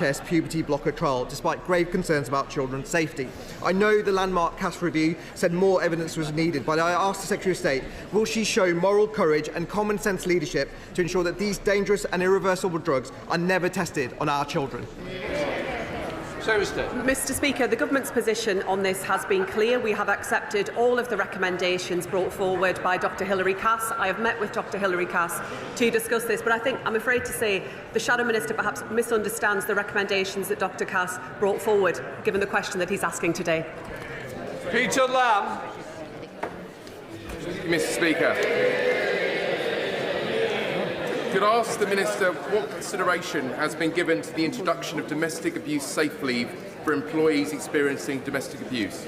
test puberty blocker trial, despite grave concerns about children's safety. I know the landmark CAS review said more evidence was needed, but I asked the Secretary of State, will she show moral courage and common sense leadership to ensure that these dangerous and irreversible drugs are never tested on our children? Mr Speaker, the Government's position on this has been clear. We have accepted all of the recommendations brought forward by Dr Hilary Cass. I have met with Dr Hilary Cass to discuss this, but I'm afraid to say the Shadow Minister perhaps misunderstands the recommendations that Dr Cass brought forward, given the question that he's asking today. Peter Lamb. Mr Speaker, could I ask the Minister what consideration has been given to the introduction of domestic abuse safe leave for employees experiencing domestic abuse?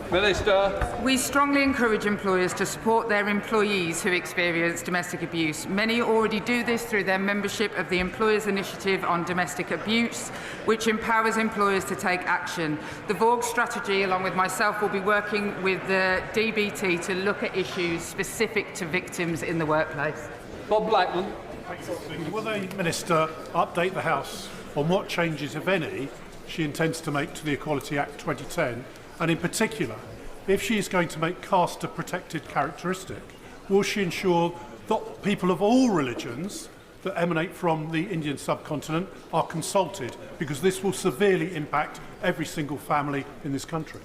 Minister. We strongly encourage employers to support their employees who experience domestic abuse. Many already do this through their membership of the Employers' Initiative on Domestic Abuse, which empowers employers to take action. The VOG strategy, along with myself, will be working with the DBT to look at issues specific to victims in the workplace. Bob Blackman. Will the Minister update the House on what changes, if any, she intends to make to the Equality Act 2010, and in particular, if she is going to make caste a protected characteristic, will she ensure that people of all religions that emanate from the Indian subcontinent are consulted, because this will severely impact every single family in this country?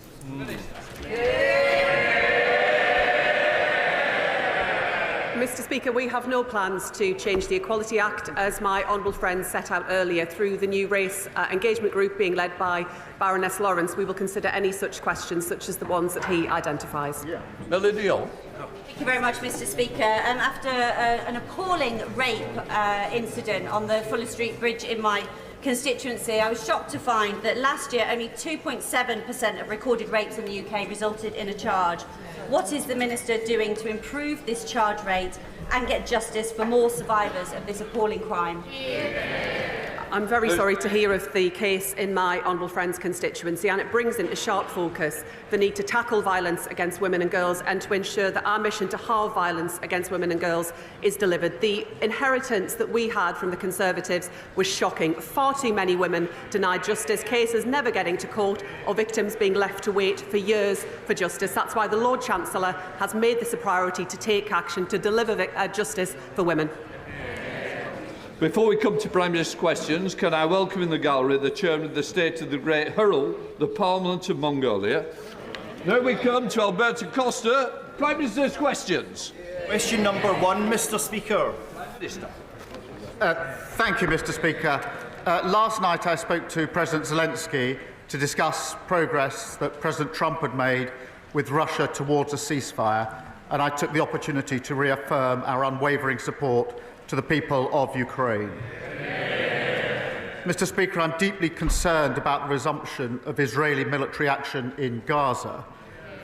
Mr Speaker, we have no plans to change the Equality Act, as my honourable friend set out earlier. Through the new race engagement group being led by Baroness Lawrence, we will consider any such questions, such as the ones that he identifies. Melody Old. Thank you very much, Mr Speaker. After an appalling rape incident on the Fuller Street Bridge in my constituency, I was shocked to find that last year only 2.7% of recorded rapes in the UK resulted in a charge. What is the Minister doing to improve this charge rate and get justice for more survivors of this appalling crime? I'm very sorry to hear of the case in my honourable friend's constituency, and it brings into sharp focus the need to tackle violence against women and girls and to ensure that our mission to halve violence against women and girls is delivered. The inheritance that we had from the Conservatives was shocking. Far too many women denied justice, cases never getting to court, or victims being left to wait for years for justice. That's why the Lord Chancellor has made this a priority to take action to deliver justice for women. Before we come to Prime Minister's questions, can I welcome in the gallery the Chairman of the State of the Great Hurl, the Parliament of Mongolia. Now we come to Alberto Costa. Prime Minister's questions. Question number 1, Mr Speaker. Minister. Thank you, Mr Speaker. Last night I spoke to President Zelensky to discuss progress that President Trump had made with Russia towards a ceasefire, and I took the opportunity to reaffirm our unwavering support to the people of Ukraine. Mr Speaker, I'm deeply concerned about the resumption of Israeli military action in Gaza.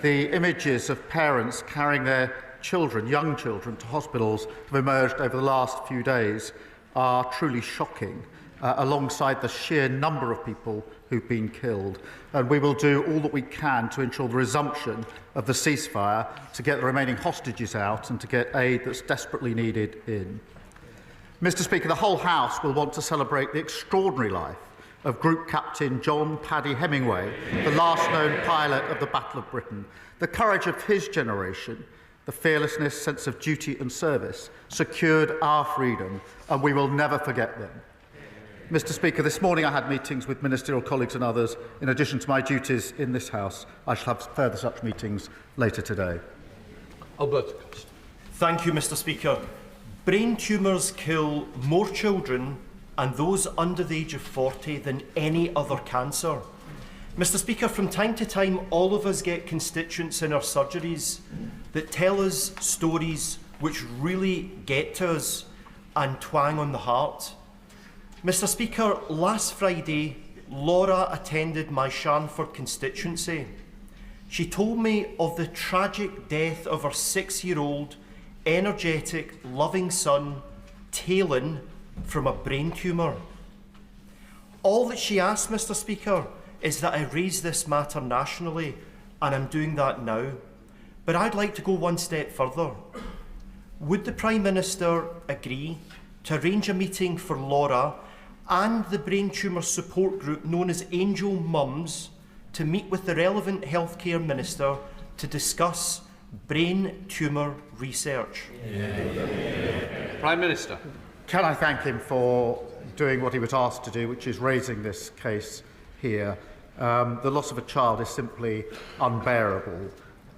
The images of parents carrying their children, young children, to hospitals have emerged over the last few days are truly shocking, alongside the sheer number of people who've been killed. And we will do all that we can to ensure the resumption of the ceasefire, to get the remaining hostages out and to get aid that's desperately needed in. Mr Speaker, the whole House will want to celebrate the extraordinary life of Group Captain John Paddy Hemingway, the last known pilot of the Battle of Britain. The courage of his generation, the fearlessness, sense of duty and service secured our freedom, and we will never forget them. Mr Speaker, this morning I had meetings with ministerial colleagues and others. In addition to my duties in this House, I shall have further such meetings later today. Alberto. Thank you, Mr Speaker. Brain tumours kill more children and those under the age of 40 than any other cancer. Mr Speaker, from time to time, all of us get constituents in our surgeries that tell us stories which really get to us and twang on the heart. Mr Speaker, last Friday, Laura attended my Sharnford constituency. She told me of the tragic death of her 6-year-old, energetic, loving son, Talon, from a brain tumour. All that she asked, Mr Speaker, is that I raise this matter nationally, and I'm doing that now. But I'd like to go one step further. Would the Prime Minister agree to arrange a meeting for Laura and the brain tumour support group known as Angel Mums to meet with the relevant healthcare minister to discuss brain tumour research? Prime Minister. Can I thank him for doing what he was asked to do, which is raising this case here. The loss of a child is simply unbearable,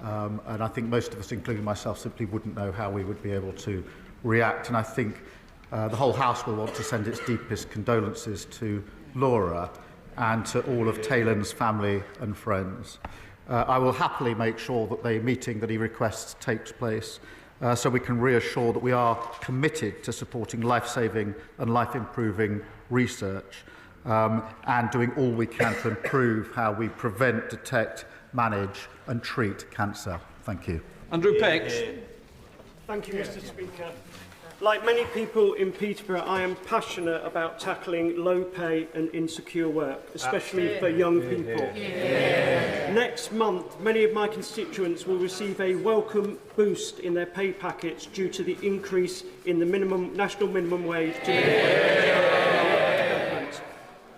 and I think most of us, including myself, simply wouldn't know how we would be able to react. And I think the whole House will want to send its deepest condolences to Laura and to all of Taylor's family and friends. I will happily make sure that the meeting that he requests takes place, so we can reassure that we are committed to supporting life-saving and life-improving research and doing all we can to improve how we prevent, detect, manage and treat cancer. Thank you. Andrew Pex. Thank you, Mr. Speaker. Like many people in Peterborough, I am passionate about tackling low pay and insecure work, especially for young people. Next month, many of my constituents will receive a welcome boost in their pay packets due to the increase in the national minimum wage.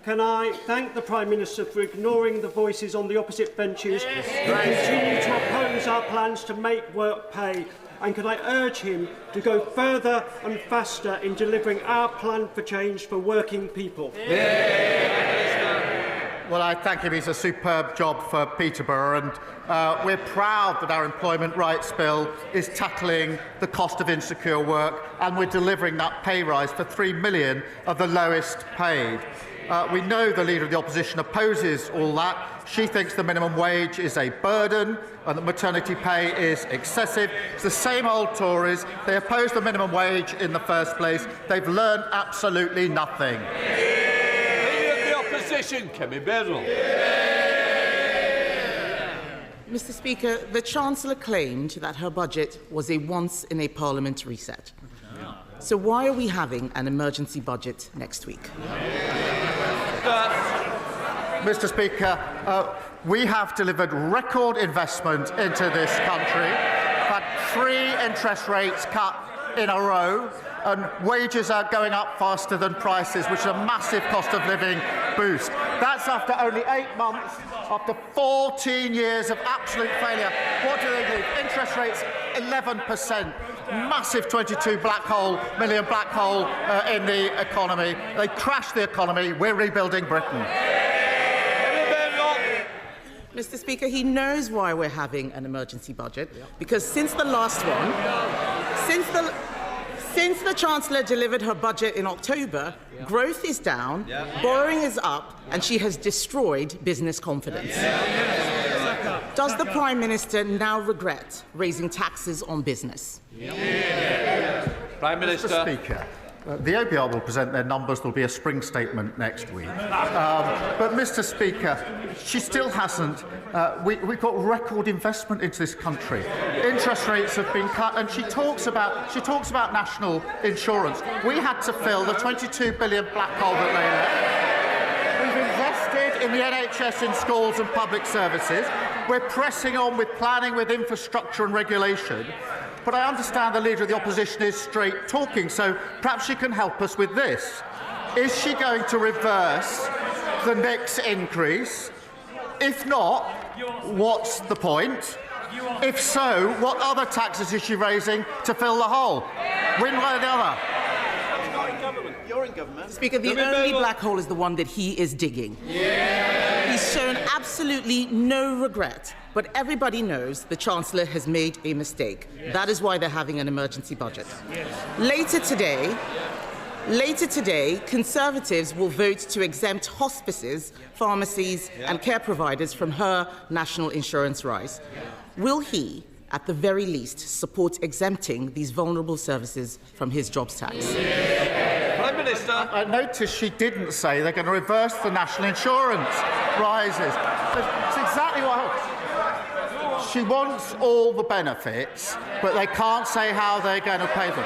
Can I thank the Prime Minister for ignoring the voices on the opposite benches who continue to oppose our plans to make work pay? And can I urge him to go further and faster in delivering our plan for change for working people? Well, I thank him. He's a superb job for Peterborough, and we're proud that our Employment Rights Bill is tackling the cost of insecure work, and we're delivering that pay rise for 3 million of the lowest paid. We know the Leader of the Opposition opposes all that. She thinks the minimum wage is a burden and that maternity pay is excessive. It's the same old Tories. They opposed the minimum wage in the first place. They've learned absolutely nothing. Leader of the Opposition, Kemi Badenoch. Mr. Speaker, the Chancellor claimed that her budget was a once-in-a-Parliament reset. So why are we having an emergency budget next week? Mr. Speaker, we have delivered record investment into this country, had 3 interest rates cut in a row, and wages are going up faster than prices, which is a massive cost of living boost. That's after only 8 months, after 14 years of absolute failure. What do they do? Interest rates 11%. Massive 22 million black hole in the economy. They crashed the economy. We're rebuilding Britain. Mr. Speaker, he knows why we're having an emergency budget, because since the last one, since the Chancellor delivered her budget in October, growth is down, borrowing is up, and she has destroyed business confidence. Does the Prime Minister now regret raising taxes on business? Prime Minister. Mr. Speaker, the OBR will present their numbers. There will be a spring statement next week. But, Mr. Speaker, she still hasn't. We've got record investment into this country. Interest rates have been cut, and she talks about national insurance. We had to fill the 22 billion black hole that they left. We've invested in the NHS, in schools and public services. We're pressing on with planning, with infrastructure and regulation. But I understand the Leader of the Opposition is straight talking, so perhaps she can help us with this. Is she going to reverse the next increase? If not, what's the point? If so, what other taxes is she raising to fill the hole? One way or the other? You're in government. Speaker, the only black hole is the one that he is digging. He's shown absolutely no regret, but everybody knows the Chancellor has made a mistake. That is why they're having an emergency budget. Later today, Conservatives will vote to exempt hospices, pharmacies and care providers from her national insurance rise. Will he, at the very least, support exempting these vulnerable services from his jobs tax? Prime Minister. I noticed she didn't say they're going to reverse the national insurance rises. It's exactly what she wants all the benefits, but they can't say how they're going to pay them.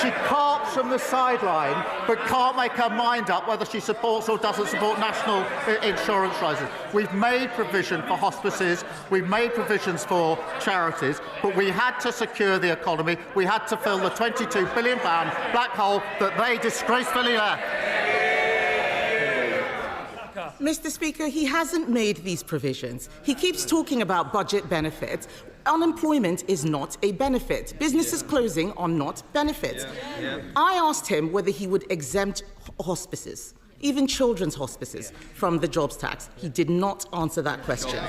She carps from the sideline, but can't make her mind up whether she supports or doesn't support national insurance rises. We've made provision for hospices, we've made provisions for charities, but we had to secure the economy. We had to fill the £22 billion black hole that they disgracefully left. Mr. Speaker, he hasn't made these provisions. He keeps talking about budget benefits. Unemployment is not a benefit. Businesses closing are not benefits. I asked him whether he would exempt hospices, even children's hospices, from the jobs tax. He did not answer that question.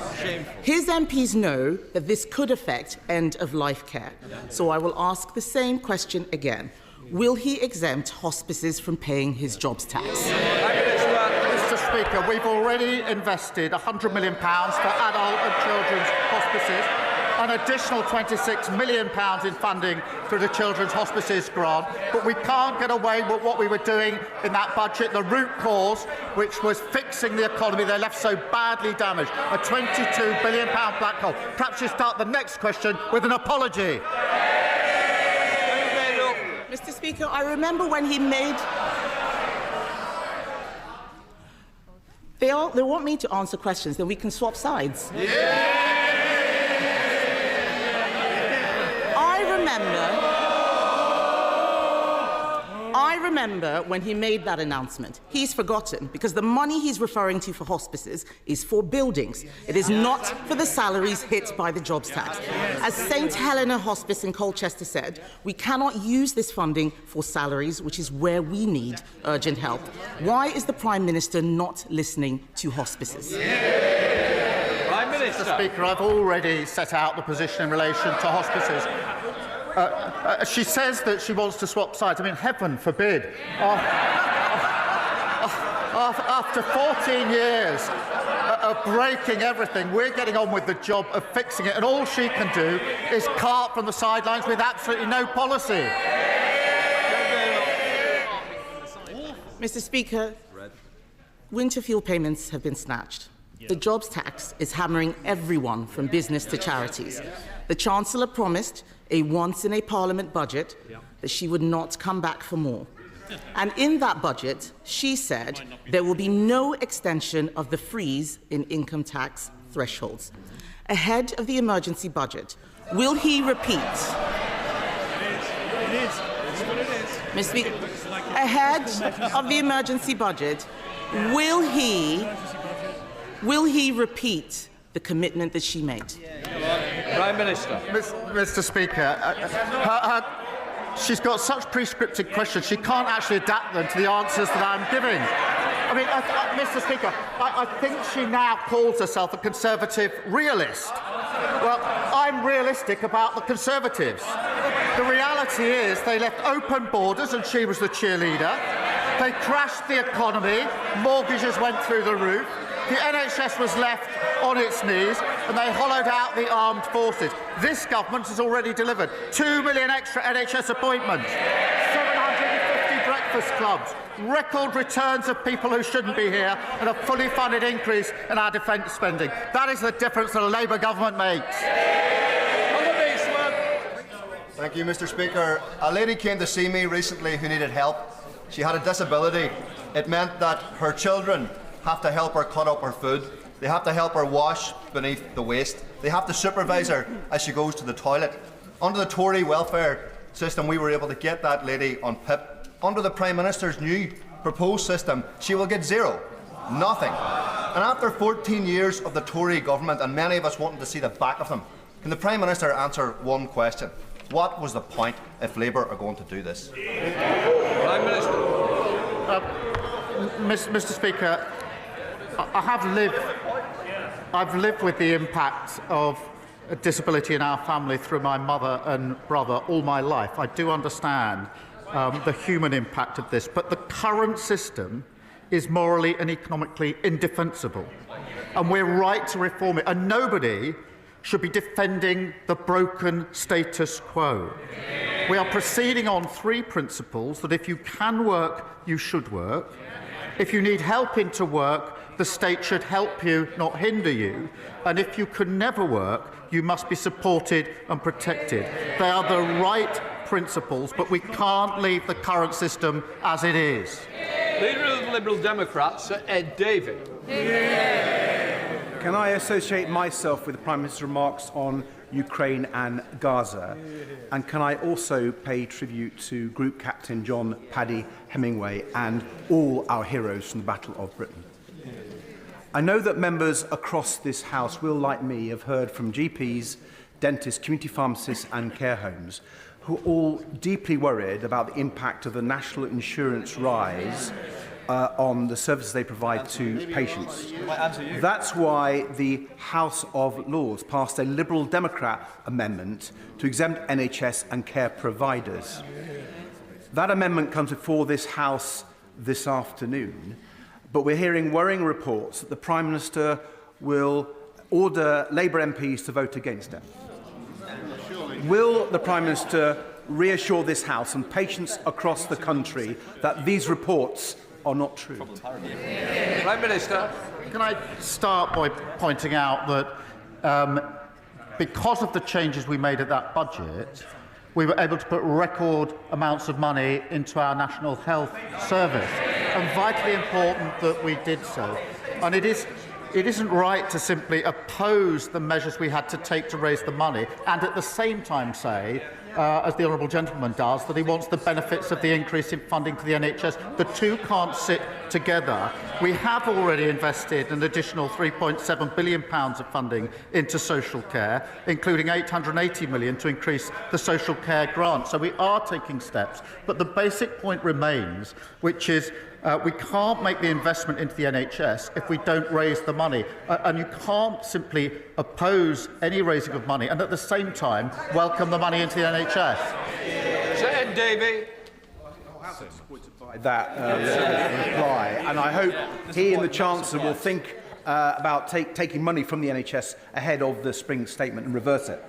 His MPs know that this could affect end-of-life care. So I will ask the same question again. Will he exempt hospices from paying his jobs tax? Mr. Speaker, we've already invested £100 million for adult and children's hospices, an additional £26 million in funding through the Children's Hospices grant, but we can't get away with what we were doing in that budget, the root cause, which was fixing the economy they left so badly damaged, a £22 billion black hole. Perhaps you start the next question with an apology. Mr. Speaker, I remember when he made... They want me to answer questions, then we can swap sides. I remember when he made that announcement. He's forgotten, because the money he's referring to for hospices is for buildings. It is not for the salaries hit by the jobs tax. As St Helena Hospice in Colchester said, we cannot use this funding for salaries, which is where we need urgent help. Why is the Prime Minister not listening to hospices? Prime Minister. Mr. Speaker, I've already set out the position in relation to hospices. She says that she wants to swap sides. I mean, heaven forbid. After 14 years of breaking everything, we're getting on with the job of fixing it, and all she can do is cart from the sidelines with absolutely no policy. Mr. Speaker, winter fuel payments have been snatched. The jobs tax is hammering everyone from business to charities. The Chancellor promised a once-in-a-Parliament budget that she would not come back for more. And in that budget, she said there will be no extension of the freeze in income tax thresholds. Ahead of the emergency budget, will he repeat? Mr. Speaker, ahead of the emergency budget, will he repeat the commitment that she made? Prime Minister. Mr. Speaker, she's got such prescriptive questions, she can't actually adapt them to the answers that I'm giving. I mean, Mr. Speaker, I think she now calls herself a Conservative realist. Well, I'm realistic about the Conservatives. The reality is they left open borders and she was the cheerleader. They crashed the economy, mortgages went through the roof. The NHS was left on its knees and they hollowed out the armed forces. This government has already delivered 2 million extra NHS appointments, 750 breakfast clubs, record returns of people who shouldn't be here, and a fully funded increase in our defence spending. That is the difference that a Labour government makes. Thank you, Mr. Speaker. A lady came to see me recently who needed help. She had a disability. It meant that her children have to help her cut up her food. They have to help her wash beneath the waist. They have to supervise her as she goes to the toilet. Under the Tory welfare system, we were able to get that lady on PIP. Under the Prime Minister's new proposed system, she will get zero. Nothing. And after 14 years of the Tory government, and many of us wanting to see the back of them, can the Prime Minister answer one question? What was the point if Labour are going to do this? Prime Minister. Mr. Speaker, I've lived with the impact of a disability in our family through my mother and brother all my life. I do understand the human impact of this, but the current system is morally and economically indefensible, and we're right to reform it, and nobody should be defending the broken status quo. We are proceeding on three principles: that if you can work, you should work. If you need help into work, the state should help you, not hinder you. And if you can never work, you must be supported and protected. They are the right principles, but we can't leave the current system as it is. Leader of the Liberal Democrats, Sir Ed Davey. Can I associate myself with the Prime Minister's remarks on Ukraine and Gaza? And can I also pay tribute to Group Captain John Paddy Hemingway and all our heroes from the Battle of Britain? I know that members across this House will, like me, have heard from GPs, dentists, community pharmacists and care homes who are all deeply worried about the impact of the national insurance rise on the services they provide to patients. That's why the House of Lords passed a Liberal Democrat amendment to exempt NHS and care providers. That amendment comes before this House this afternoon, but we're hearing worrying reports that the Prime Minister will order Labour MPs to vote against it. Will the Prime Minister reassure this House and patients across the country that these reports are not true? Prime Minister. Can I start by pointing out that because of the changes we made at that budget, we were able to put record amounts of money into our National Health Service, and vitally important that we did so. And it isn't right to simply oppose the measures we had to take to raise the money and at the same time say, as the honourable gentleman does, that he wants the benefits of the increase in funding for the NHS. The two can't sit together. We have already invested an additional £3.7 billion of funding into social care, including £880 million to increase the social care grant. So we are taking steps. But the basic point remains, which is we can't make the investment into the NHS if we don't raise the money. And you can't simply oppose any raising of money and at the same time welcome the money into the NHS. Senator Davey. By that reply, and I hope he and the Chancellor will think about taking money from the NHS ahead of the spring statement and reverse it.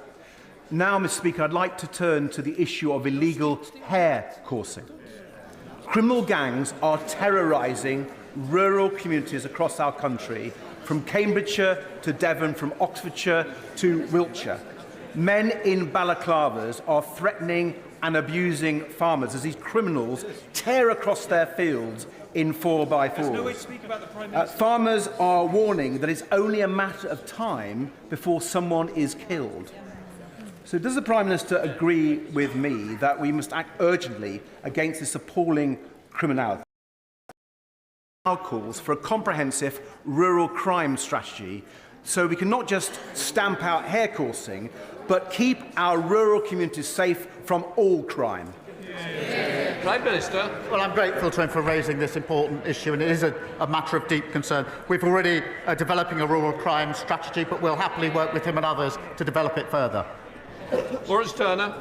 Now, Mr. Speaker, I'd like to turn to the issue of illegal hair coursing. Criminal gangs are terrorising rural communities across our country, from Cambridgeshire to Devon, from Oxfordshire to Wiltshire. Men in balaclavas are threatening and abusing farmers as these criminals tear across their fields in 4x4s. Farmers are warning that it's only a matter of time before someone is killed. So does the Prime Minister agree with me that we must act urgently against this appalling criminality? Our calls for a comprehensive rural crime strategy so we can not just stamp out hair coursing, but keep our rural communities safe from all crime. Prime Minister. Well, I'm grateful to him for raising this important issue, and it is a matter of deep concern. We've already developing a rural crime strategy, but we'll happily work with him and others to develop it further. Lawrence Turner.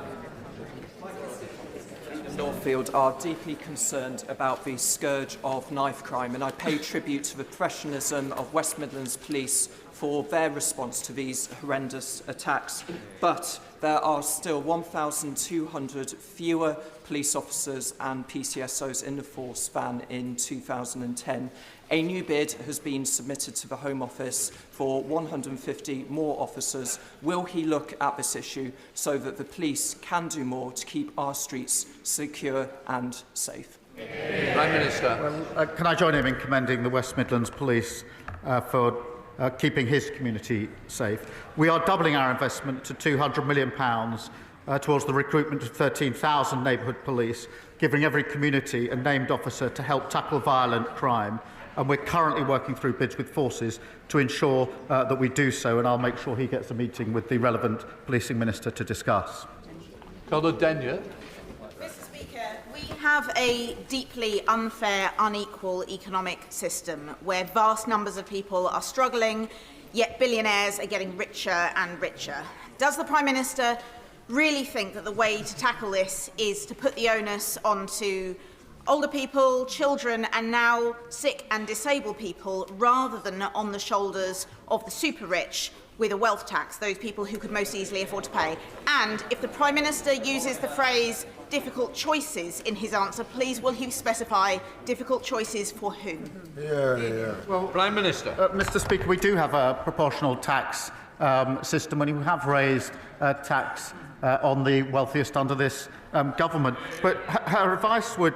Northfield are deeply concerned about the scourge of knife crime, and I pay tribute to the professionalism of West Midlands Police for their response to these horrendous attacks. But there are still 1,200 fewer police officers and PCSOs in the force than in 2010. A new bid has been submitted to the Home Office for 150 more officers. Will he look at this issue so that the police can do more to keep our streets secure and safe? Prime Minister. Well, can I join him in commending the West Midlands Police for keeping his community safe? We are doubling our investment to £200 million towards the recruitment of 13,000 neighbourhood police, giving every community a named officer to help tackle violent crime. And we're currently working through bids with forces to ensure that we do so, and I'll make sure he gets a meeting with the relevant policing minister to discuss. Mr. Speaker, we have a deeply unfair, unequal economic system where vast numbers of people are struggling, yet billionaires are getting richer and richer. Does the Prime Minister really think that the way to tackle this is to put the onus onto older people, children and now sick and disabled people rather than on the shoulders of the super rich with a wealth tax, those people who could most easily afford to pay? And if the Prime Minister uses the phrase difficult choices in his answer, please will he specify difficult choices for whom? Well, Prime Minister. Mr. Speaker, we do have a proportional tax system, and we have raised tax on the wealthiest under this government. But her advice would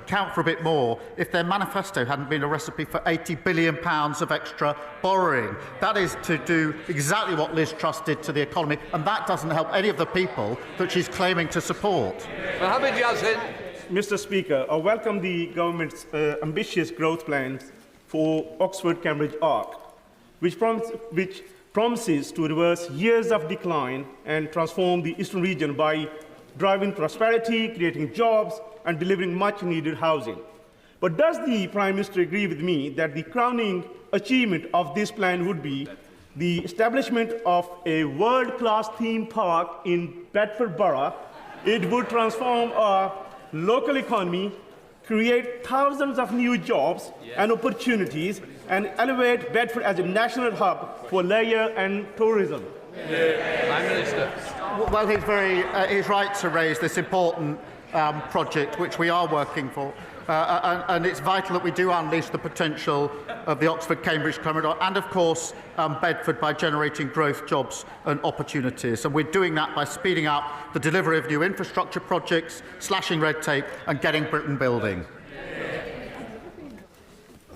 count for a bit more if their manifesto hadn't been a recipe for £80 billion of extra borrowing. That is to do exactly what Liz Truss did to the economy, and that doesn't help any of the people that she's claiming to support. Mohammed Yazid. Mr. Speaker, I welcome the government's ambitious growth plans for Oxford-Cambridge Arc. which promises to reverse years of decline and transform the eastern region by driving prosperity, creating jobs, and delivering much-needed housing. But does the Prime Minister agree with me that the crowning achievement of this plan would be the establishment of a world-class theme park in Bedford Borough? It would transform our local economy, create thousands of new jobs and opportunities, and elevate Bedford as a national hub for leisure and tourism. Prime Minister. Well, he's right to raise this important project, which we are working for. And it's vital that we do unleash the potential of the Oxford-Cambridge corridor and, of course, Bedford by generating growth, jobs and opportunities. And we're doing that by speeding up the delivery of new infrastructure projects, slashing red tape and getting Britain building.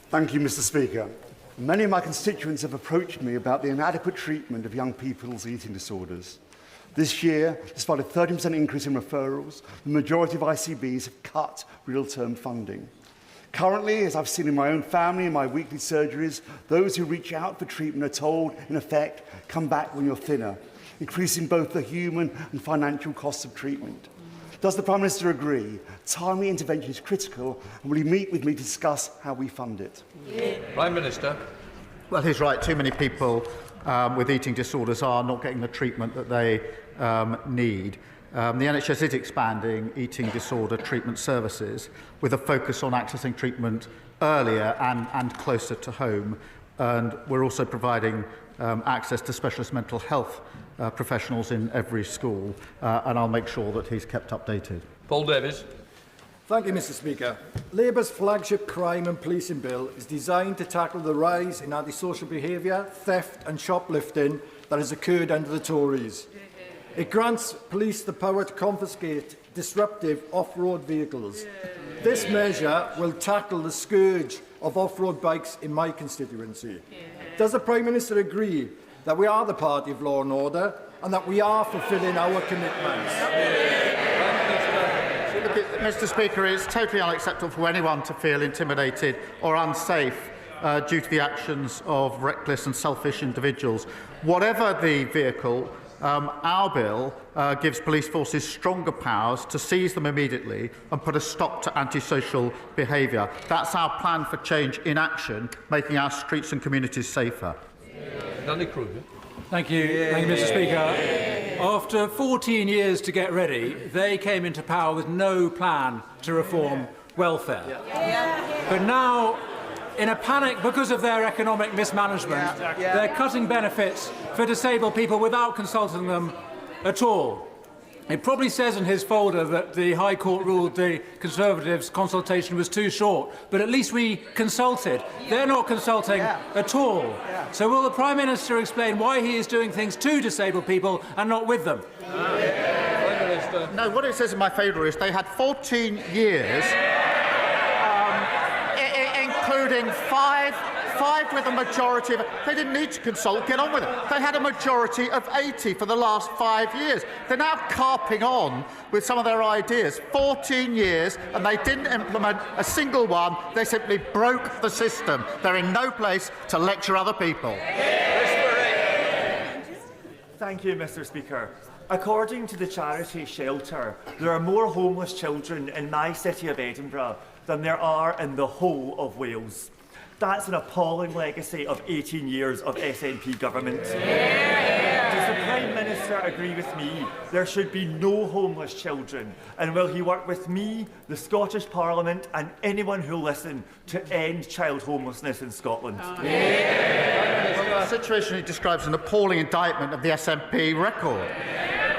Thank you, Mr. Speaker. Many of my constituents have approached me about the inadequate treatment of young people's eating disorders. This year, despite a 13% increase in referrals, the majority of ICBs have cut real-term funding. Currently, as I've seen in my own family and my weekly surgeries, those who reach out for treatment are told, in effect, come back when you're thinner, increasing both the human and financial costs of treatment. Does the Prime Minister agree timely intervention is critical, and will he meet with me to discuss how we fund it? Prime Minister. Well, he's right. Too many people with eating disorders are not getting the treatment that they need. The NHS is expanding eating disorder treatment services with a focus on accessing treatment earlier and closer to home. And we're also providing access to specialist mental health professionals in every school. And I'll make sure that he's kept updated. Paul Davies. Thank you, Mr. Speaker. Labour's flagship crime and policing bill is designed to tackle the rise in antisocial behaviour, theft and shoplifting that has occurred under the Tories. It grants police the power to confiscate disruptive off-road vehicles. This measure will tackle the scourge of off-road bikes in my constituency. Does the Prime Minister agree that we are the party of law and order and that we are fulfilling our commitments? Mr. Speaker, it's totally unacceptable for anyone to feel intimidated or unsafe due to the actions of reckless and selfish individuals. Whatever the vehicle, our bill gives police forces stronger powers to seize them immediately and put a stop to antisocial behaviour. That's our plan for change in action, making our streets and communities safer. Danny Kruger. Thank you, Mr. Speaker. After 14 years to get ready, they came into power with no plan to reform welfare. But now, in a panic because of their economic mismanagement, they're cutting benefits for disabled people without consulting them at all. It probably says in his folder that the High Court ruled the Conservatives' consultation was too short, but at least we consulted. They're not consulting at all. So will the Prime Minister explain why he is doing things to disabled people and not with them? No, what it says in my favour is they had 14 years, including five with a majority of... They didn't need to consult, get on with it. They had a majority of 80 for the last 5 years. They're now carping on with some of their ideas. 14 years, and they didn't implement a single one. They simply broke the system. They're in no place to lecture other people. Thank you, Mr. Speaker. According to the charity Shelter, there are more homeless children in my city of Edinburgh than there are in the whole of Wales. That's an appalling legacy of 18 years of SNP government. Does the Prime Minister agree with me there should be no homeless children? And will he work with me, the Scottish Parliament and anyone who'll listen to end child homelessness in Scotland? Well, the situation he describes is an appalling indictment of the SNP record.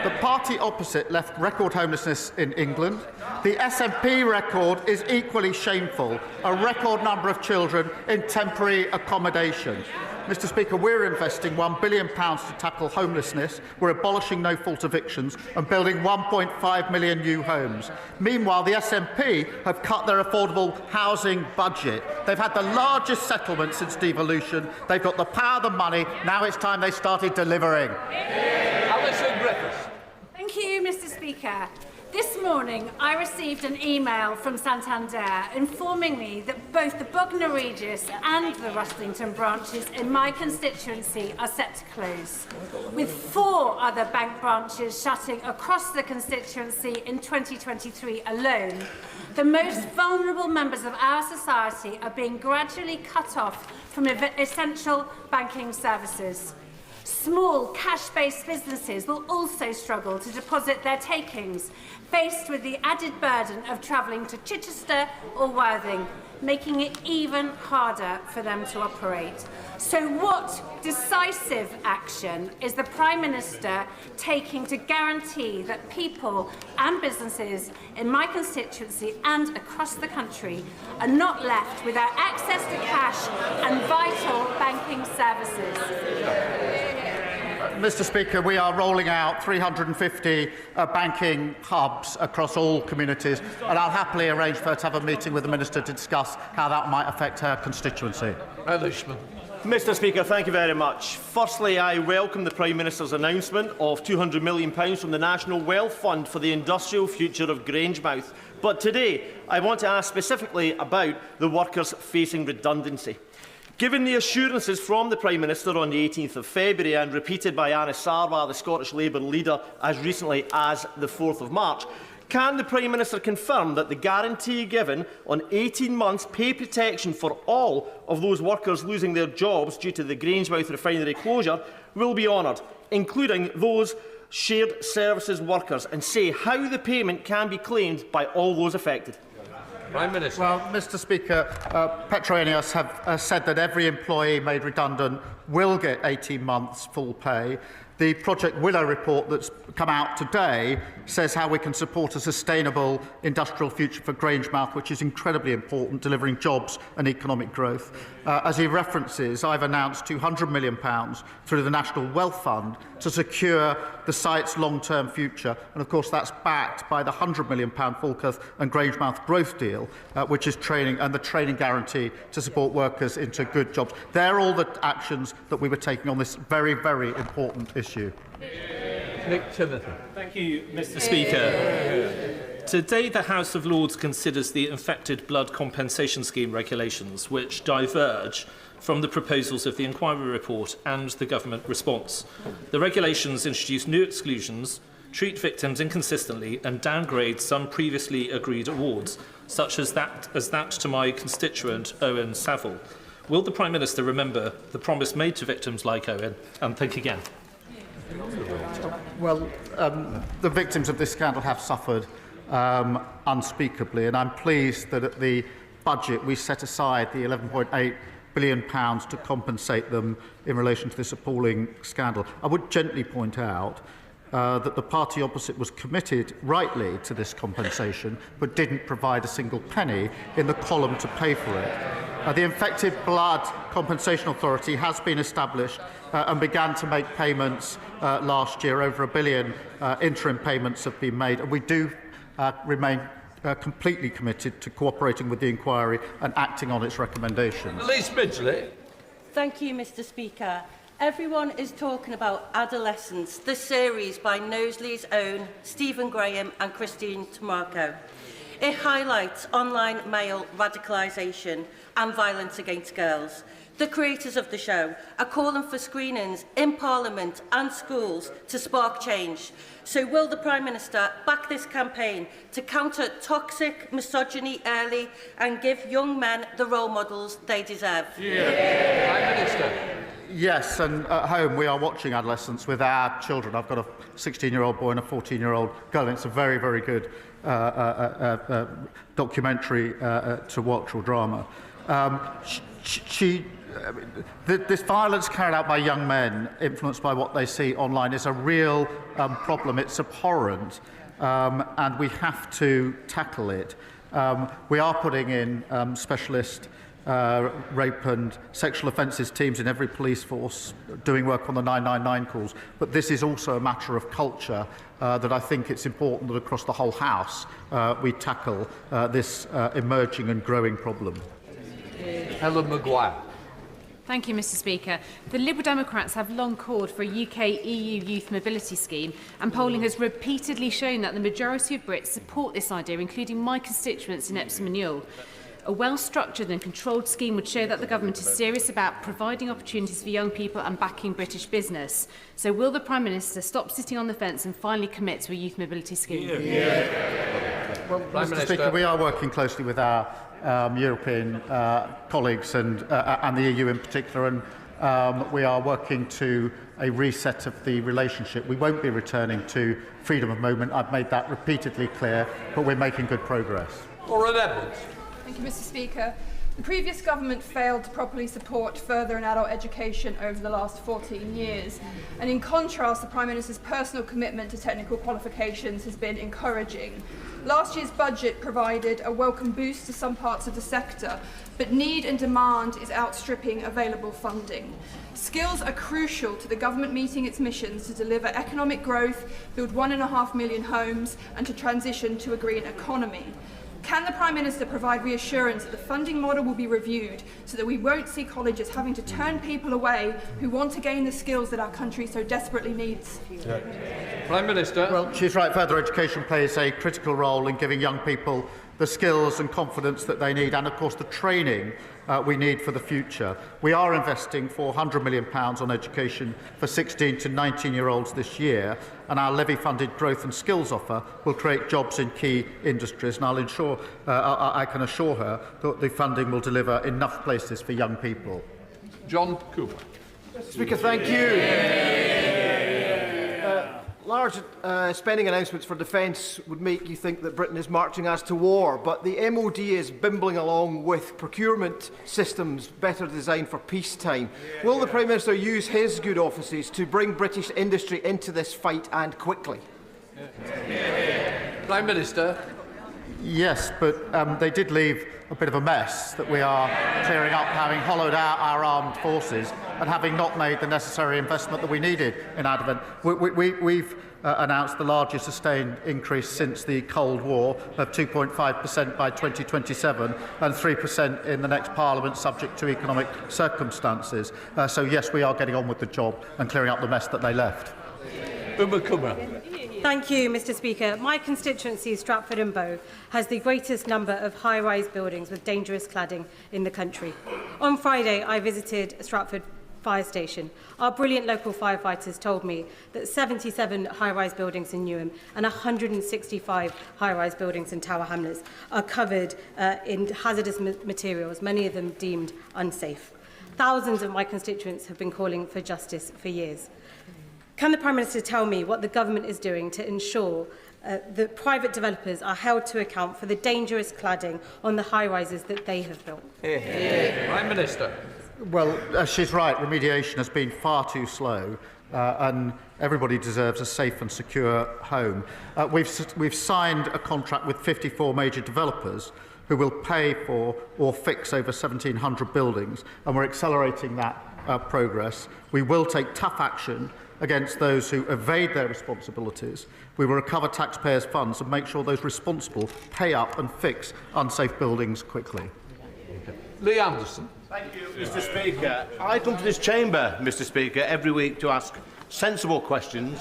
The party opposite left record homelessness in England. The SNP record is equally shameful, a record number of children in temporary accommodation. Mr. Speaker, we're investing £1 billion to tackle homelessness, we're abolishing no-fault evictions and building 1.5 million new homes. Meanwhile, the SNP have cut their affordable housing budget. They've had the largest settlement since devolution. They've got the power, the money. Now it's time they started delivering. Alison Griffiths. Thank you, Mr. Speaker. This morning, I received an email from Santander informing me that both the Bognor Regis and the Rustlington branches in my constituency are set to close, with 4 other bank branches shutting across the constituency in 2023 alone. The most vulnerable members of our society are being gradually cut off from essential banking services. Small cash-based businesses will also struggle to deposit their takings, faced with the added burden of travelling to Chichester or Worthing, making it even harder for them to operate. So what decisive action is the Prime Minister taking to guarantee that people and businesses in my constituency and across the country are not left without access to cash and vital banking services? Mr. Speaker, we are rolling out 350 banking hubs across all communities, and I'll happily arrange for her to have a meeting with the Minister to discuss how that might affect her constituency. Mr. Speaker, thank you very much. Firstly, I welcome the Prime Minister's announcement of £200 million from the National Wealth Fund for the industrial future of Grangemouth. But today, I want to ask specifically about the workers facing redundancy. Given the assurances from the Prime Minister on the 18th of February and repeated by Anna Sarwar, the Scottish Labour leader, as recently as the 4th of March, can the Prime Minister confirm that the guarantee given on 18 months pay protection for all of those workers losing their jobs due to the Grangemouth refinery closure will be honoured, including those shared services workers, and say how the payment can be claimed by all those affected? Prime Minister. Well, Mr. Speaker, Petroenius have said that every employee made redundant will get 18 months full pay. The Project Willow report that's come out today says how we can support a sustainable industrial future for Grangemouth, which is incredibly important, delivering jobs and economic growth. As he references, I've announced £200 million through the National Wealth Fund to secure the site's long-term future. And of course, that's backed by the £100 million Falkirk and Grangemouth growth deal, which is training and the training guarantee to support workers into good jobs. They're all the actions that we were taking on this very, very important issue. Nick Timothy. Thank you, Mr. Speaker. Today, the House of Lords considers the Infected Blood Compensation Scheme regulations, which diverge from the proposals of the inquiry report and the government response. The regulations introduce new exclusions, treat victims inconsistently, and downgrade some previously agreed awards, such as that to my constituent, Owen Saville. Will the Prime Minister remember the promise made to victims like Owen and think again? Well, the victims of this scandal have suffered unspeakably, and I'm pleased that at the budget we set aside the £11.8 billion to compensate them in relation to this appalling scandal. I would gently point out that the party opposite was committed rightly to this compensation but didn't provide a single penny in the column to pay for it. The Infected Blood Compensation Authority has been established and began to make payments last year. Over £1 billion interim payments have been made, and we do remain completely committed to cooperating with the inquiry and acting on its recommendations. Elise Midgley. Thank you, Mr. Speaker. Everyone is talking about Adolescence, the series by Knowsley's own Stephen Graham and Christine Tamarco. It highlights online male radicalisation and violence against girls. The creators of the show are calling for screenings in Parliament and schools to spark change. So will the Prime Minister back this campaign to counter toxic misogyny early and give young men the role models they deserve? Yeah. Prime Minister. Yes, and at home we are watching Adolescence with our children. I've got a 16-year-old boy and a 14-year-old girl, and it's a very, very good documentary to watch, or drama. This violence carried out by young men, influenced by what they see online, is a real problem. It's abhorrent, and we have to tackle it. We are putting in specialist rape and sexual offences teams in every police force, doing work on the 999 calls. But this is also a matter of culture that I think it's important that across the whole House we tackle this emerging and growing problem. Helen Maguire. Thank you, Mr Speaker. The Liberal Democrats have long called for a UK-EU youth mobility scheme, and polling has repeatedly shown that the majority of Brits support this idea, including my constituents in Epsom and Ewell. A well-structured and controlled scheme would show that the government is serious about providing opportunities for young people and backing British business. So will the Prime Minister stop sitting on the fence and finally commit to a youth mobility scheme? Well, Mr Speaker, we are working closely with our European colleagues and the EU in particular, and we are working to a reset of the relationship. We won't be returning to freedom of movement. I've made that repeatedly clear, but we're making good progress. Thank you, Mr Speaker. The previous government failed to properly support further and adult education over the last 14 years. And in contrast, the Prime Minister's personal commitment to technical qualifications has been encouraging. Last year's budget provided a welcome boost to some parts of the sector, but need and demand is outstripping available funding. Skills are crucial to the government meeting its missions to deliver economic growth, build 1.5 million homes, and to transition to a green economy. Can the Prime Minister provide reassurance that the funding model will be reviewed so that we won't see colleges having to turn people away who want to gain the skills that our country so desperately needs? Prime Minister. Well, she's right. Further education plays a critical role in giving young people the skills and confidence that they need, and of course the training we need for the future. We are investing £400 million on education for 16 to 19-year-olds this year, and our levy-funded growth and skills offer will create jobs in key industries, and I can assure her that the funding will deliver enough places for young people. John Cooper. Speaker, thank you. Large spending announcements for defence would make you think that Britain is marching us to war, but the MOD is bimbling along with procurement systems better designed for peacetime. Will the Prime Minister use his good offices to bring British industry into this fight, and quickly? Prime Minister. Yes, but they did leave a bit of a mess that we are clearing up, having hollowed out our armed forces and having not made the necessary investment that we needed in our defence. We've announced the largest sustained increase since the Cold War of 2.5% by 2027 and 3% in the next Parliament, subject to economic circumstances. So yes, we are getting on with the job and clearing up the mess that they left. Thank you, Mr Speaker. My constituency, Stratford and Bow, has the greatest number of high-rise buildings with dangerous cladding in the country. On Friday, I visited Stratford Fire Station. Our brilliant local firefighters told me that 77 high-rise buildings in Newham and 165 high-rise buildings in Tower Hamlets are covered in hazardous materials, many of them deemed unsafe. Thousands of my constituents have been calling for justice for years. Can the Prime Minister tell me what the government is doing to ensure that private developers are held to account for the dangerous cladding on the high-rises that they have built? Prime Minister. Well, she's right. Remediation has been far too slow, and everybody deserves a safe and secure home. We've signed a contract with 54 major developers who will pay for or fix over 1,700 buildings, and we're accelerating that progress. We will take tough action against those who evade their responsibilities. We will recover taxpayers' funds and make sure those responsible pay up and fix unsafe buildings quickly. Lee Anderson. Thank you, Mr Speaker. I come to this chamber, Mr Speaker, every week to ask sensible questions,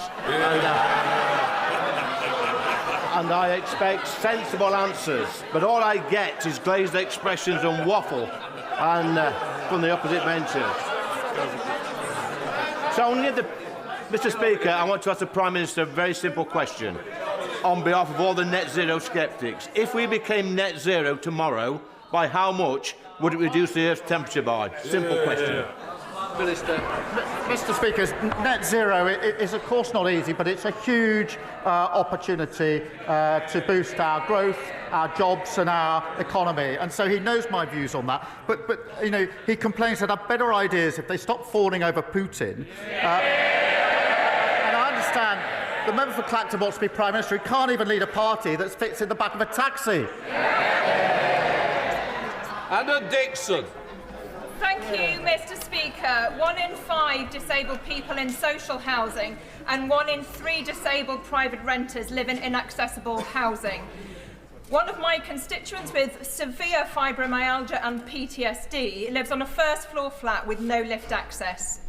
and I expect sensible answers. But all I get is glazed expressions and waffle from the opposite benches. So Mr Speaker, I want to ask the Prime Minister a very simple question on behalf of all the net zero sceptics. If we became net zero tomorrow, by how much would it reduce the Earth's temperature by? Simple question. Minister. Mr Speaker, net zero is of course not easy, but it's a huge opportunity to boost our growth, our jobs and our economy. And so he knows my views on that. But you know, he complains that have better ideas if they stop fawning over Putin. And I understand the member for Clacton wants to be Prime Minister. He can't even lead a party that fits in the back of a taxi. Anna Dixon. Thank you, Mr Speaker. 1 in 5 disabled people in social housing and 1 in 3 disabled private renters live in inaccessible housing. One of my constituents with severe fibromyalgia and PTSD lives on a first-floor flat with no lift access.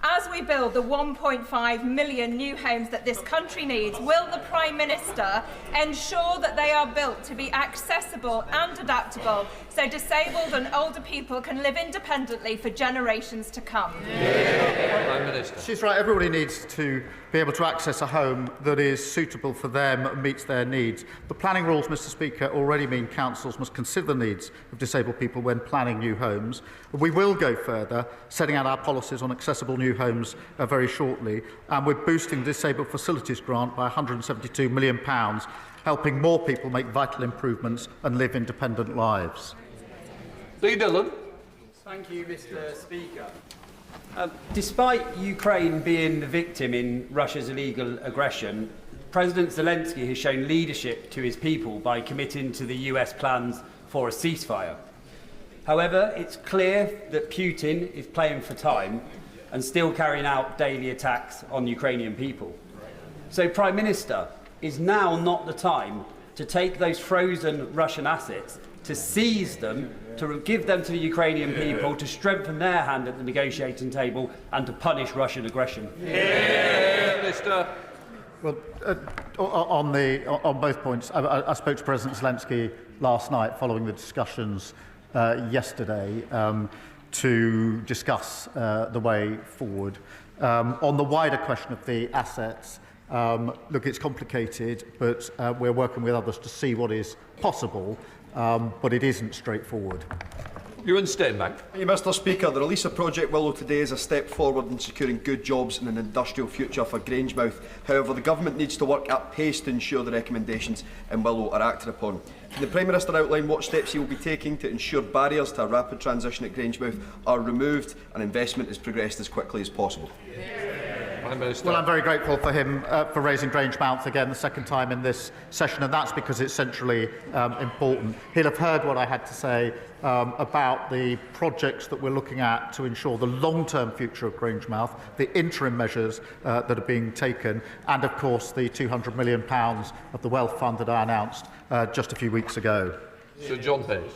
As we build the 1.5 million new homes that this country needs, will the Prime Minister ensure that they are built to be accessible and adaptable so disabled and older people can live independently for generations to come? Prime Minister. She's right. Everybody needs to be able to access a home that is suitable for them and meets their needs. The planning rules, Mr. Speaker, already mean councils must consider the needs of disabled people when planning new homes. We will go further, setting out our policies on accessible new homes very shortly, and we're boosting the Disabled Facilities Grant by £172 million, helping more people make vital improvements and live independent lives. Lee Dillon. Thank you, Mr. Speaker. Despite Ukraine being the victim in Russia's illegal aggression, President Zelensky has shown leadership to his people by committing to the US plans for a ceasefire. However, it's clear that Putin is playing for time and still carrying out daily attacks on Ukrainian people. So, Prime Minister, is now not the time to take those frozen Russian assets, to seize them, to give them to the Ukrainian people, to strengthen their hand at the negotiating table and to punish Russian aggression? Minister. Well, on both points, I spoke to President Zelensky last night following the discussions yesterday to discuss the way forward. On the wider question of the assets, look, it's complicated, but we're working with others to see what is possible, but it isn't straightforward. Ewan Steinback. Mr. Speaker, the release of Project Willow today is a step forward in securing good jobs and an industrial future for Grangemouth. However, the Government needs to work at pace to ensure the recommendations in Willow are acted upon. Can the Prime Minister outline what steps he will be taking to ensure barriers to a rapid transition at Grangemouth are removed and investment is progressed as quickly as possible? Well, I'm very grateful for him for raising Grangemouth again the second time in this session, and that's because it's centrally important. He'll have heard what I had to say about the projects that we're looking at to ensure the long-term future of Grangemouth, the interim measures that are being taken, and, of course, the £200 million of the Wealth Fund that I announced just a few weeks ago. Sir John Hayes.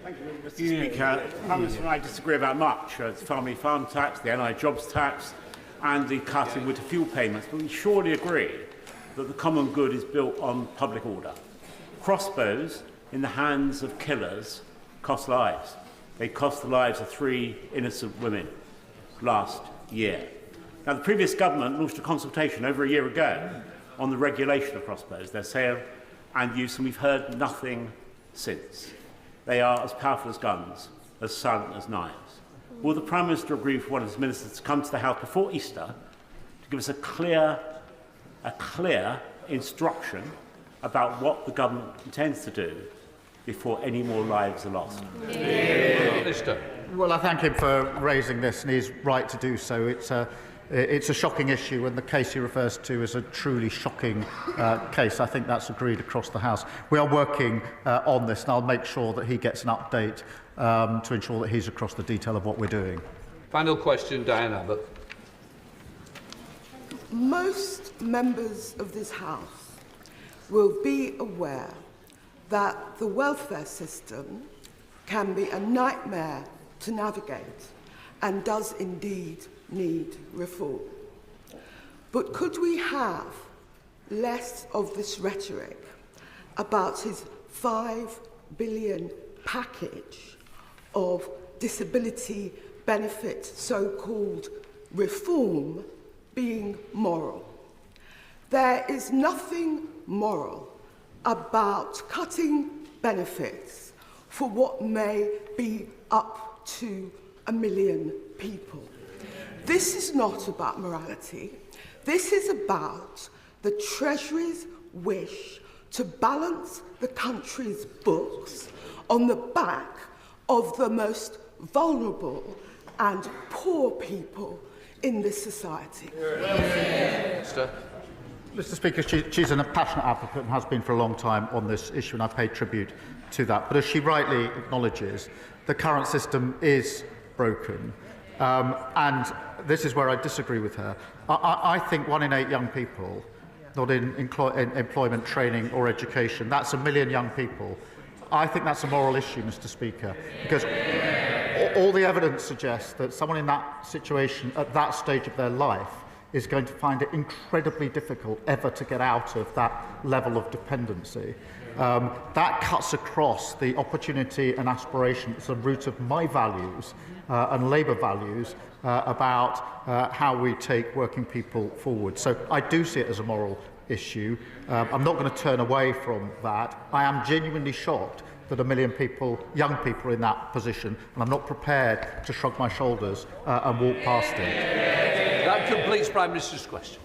Thank you, Mr. Speaker. Prime Minister and I disagree about much. The family farm tax, the NI jobs tax, and the cut in winter fuel payments, but we surely agree that the common good is built on public order. Crossbows in the hands of killers cost lives. They cost the lives of 3 innocent women last year. Now, the previous government launched a consultation over a year ago on the regulation of crossbows, their sale and use, and we've heard nothing since. They are as powerful as guns, as silent as knives. Will the Prime Minister agree for one of his ministers to come to the House before Easter to give us a clear instruction about what the government intends to do before any more lives are lost? Minister. Well, I thank him for raising this, and he's right to do so. It's a shocking issue, and the case he refers to is a truly shocking case. I think that's agreed across the House. We are working on this, and I'll make sure that he gets an update to ensure that he's across the detail of what we're doing. Final question, Diane Abbott. Most members of this House will be aware that the welfare system can be a nightmare to navigate and does indeed need reform. But could we have less of this rhetoric about his £5 billion package of disability benefit so-called reform being moral? There is nothing moral about cutting benefits for what may be up to 1 million people. This is not about morality. This is about the Treasury's wish to balance the country's books on the back of the most vulnerable and poor people in this society. Mr. Speaker, she's a passionate advocate and has been for a long time on this issue, and I pay tribute to that. But as she rightly acknowledges, the current system is broken. And this is where I disagree with her. I think 1 in 8 young people not in employment, training or education. That's 1 million young people. I think that's a moral issue, Mr. Speaker, because all the evidence suggests that someone in that situation at that stage of their life is going to find it incredibly difficult ever to get out of that level of dependency. That cuts across the opportunity and aspiration. It's the root of my values and Labour values about how we take working people forward. So I do see it as a moral issue. I'm not going to turn away from that. I am genuinely shocked that 1 million people, young people, are in that position, and I'm not prepared to shrug my shoulders and walk past it. That completes Prime Minister's questions.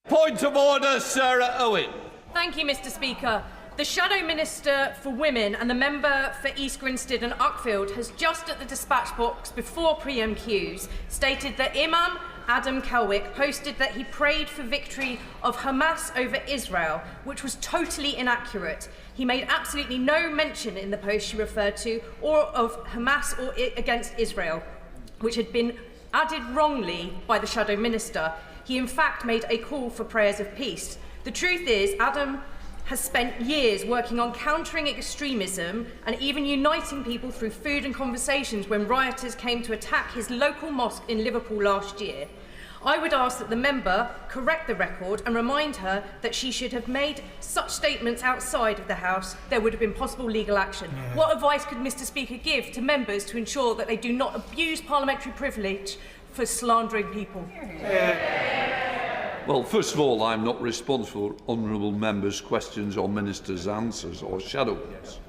Point of order, Sarah Owen. Thank you, Mr. Speaker. The Shadow Minister for Women and the member for East Grinstead and Uckfield has just at the dispatch box before PMQs stated that Imam Adam Kelwick posted that he prayed for victory of Hamas over Israel, which was totally inaccurate. He made absolutely no mention in the post she referred to or of Hamas or against Israel, which had been added wrongly by the Shadow Minister. He in fact made a call for prayers of peace. The truth is, Adam has spent years working on countering extremism and even uniting people through food and conversations when rioters came to attack his local mosque in Liverpool last year. I would ask that the member correct the record and remind her that she should have made such statements outside of the House. There would have been possible legal action. What advice could Mr. Speaker give to members to ensure that they do not abuse parliamentary privilege for slandering people? Well, first of all, I'm not responsible for honourable members' questions or ministers' answers or shadows.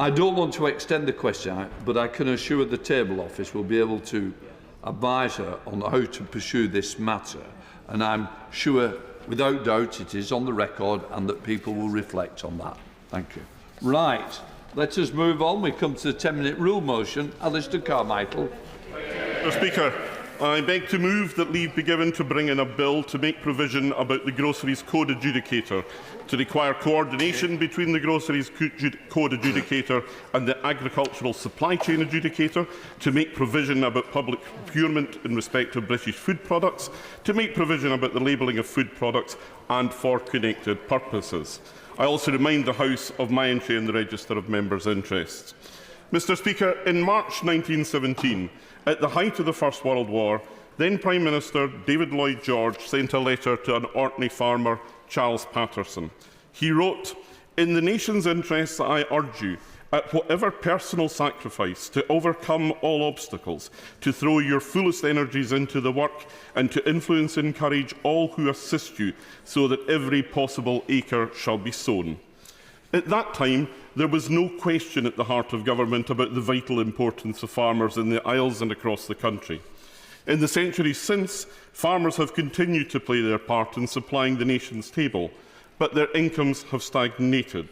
I don't want to extend the question, but I can assure the Table Office will be able to advise her on how to pursue this matter, and I'm sure, without doubt, it is on the record and that people will reflect on that. Thank you. Right, let us move on. We come to the 10-minute rule motion. Alistair Carmichael. Mr. Speaker, I beg to move that leave be given to bring in a bill to make provision about the Groceries Code Adjudicator, to require coordination between the Groceries Code Adjudicator and the Agricultural Supply Chain Adjudicator, to make provision about public procurement in respect of British food products, to make provision about the labelling of food products, and for connected purposes. I also remind the House of my entry in the Register of Members' Interests. Mr. Speaker, in March 1917, at the height of the First World War, then Prime Minister David Lloyd George sent a letter to an Orkney farmer, Charles Patterson. He wrote, "In the nation's interests, I urge you, at whatever personal sacrifice, to overcome all obstacles, to throw your fullest energies into the work, and to influence and encourage all who assist you, so that every possible acre shall be sown." At that time, there was no question at the heart of government about the vital importance of farmers in the Isles and across the country. In the centuries since, farmers have continued to play their part in supplying the nation's table, but their incomes have stagnated.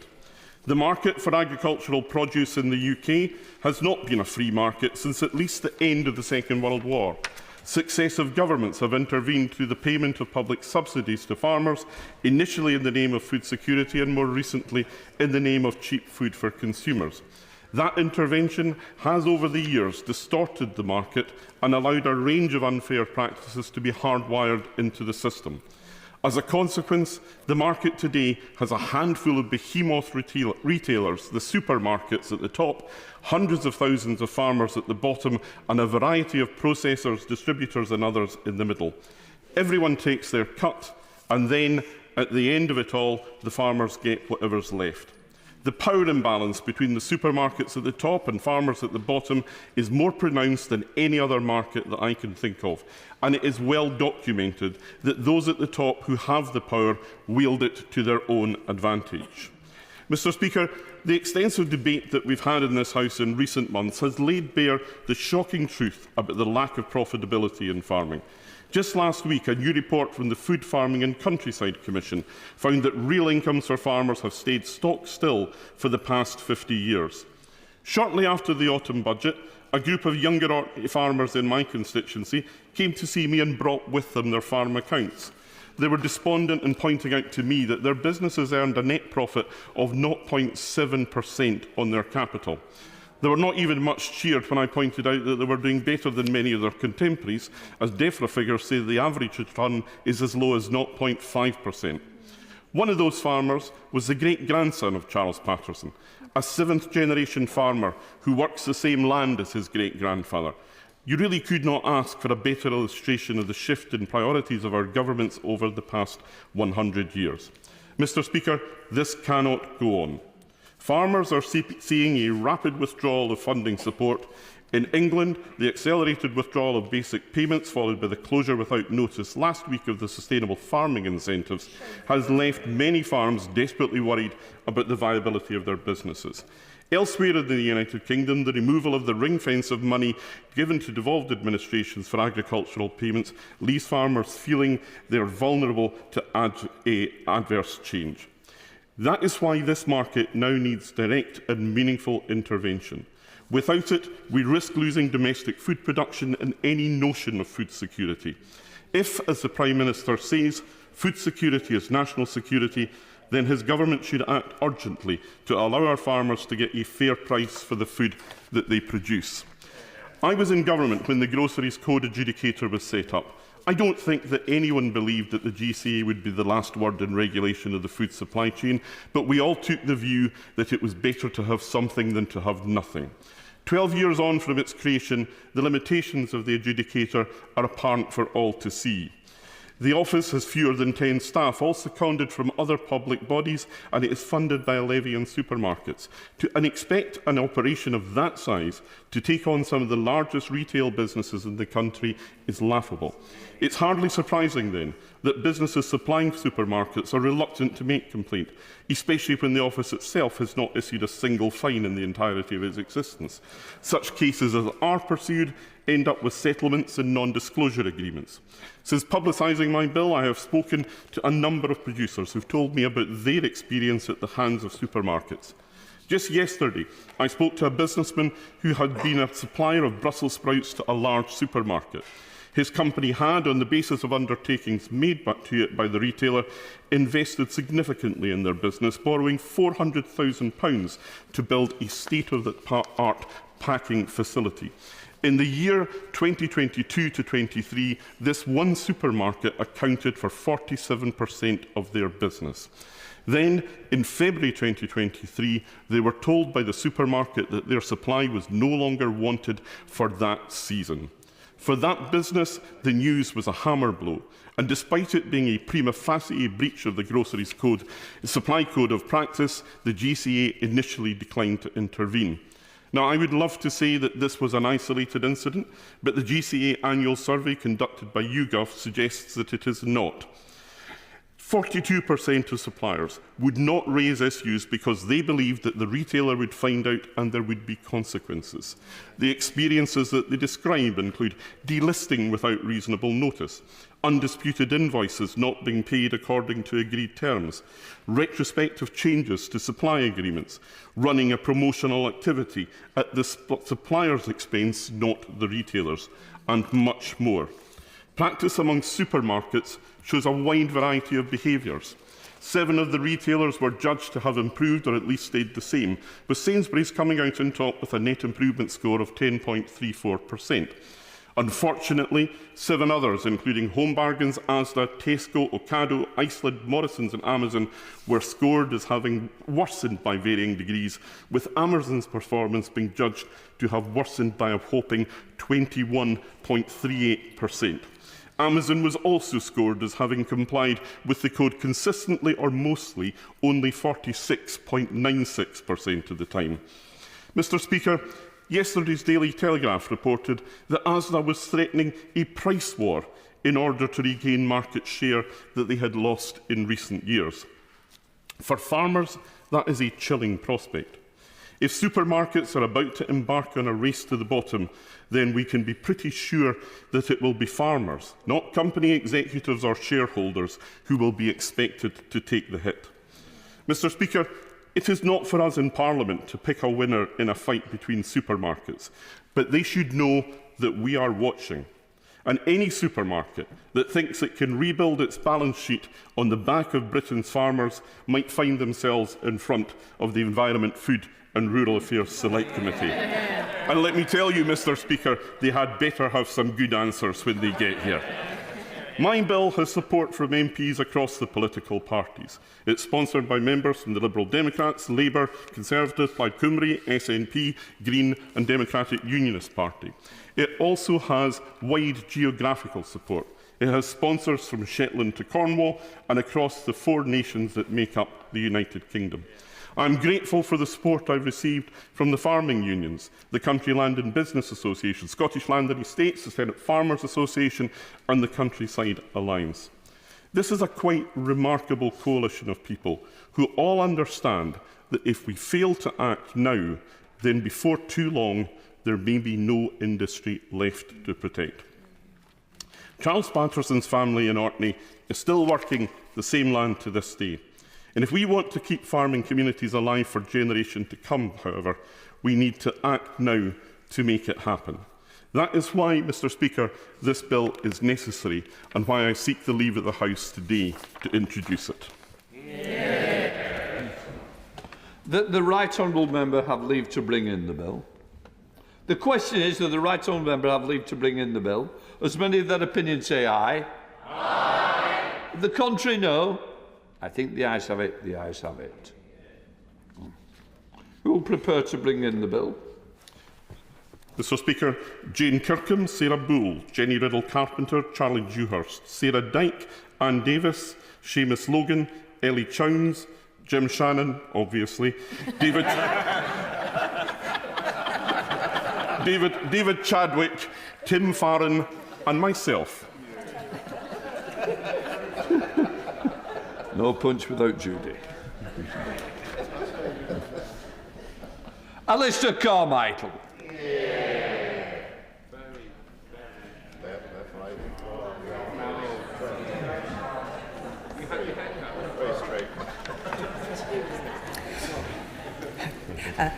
The market for agricultural produce in the UK has not been a free market since at least the end of the Second World War. Successive governments have intervened through the payment of public subsidies to farmers, initially in the name of food security and more recently in the name of cheap food for consumers. That intervention has over the years distorted the market and allowed a range of unfair practices to be hardwired into the system. As a consequence, the market today has a handful of behemoth retailers, the supermarkets at the top, hundreds of thousands of farmers at the bottom, and a variety of processors, distributors and others in the middle. Everyone takes their cut, and then, at the end of it all, the farmers get whatever's left. The power imbalance between the supermarkets at the top and farmers at the bottom is more pronounced than any other market that I can think of, and it is well documented that those at the top who have the power wield it to their own advantage. Mr. Speaker, the extensive debate that we've had in this House in recent months has laid bare the shocking truth about the lack of profitability in farming. Just last week, a new report from the Food, Farming and Countryside Commission found that real incomes for farmers have stayed stock still for the past 50 years. Shortly after the autumn budget, a group of younger farmers in my constituency came to see me and brought with them their farm accounts. They were despondent in pointing out to me that their businesses earned a net profit of 0.7% on their capital. They were not even much cheered when I pointed out that they were doing better than many of their contemporaries, as DEFRA figures say the average return is as low as 0.5%. One of those farmers was the great-grandson of Charles Patterson, a seventh-generation farmer who works the same land as his great-grandfather. You really could not ask for a better illustration of the shift in priorities of our governments over the past 100 years. Mr. Speaker, this cannot go on. Farmers are seeing a rapid withdrawal of funding support. In England, the accelerated withdrawal of basic payments, followed by the closure without notice last week of the sustainable farming incentives, has left many farms desperately worried about the viability of their businesses. Elsewhere in the United Kingdom, the removal of the ring fence of money given to devolved administrations for agricultural payments leaves farmers feeling they are vulnerable to adverse change. That is why this market now needs direct and meaningful intervention. Without it, we risk losing domestic food production and any notion of food security. If, as the Prime Minister says, food security is national security, then his government should act urgently to allow our farmers to get a fair price for the food that they produce. I was in government when the Groceries Code Adjudicator was set up. I don't think that anyone believed that the GCA would be the last word in regulation of the food supply chain, but we all took the view that it was better to have something than to have nothing. 12 years on from its creation, the limitations of the adjudicator are apparent for all to see. The office has fewer than 10 staff, all seconded from other public bodies, and it is funded by a levy on supermarkets. And expect an operation of that size to take on some of the largest retail businesses in the country is laughable. It's hardly surprising, then, that businesses supplying supermarkets are reluctant to make complaint, especially when the office itself has not issued a single fine in the entirety of its existence. Such cases as are pursued end up with settlements and non-disclosure agreements. Since publicising my bill, I have spoken to a number of producers who have told me about their experience at the hands of supermarkets. Just yesterday, I spoke to a businessman who had been a supplier of Brussels sprouts to a large supermarket. His company had, on the basis of undertakings made to it by the retailer, invested significantly in their business, borrowing £400,000 to build a state-of-the-art packing facility. In the year 2022 to 23, this one supermarket accounted for 47% of their business. Then, in February 2023, they were told by the supermarket that their supply was no longer wanted for that season. For that business, the news was a hammer blow, and despite it being a prima facie breach of the Groceries Code, Supply Code of Practice, the GCA initially declined to intervene. Now, I would love to say that this was an isolated incident, but the GCA annual survey conducted by YouGov suggests that it is not. 42% of suppliers would not raise issues because they believed that the retailer would find out and there would be consequences. The experiences that they describe include delisting without reasonable notice, undisputed invoices not being paid according to agreed terms, retrospective changes to supply agreements, running a promotional activity at the supplier's expense, not the retailer's, and much more. Practice among supermarkets shows a wide variety of behaviours. 7 of the retailers were judged to have improved or at least stayed the same, with Sainsbury's coming out on top with a net improvement score of 10.34%. Unfortunately, 7 others, including Home Bargains, Asda, Tesco, Ocado, Iceland, Morrisons and Amazon, were scored as having worsened by varying degrees, with Amazon's performance being judged to have worsened by a whopping 21.38%. Amazon was also scored as having complied with the code consistently or mostly only 46.96% of the time. Mr. Speaker, yesterday's Daily Telegraph reported that Asda was threatening a price war in order to regain market share that they had lost in recent years. For farmers, that is a chilling prospect. If supermarkets are about to embark on a race to the bottom, then we can be pretty sure that it will be farmers, not company executives or shareholders, who will be expected to take the hit. Mr. Speaker, it is not for us in Parliament to pick a winner in a fight between supermarkets, but they should know that we are watching. And any supermarket that thinks it can rebuild its balance sheet on the back of Britain's farmers might find themselves in front of the Environment, Food and Rural Affairs Select Committee. And let me tell you, Mr. Speaker, they had better have some good answers when they get here. My bill has support from MPs across the political parties. It's sponsored by members from the Liberal Democrats, Labour, Conservative, Plaid Cymru, SNP, Green and Democratic Unionist Party. It also has wide geographical support. It has sponsors from Shetland to Cornwall and across the 4 nations that make up the United Kingdom. I am grateful for the support I've received from the farming unions, the Country Land and Business Association, Scottish Land and Estates, the Senate Farmers Association and the Countryside Alliance. This is a quite remarkable coalition of people who all understand that if we fail to act now, then before too long there may be no industry left to protect. Charles Patterson's family in Orkney is still working the same land to this day. And if we want to keep farming communities alive for generations to come, however, we need to act now to make it happen. That is why, Mr. Speaker, this bill is necessary and why I seek the leave of the House today to introduce it. The Right Honourable Member have leave to bring in the bill. The question is, does the Right Honourable Member have leave to bring in the bill? As many of their opinion say aye. Aye. The contrary, no. I think the ayes have it. The ayes have it. Who will prepare to bring in the bill? Mr. Speaker, Jane Kirkham, Sarah Bull, Jenny Riddle-Carpenter, Charlie Dewhurst, Sarah Dyke, Anne Davis, Seamus Logan, Ellie Chowns, Jim Shannon, obviously, David Chadwick, Tim Farron, and myself. No punch without Judy. Alistair Carmichael.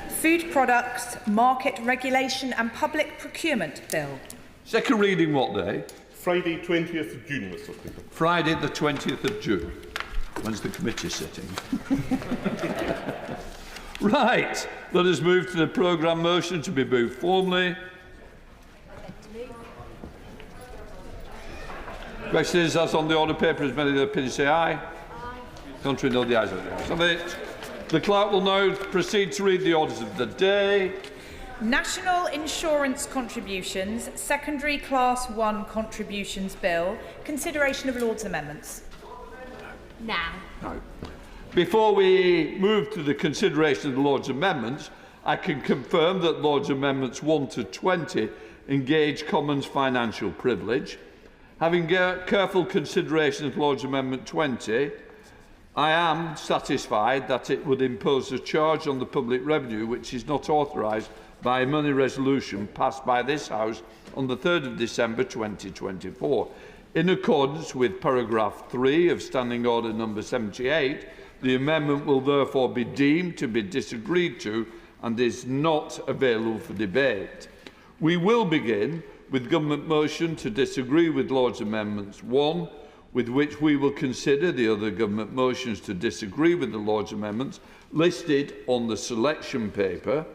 Food Products, Market Regulation and Public Procurement Bill. Second reading what day? Friday 20th of June, Mr. Speaker. Friday the 20th of June. When's the committee sitting? Right, let us move to the programme motion to be moved formally. Question is, as on the order paper, as many of the opinions say aye. Contrary, no, the ayes have it. The clerk will now proceed to read the orders of the day. National Insurance Contributions, Secondary Class 1 Contributions Bill. Consideration of Lord's amendments. Now. No. Before we move to the consideration of the Lord's amendments, I can confirm that Lord's amendments 1 to 20 engage Commons financial privilege. Having careful consideration of Lord's Amendment 20, I am satisfied that it would impose a charge on the public revenue which is not authorised by a money resolution passed by this House on the 3rd of December 2024. In accordance with paragraph 3 of Standing Order number 78, the amendment will therefore be deemed to be disagreed to and is not available for debate. We will begin with government motion to disagree with Lord's Amendments 1, with which we will consider the other government motions to disagree with the Lord's amendments listed on the selection paper.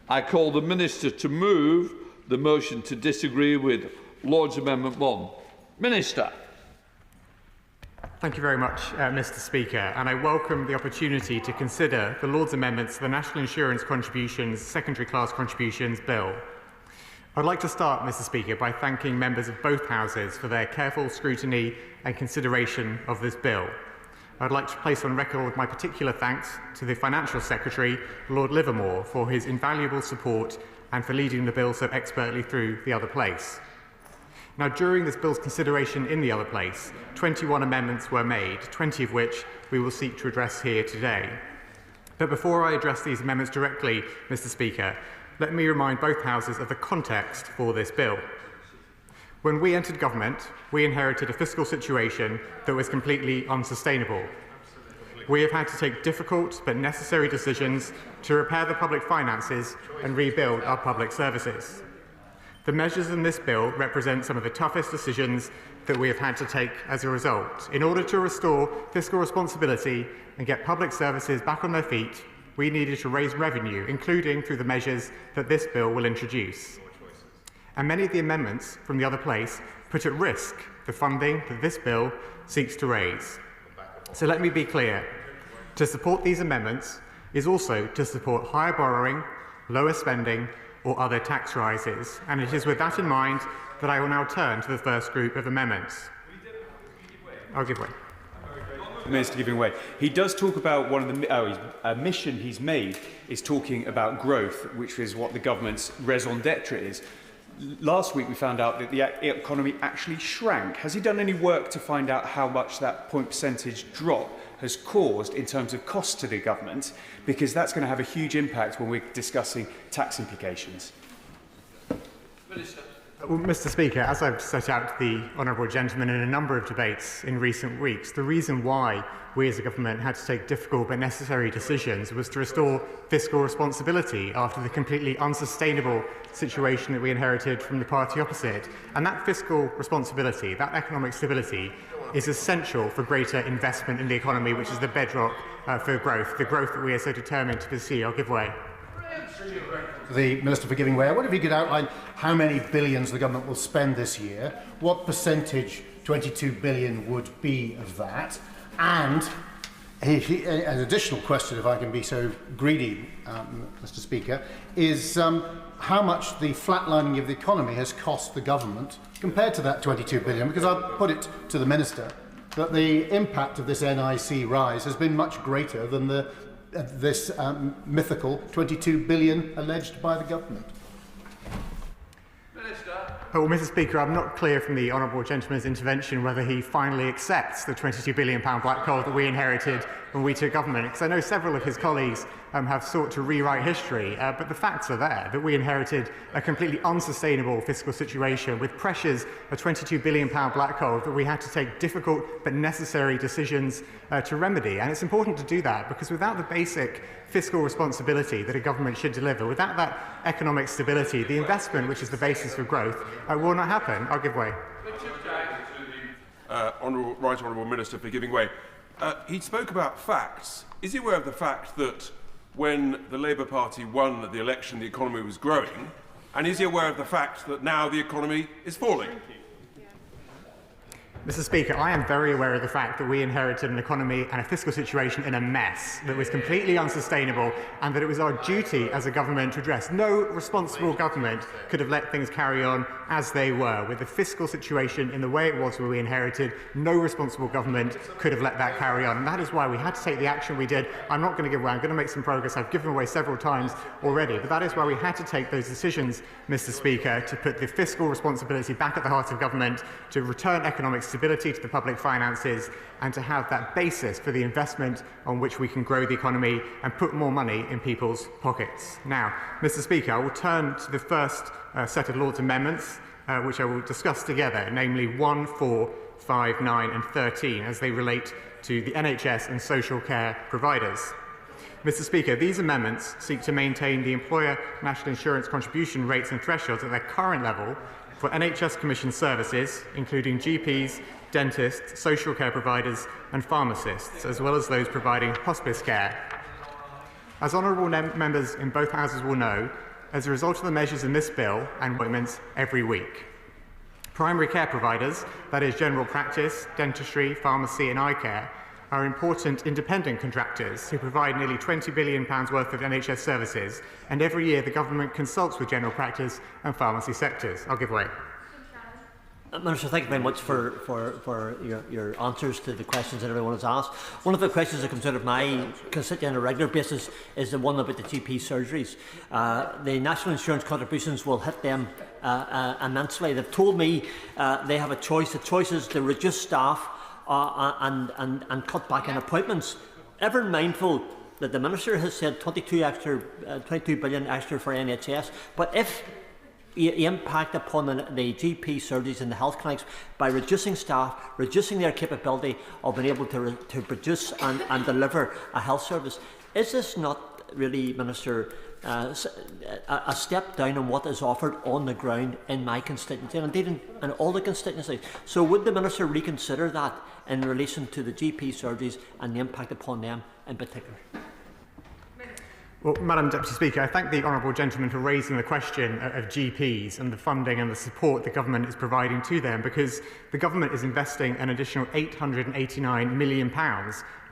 I call the Minister to move the motion to disagree with Lord's Amendment 1. Minister. Thank you very much, Mr. Speaker, and I welcome the opportunity to consider the Lord's amendments to the National Insurance Contributions Secondary Class Contributions Bill. I'd like to start, Mr. Speaker, by thanking members of both houses for their careful scrutiny and consideration of this bill. I'd like to place on record my particular thanks to the Financial Secretary, Lord Livermore, for his invaluable support and for leading the bill so expertly through the other place. Now, during this bill's consideration in the other place, 21 amendments were made, 20 of which we will seek to address here today. But before I address these amendments directly, Mr. Speaker, let me remind both houses of the context for this bill. When we entered government, we inherited a fiscal situation that was completely unsustainable. We have had to take difficult but necessary decisions to repair the public finances and rebuild our public services. The measures in this bill represent some of the toughest decisions that we have had to take as a result. In order to restore fiscal responsibility and get public services back on their feet, we needed to raise revenue, including through the measures that this bill will introduce. And many of the amendments from the other place put at risk the funding that this bill seeks to raise. So let me be clear. To support these amendments is also to support higher borrowing, lower spending, or other tax rises. And it is with that in mind that I will now turn to the first group of amendments. I'll give way. The Minister giving way. He does talk about one of the a mission he's made is talking about growth, which is what the government's raison d'etre is. Last week we found out that the economy actually shrank. Has he done any work to find out how much that point percentage drop has caused in terms of costs to the government? Because that's going to have a huge impact when we're discussing tax implications. Minister. Well, Mr. Speaker, as I've set out to the honourable gentleman in a number of debates in recent weeks, the reason why we as a government had to take difficult but necessary decisions was to restore fiscal responsibility after the completely unsustainable situation that we inherited from the party opposite. And that fiscal responsibility, that economic stability, is essential for greater investment in the economy, which is the bedrock for growth, the growth that we are so determined to pursue. I'll give way. The Minister for giving way. I wonder if he could outline how many billions the government will spend this year, what percentage 22 billion would be of that, and an additional question, if I can be so greedy, Mr. Speaker, is how much the flatlining of the economy has cost the government compared to that 22 billion, because I'll put it to the Minister that the impact of this NIC rise has been much greater than this mythical 22 billion alleged by the government. Well, Mr. Speaker, I'm not clear from the honourable gentleman's intervention whether he finally accepts the £22 billion black hole that we inherited when we took government, because I know several of his colleagues have sought to rewrite history, but the facts are there, that we inherited a completely unsustainable fiscal situation with pressures, a £22 billion black hole that we had to take difficult but necessary decisions to remedy. And it's important to do that because without the basic fiscal responsibility that a government should deliver, without that economic stability, the investment, which is the basis for growth, will not happen. I'll give way. Right Honourable Minister for giving way. He spoke about facts. Is he aware of the fact that when the Labour Party won the election, the economy was growing? And is he aware of the fact that now the economy is falling? Mr. Speaker, I am very aware of the fact that we inherited an economy and a fiscal situation in a mess that was completely unsustainable and that it was our duty as a government to address. No responsible government could have let things carry on as they were. With the fiscal situation in the way it was when we inherited, no responsible government could have let that carry on. And that is why we had to take the action we did. I'm not going to give way. I'm going to make some progress. I've given away several times already. But that is why we had to take those decisions, Mr. Speaker, to put the fiscal responsibility back at the heart of government, to return economic stability to the public finances, and to have that basis for the investment on which we can grow the economy and put more money in people's pockets. Now, Mr. Speaker, I will turn to the first set of Lord's amendments, which I will discuss together, namely 1, 4, 5, 9 and 13, as they relate to the NHS and social care providers. Mr. Speaker, these amendments seek to maintain the employer national insurance contribution rates and thresholds at their current level for NHS commissioned services, including GPs, dentists, social care providers and pharmacists, as well as those providing hospice care. As honourable members in both houses will know, as a result of the measures in this bill and appointments every week, primary care providers, that is general practice, dentistry, pharmacy and eye care, are important independent contractors who provide nearly £20 billion worth of NHS services, and every year the government consults with general practice and pharmacy sectors. I'll give way. Minister, thank you very much for your answers to the questions that everyone has asked. One of the questions that comes out of my constituent on a regular basis is the one about the GP surgeries. The national insurance contributions will hit them immensely. They've told me they have a choice. The choice is to reduce staff and cut back on appointments. Ever mindful that the Minister has said 22 billion extra for NHS, but if the impact upon the GP surgeries and the health clinics by reducing staff, reducing their capability of being able to produce and deliver a health service. Is this not really, Minister, a step down on what is offered on the ground in my constituency and indeed in all the constituencies? So would the Minister reconsider that in relation to the GP surgeries and the impact upon them in particular? Well, Madam Deputy Speaker, I thank the honourable gentleman for raising the question of GPs and the funding and the support the government is providing to them, because the government is investing an additional £889 million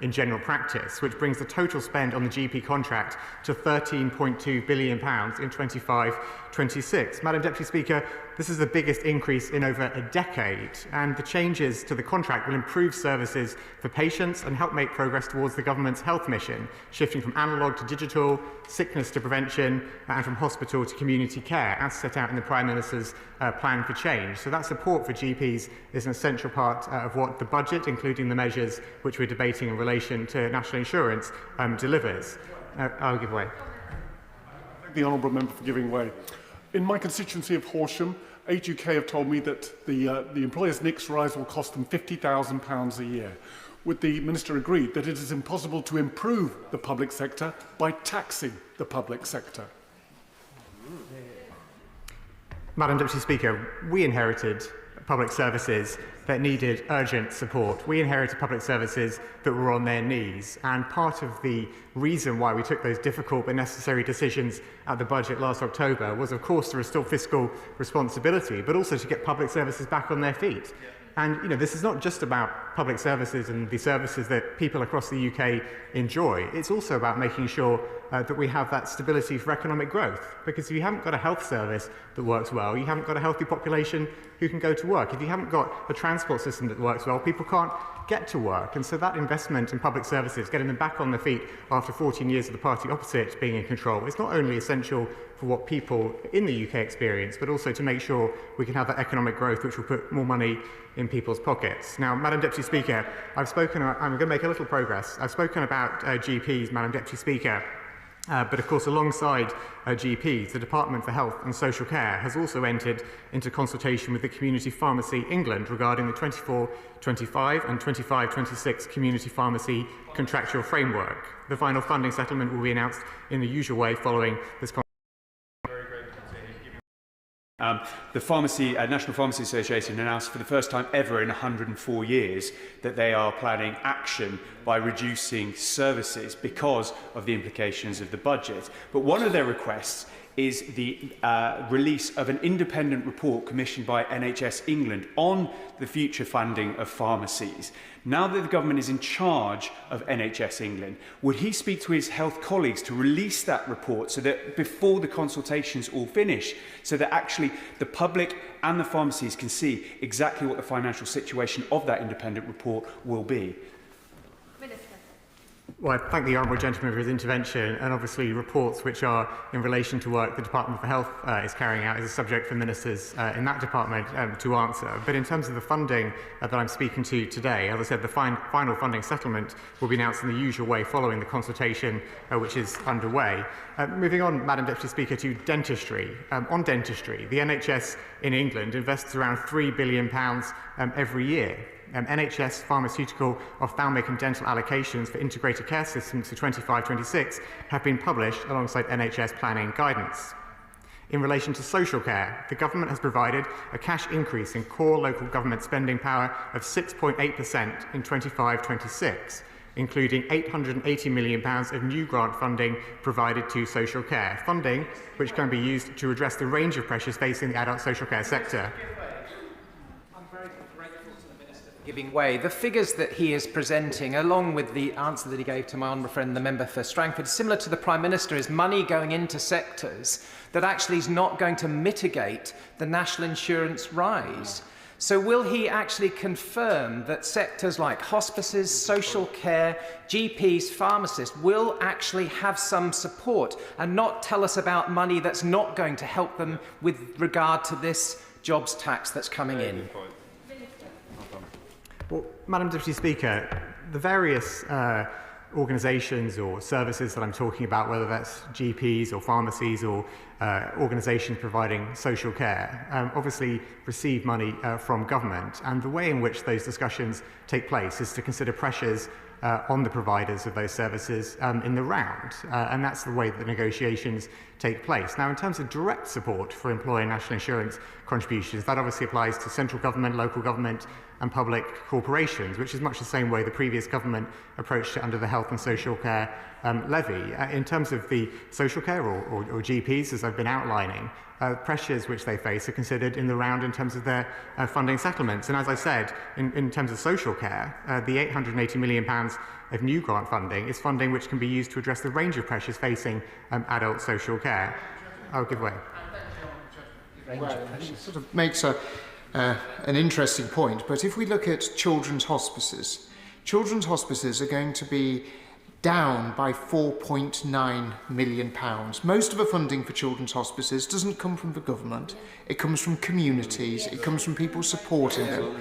in general practice, which brings the total spend on the GP contract to £13.2 billion in 25-26. Madam Deputy Speaker, this is the biggest increase in over a decade, and the changes to the contract will improve services for patients and help make progress towards the government's health mission, shifting from analogue to digital, sickness to prevention, and from hospital to community care, as set out in the Prime Minister's plan for change. So that support for GPs is an essential part of what the budget, including the measures which we're debating in relation to national insurance, delivers. I'll give way. I thank the honourable member for giving way. In my constituency of Horsham, Age UK have told me that the employer's NICS rise will cost them £50,000 a year. Would the Minister agree that it is impossible to improve the public sector by taxing the public sector? Madam Deputy Speaker, we inherited public services that needed urgent support. We inherited public services that were on their knees, and part of the reason why we took those difficult but necessary decisions at the budget last October was, of course, to restore fiscal responsibility, but also to get public services back on their feet. And this is not just about public services and the services that people across the UK enjoy. It's also about making sure that we have that stability for economic growth. Because if you haven't got a health service that works well, you haven't got a healthy population who can go to work. If you haven't got a transport system that works well, people can't get to work. And so that investment in public services, getting them back on their feet after 14 years of the party opposite being in control, is not only essential for what people in the UK experience, but also to make sure we can have that economic growth which will put more money in people's pockets. Now, Madam Deputy Speaker, I'm going to make a little progress. I've spoken about GPs, Madam Deputy Speaker, but of course alongside GPs, the Department for Health and Social Care has also entered into consultation with the Community Pharmacy England regarding the 24-25 and 25-26 Community Pharmacy Contractual Framework. The final funding settlement will be announced in the usual way following this consultation. The National Pharmacy Association announced for the first time ever in 104 years that they are planning action by reducing services because of the implications of the budget. But one of their requests is the release of an independent report commissioned by NHS England on the future funding of pharmacies. Now that the government is in charge of NHS England, would he speak to his health colleagues to release that report so that before the consultations all finish, so that actually the public and the pharmacies can see exactly what the financial situation of that independent report will be? Well, I thank the honourable gentleman for his intervention, and obviously reports which are in relation to work the Department for Health is carrying out is a subject for ministers in that department to answer. But in terms of the funding that I'm speaking to today, as I said, the final funding settlement will be announced in the usual way following the consultation which is underway. Moving on, Madam Deputy Speaker, to dentistry. On dentistry, the NHS in England invests around £3 billion every year. NHS pharmaceutical, ophthalmic and dental allocations for integrated care systems for 25-26 have been published alongside NHS planning guidance. In relation to social care, the government has provided a cash increase in core local government spending power of 6.8% in 25-26, including £880 million of new grant funding provided to social care, funding which can be used to address the range of pressures facing the adult social care sector. Giving way. The figures that he is presenting, along with the answer that he gave to my honourable friend, the member for Strangford, similar to the Prime Minister, is money going into sectors that actually is not going to mitigate the national insurance rise. So will he actually confirm that sectors like hospices, social care, GPs, pharmacists will actually have some support and not tell us about money that's not going to help them with regard to this jobs tax that's coming in? Well, Madam Deputy Speaker, the various organisations or services that I'm talking about, whether that's GPs or pharmacies or organisations providing social care, obviously receive money from government. And the way in which those discussions take place is to consider pressures on the providers of those services in the round. And that's the way that the negotiations take place. Now, in terms of direct support for employer national insurance contributions, that obviously applies to central government, local government and public corporations, which is much the same way the previous government approached it under the Health and Social Care levy. In terms of the social care or GPs, as I've been outlining, pressures which they face are considered in the round in terms of their funding settlements. And as I said, in terms of social care, the £880 million of new grant funding is funding which can be used to address the range of pressures facing adult social care. I'll give way. Well, it sort of makes an interesting point, but if we look at children's hospices are going to be down by £4.9 million. Most of the funding for children's hospices doesn't come from the government, it comes from communities, it comes from people supporting them.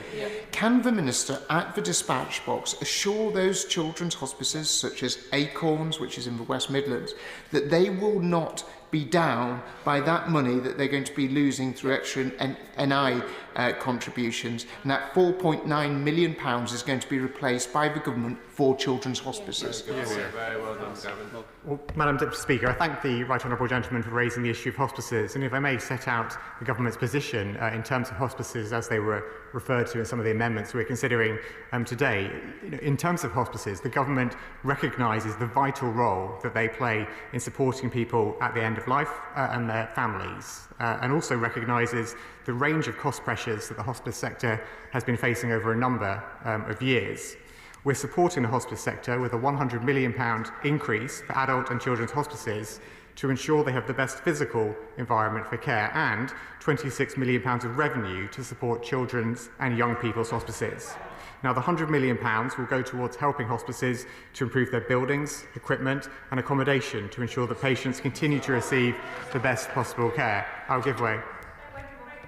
Can the Minister at the dispatch box assure those children's hospices, such as Acorns, which is in the West Midlands, that they will not be down by that money that they're going to be losing through extra NI contributions, and that £4.9 million is going to be replaced by the government for children's hospices? Well, Madam Deputy Speaker, I thank the Right Honourable Gentleman for raising the issue of hospices, and if I may set out the government's position in terms of hospices as they were referred to in some of the amendments we're considering today. In terms of hospices, the government recognises the vital role that they play in supporting people at the end of life and their families, and also recognises the range of cost pressures that the hospice sector has been facing over a number of years. We're supporting the hospice sector with a £100 million increase for adult and children's hospices to ensure they have the best physical environment for care, and £26 million of revenue to support children's and young people's hospices. Now, the £100 million will go towards helping hospices to improve their buildings, equipment and accommodation to ensure that patients continue to receive the best possible care. I'll give way.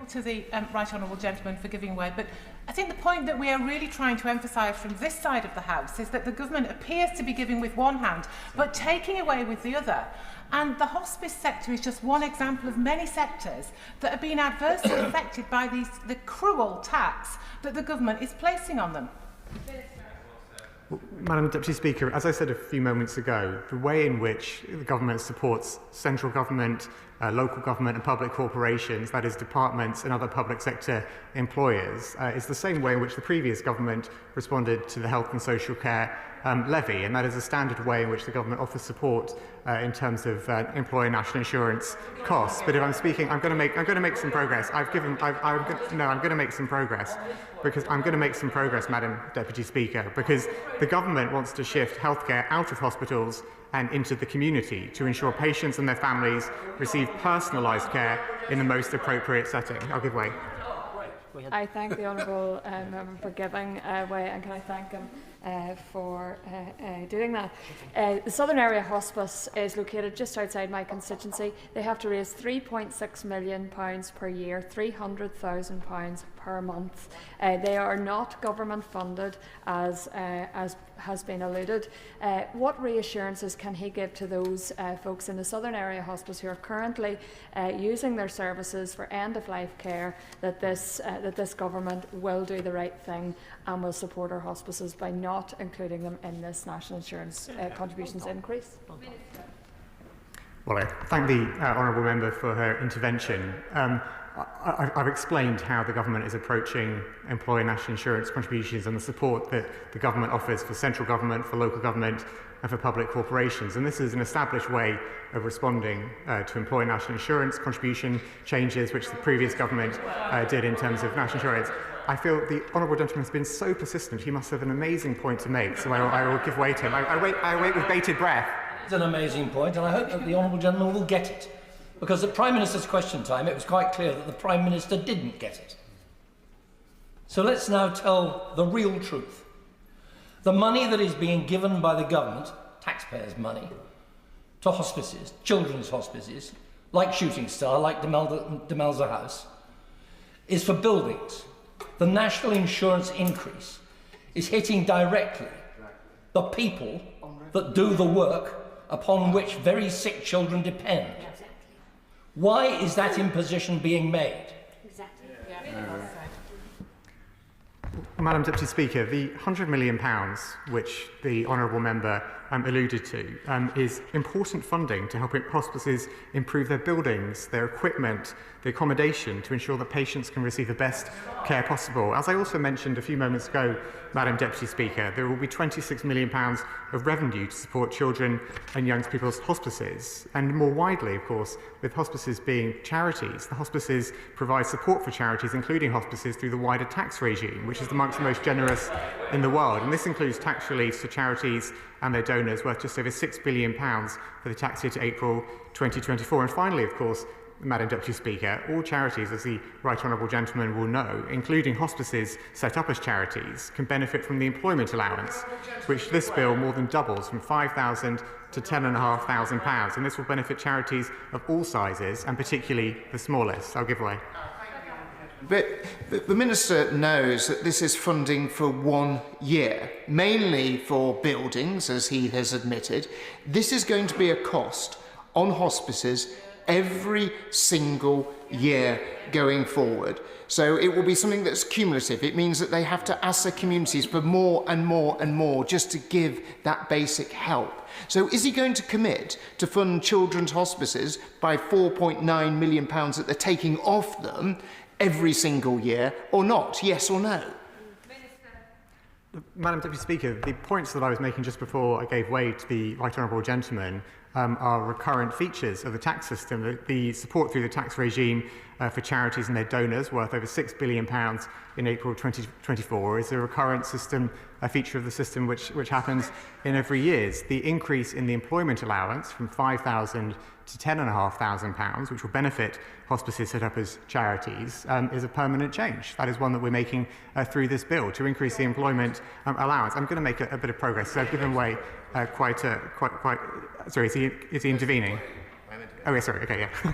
To the Right Honourable Gentleman for giving way, but I think the point that we are really trying to emphasise from this side of the House is that the government appears to be giving with one hand but taking away with the other. And the hospice sector is just one example of many sectors that are being adversely affected by the cruel tax that the government is placing on them. Well, Madam Deputy Speaker, as I said a few moments ago, the way in which the government supports central government, local government and public corporations, that is departments and other public sector employers, is the same way in which the previous government responded to the Health and Social Care levy, and that is a standard way in which the government offers support in terms of employer national insurance costs. But if I'm speaking, I'm going to make some progress. I'm going to make some progress because I'm going to make some progress, Madam Deputy Speaker, because the government wants to shift healthcare out of hospitals and into the community to ensure patients and their families receive personalised care in the most appropriate setting. I'll give way. I thank the Honourable Member for giving way, and can I thank him for doing that. The Southern Area Hospice is located just outside my constituency. They have to raise £3.6 million per year, £300,000 per month. They are not government funded, as has been alluded. What reassurances can he give to those folks in the Southern Area Hospice who are currently using their services for end-of-life care that this government will do the right thing and will support our hospices by not including them in this national insurance contributions increase? Well, I thank the Honourable Member for her intervention. I've explained how the government is approaching employer national insurance contributions and the support that the government offers for central government, for local government and for public corporations. And this is an established way of responding to employer national insurance contribution changes, which the previous government did in terms of national insurance. I feel the honourable gentleman has been so persistent, he must have an amazing point to make, so I will give way to him. I wait with bated breath. It's an amazing point, and I hope that the honourable gentleman will get it. Because at Prime Minister's question time, it was quite clear that the Prime Minister didn't get it. So let's now tell the real truth. The money that is being given by the government, taxpayers' money, to hospices, children's hospices, like Shooting Star, like Demelza House, is for buildings. The national insurance increase is hitting directly the people that do the work upon which very sick children depend. Why is that imposition being made? Madam Deputy Speaker, the £100 million which the honourable member alluded to is important funding to help hospices improve their buildings, their equipment, the accommodation to ensure that patients can receive the best care possible. As I also mentioned a few moments ago, Madam Deputy Speaker, there will be £26 million of revenue to support children and young people's hospices. And more widely, of course, with hospices being charities, the hospices provide support for charities, including hospices, through the wider tax regime, which is amongst the most generous in the world. And this includes tax reliefs for charities and their donors worth just over £6 billion for the tax year to April 2024. And finally, of course, Madam Deputy Speaker, all charities, as the Right Honourable Gentleman will know, including hospices set up as charities, can benefit from the employment allowance, which this bill more than doubles from £5,000 to £10,500. And this will benefit charities of all sizes, and particularly the smallest. I'll give way. But the Minister knows that this is funding for 1 year, mainly for buildings, as he has admitted. This is going to be a cost on hospices every single year going forward. So it will be something that's cumulative. It means that they have to ask their communities for more and more and more just to give that basic help. So is he going to commit to fund children's hospices by £4.9 million that they're taking off them every single year, or not? Yes or no? Madam Deputy Speaker, the points that I was making just before I gave way to the Right Honourable Gentleman are recurrent features of the tax system. The support through the tax regime for charities and their donors, worth over £6 billion in April 2024, is a recurrent system, a feature of the system which happens in every year. The increase in the employment allowance from £5,000 to £10,500, which will benefit hospices set up as charities, is a permanent change. That is one that we're making through this bill to increase the employment allowance. I'm going to make a bit of progress. So I've given way quite. Sorry, is he intervening? Oh, yeah, sorry. Okay, yeah.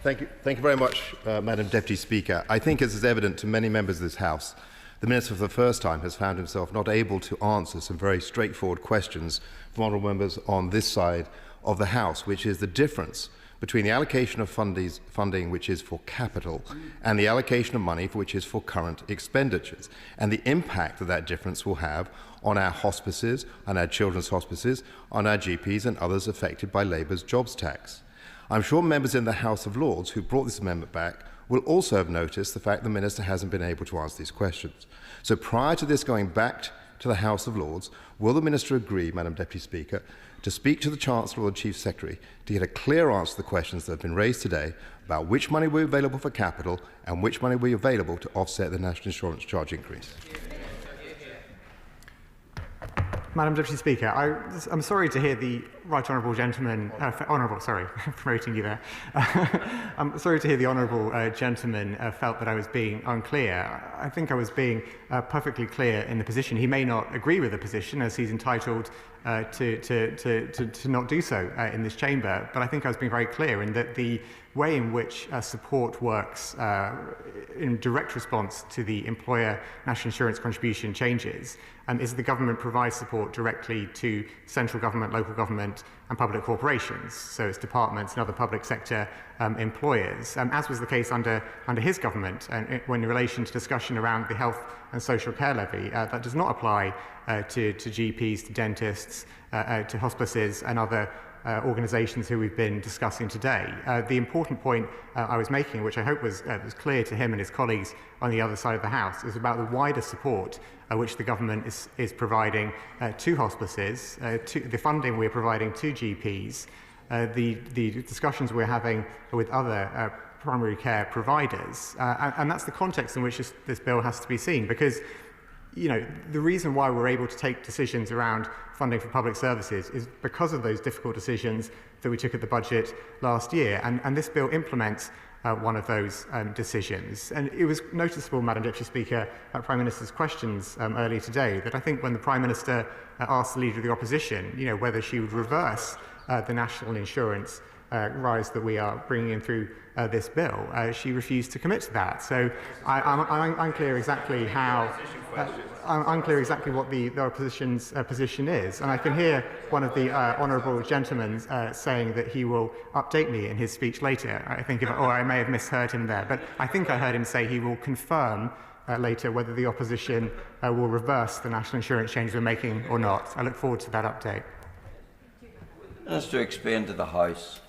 Thank you very much, Madam Deputy Speaker. I think, as is evident to many members of this House, the Minister for the first time has found himself not able to answer some very straightforward questions from honourable members on this side of the House, which is the difference between the allocation of funding which is for capital and the allocation of money which is for current expenditures, and the impact that difference will have on our hospices, on our children's hospices, on our GPs and others affected by Labour's jobs tax. I'm sure members in the House of Lords who brought this amendment back will also have noticed the fact the Minister hasn't been able to answer these questions. So prior to this going back to the House of Lords, will the Minister agree, Madam Deputy Speaker, to speak to the Chancellor or the Chief Secretary to get a clear answer to the questions that have been raised today about which money will be available for capital and which money will be available to offset the national insurance charge increase? Madam Deputy Speaker, I'm sorry to hear the Right Honourable Gentleman, promoting you there. I'm sorry to hear the Honourable Gentleman felt that I was being unclear. I think I was being perfectly clear in the position. He may not agree with the position, as he's entitled to not do so in this chamber, but I think I was being very clear in that the way in which support works in direct response to the employer national insurance contribution changes is the government provides support directly to central government, local government and public corporations, so it's departments and other public sector employers, as was the case under his government when in relation to discussion around the health and social care levy. That does not apply to GPs, to dentists, to hospices and other organisations who we've been discussing today. The important point I was making, which I hope was clear to him and his colleagues on the other side of the House, is about the wider support which the government is providing to hospices, to the funding we're providing to GPs, the discussions we're having with other primary care providers. And that's the context in which this bill has to be seen, because the reason why we're able to take decisions around funding for public services is because of those difficult decisions that we took at the budget last year. And this bill implements one of those decisions. And it was noticeable, Madam Deputy Speaker, at Prime Minister's questions earlier today, that I think when the Prime Minister asked the Leader of the Opposition, whether she would reverse the national insurance rise that we are bringing in through this bill, she refused to commit to that. So I'm unclear exactly how. I'm unclear exactly what the opposition's position is, and I can hear one of the honourable gentlemen saying that he will update me in his speech later. I think, or I may have misheard him there, but I think I heard him say he will confirm later whether the opposition will reverse the national insurance change we're making or not. I look forward to that update. Just to explain to the House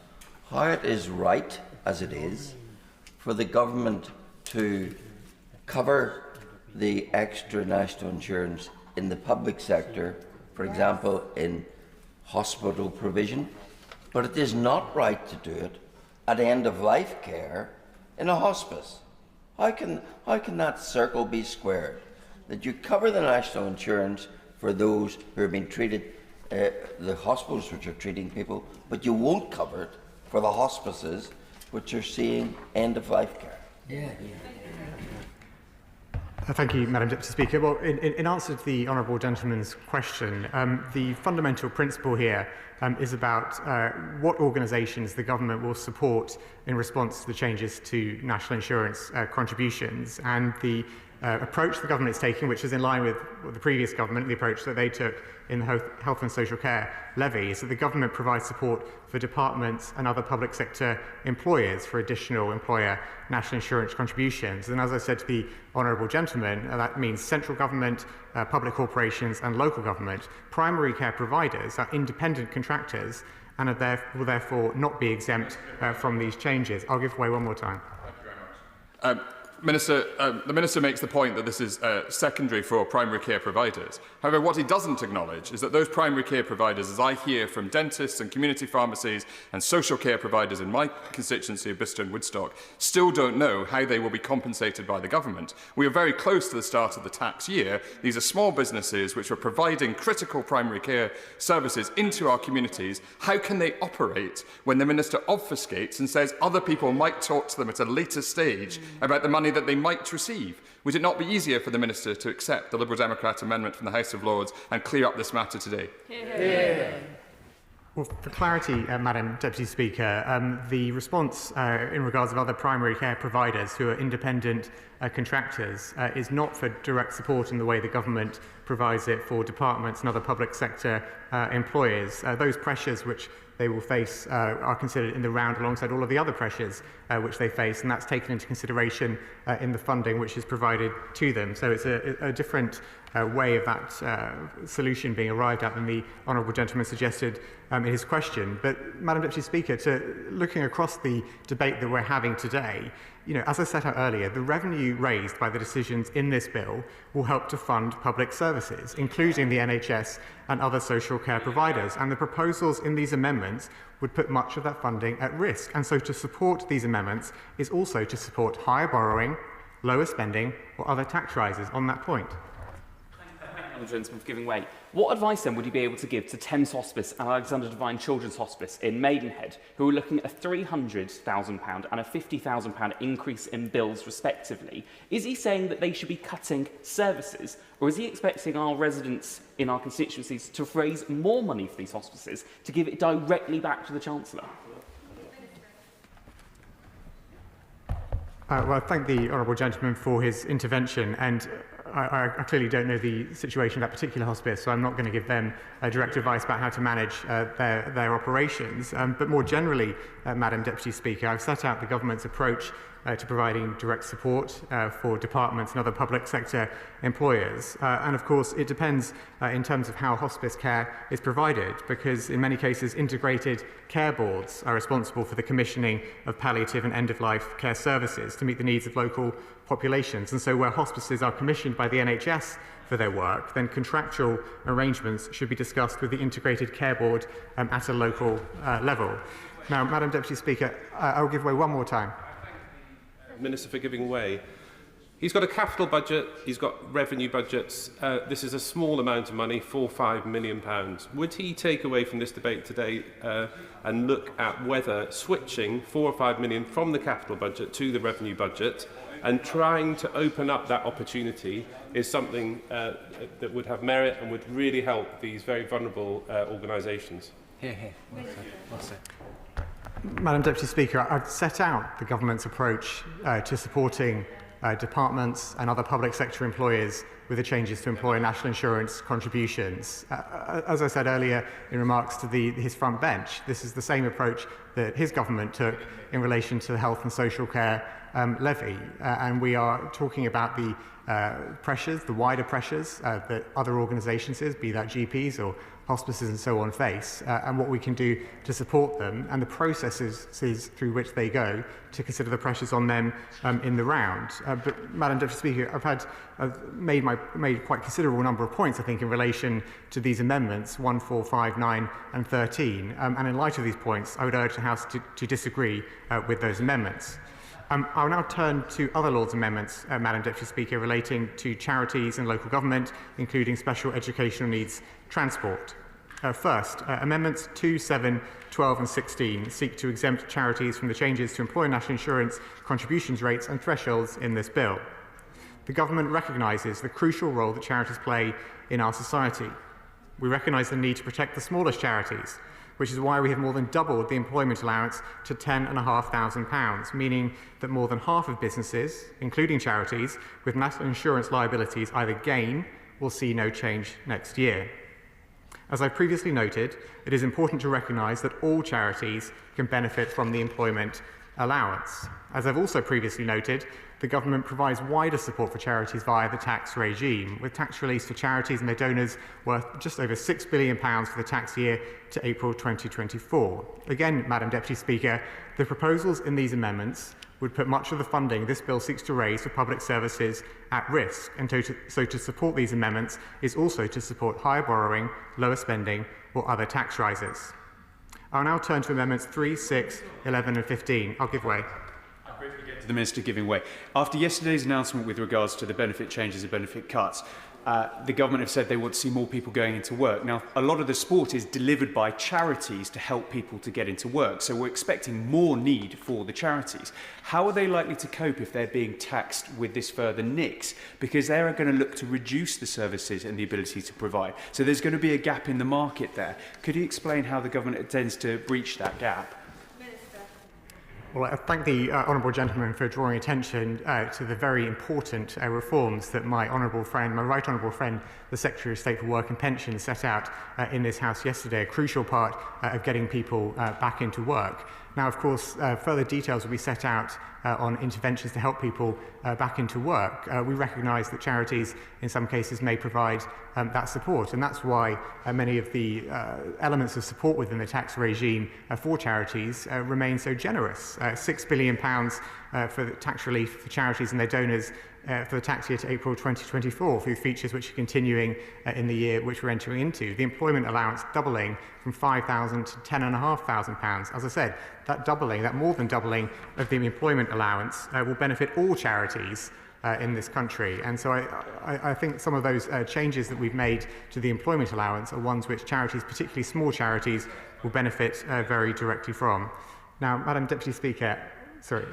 how it is right, as it is, for the government to cover the extra national insurance in the public sector, for example, in hospital provision, but it is not right to do it at end-of-life care in a hospice. How can that circle be squared? That you cover the national insurance for those who have been treated, the hospitals which are treating people, but you won't cover it for the hospices which are seeing end-of-life care. Thank you, Madam Deputy Speaker. Well, in answer to the honourable gentleman's question, the fundamental principle here is about what organisations the government will support in response to the changes to national insurance contributions, and the approach the government is taking, which is in line with the previous government, the approach that they took in the health and social care levy, is that the government provides support for departments and other public sector employers for additional employer national insurance contributions. And as I said to the honourable gentleman, that means central government, public corporations and local government. Primary care providers are independent contractors and will therefore not be exempt from these changes. I'll give way one more time. The Minister makes the point that this is secondary for primary care providers. However, what he doesn't acknowledge is that those primary care providers, as I hear from dentists and community pharmacies and social care providers in my constituency of Bicester and Woodstock, still don't know how they will be compensated by the government. We are very close to the start of the tax year. These are small businesses which are providing critical primary care services into our communities. How can they operate when the Minister obfuscates and says other people might talk to them at a later stage about the money that they might receive? Would it not be easier for the Minister to accept the Liberal Democrat amendment from the House of Lords and clear up this matter today? Well, for clarity, Madam Deputy Speaker, the response in regards of other primary care providers who are independent contractors is not for direct support in the way the government provides it for departments and other public sector employers. Those pressures which they will face are considered in the round alongside all of the other pressures which they face, and that's taken into consideration in the funding which is provided to them. So it's a different way of that solution being arrived at than the honourable gentleman suggested in his question. But, Madam Deputy Speaker, looking across the debate that we're having today, as I set out earlier, the revenue raised by the decisions in this bill will help to fund public services, including the NHS and other social care providers. And the proposals in these amendments would put much of that funding at risk. And so to support these amendments is also to support higher borrowing, lower spending, or other tax rises on that point. For giving way. What advice then would you be able to give to Thames Hospice and Alexander Devine Children's Hospice in Maidenhead, who are looking at a £300,000 and a £50,000 increase in bills respectively? Is he saying that they should be cutting services, or is he expecting our residents in our constituencies to raise more money for these hospices to give it directly back to the Chancellor? Well, I thank the honourable gentleman for his intervention, and I clearly don't know the situation of that particular hospice, so I'm not going to give them direct advice about how to manage their operations. But more generally, Madam Deputy Speaker, I've set out the government's approach to providing direct support for departments and other public sector employers. And of course, it depends in terms of how hospice care is provided, because in many cases, integrated care boards are responsible for the commissioning of palliative and end-of-life care services to meet the needs of local populations. And so where hospices are commissioned by the NHS for their work, then contractual arrangements should be discussed with the integrated care board at a local level. Now, Madam Deputy Speaker, I'll give way one more time. Minister for giving way. He's got a capital budget, he's got revenue budgets. This is a small amount of money, £4 or £5 million. Would he take away from this debate today and look at whether switching £4 or £5 million from the capital budget to the revenue budget and trying to open up that opportunity is something that would have merit and would really help these very vulnerable organisations? Here. Madam Deputy Speaker, I've set out the government's approach to supporting departments and other public sector employers with the changes to employer national insurance contributions. As I said earlier in remarks to his front bench, this is the same approach that his government took in relation to the health and social care levy. And we are talking about the pressures, the wider pressures that other organisations, be that GPs or hospices and so on, face, and what we can do to support them and the processes through which they go to consider the pressures on them in the round. But, Madam Deputy Speaker, I've made quite a considerable number of points, I think, in relation to these amendments 1, 4, 5, 9 and 13. And in light of these points, I would urge the House to disagree with those amendments. I will now turn to other Lords' amendments, Madam Deputy Speaker, relating to charities and local government, including special educational needs transport. First, Amendments 2, 7, 12 and 16 seek to exempt charities from the changes to employer national insurance contributions rates and thresholds in this bill. The government recognises the crucial role that charities play in our society. We recognise the need to protect the smallest charities, which is why we have more than doubled the employment allowance to £10,500, meaning that more than half of businesses, including charities, with national insurance liabilities either gain or see no change next year. As I previously noted, it is important to recognise that all charities can benefit from the employment allowance. As I've also previously noted, the government provides wider support for charities via the tax regime, with tax relief to charities and their donors worth just over £6 billion for the tax year to April 2024. Again, Madam Deputy Speaker, the proposals in these amendments would put much of the funding this bill seeks to raise for public services at risk, and so to support these amendments is also to support higher borrowing, lower spending or other tax rises. I'll now turn to Amendments 3, 6, 11 and 15. I'll give way. To the Minister giving way. After yesterday's announcement with regards to the benefit changes and benefit cuts, the government have said they want to see more people going into work. Now, a lot of the support is delivered by charities to help people to get into work, so we're expecting more need for the charities. How are they likely to cope if they're being taxed with this further nix? Because they are going to look to reduce the services and the ability to provide. So there's going to be a gap in the market there. Could you explain how the government intends to breach that gap? Well, I thank the honourable gentleman for drawing attention to the very important reforms that my right honourable friend, the Secretary of State for Work and Pensions, set out in this House yesterday, a crucial part of getting people back into work. Now, of course, further details will be set out on interventions to help people back into work. We recognise that charities, in some cases, may provide that support, and that's why many of the elements of support within the tax regime for charities remain so generous. £6 billion for the tax relief for charities and their donors for the tax year to April 2024 through features which are continuing in the year which we're entering into. The employment allowance doubling from £5,000 to £10,500. As I said, that doubling, that more than doubling of the employment allowance will benefit all charities in this country. And so I think some of those changes that we've made to the employment allowance are ones which charities, particularly small charities, will benefit very directly from. Now, Madam Deputy Speaker, sorry.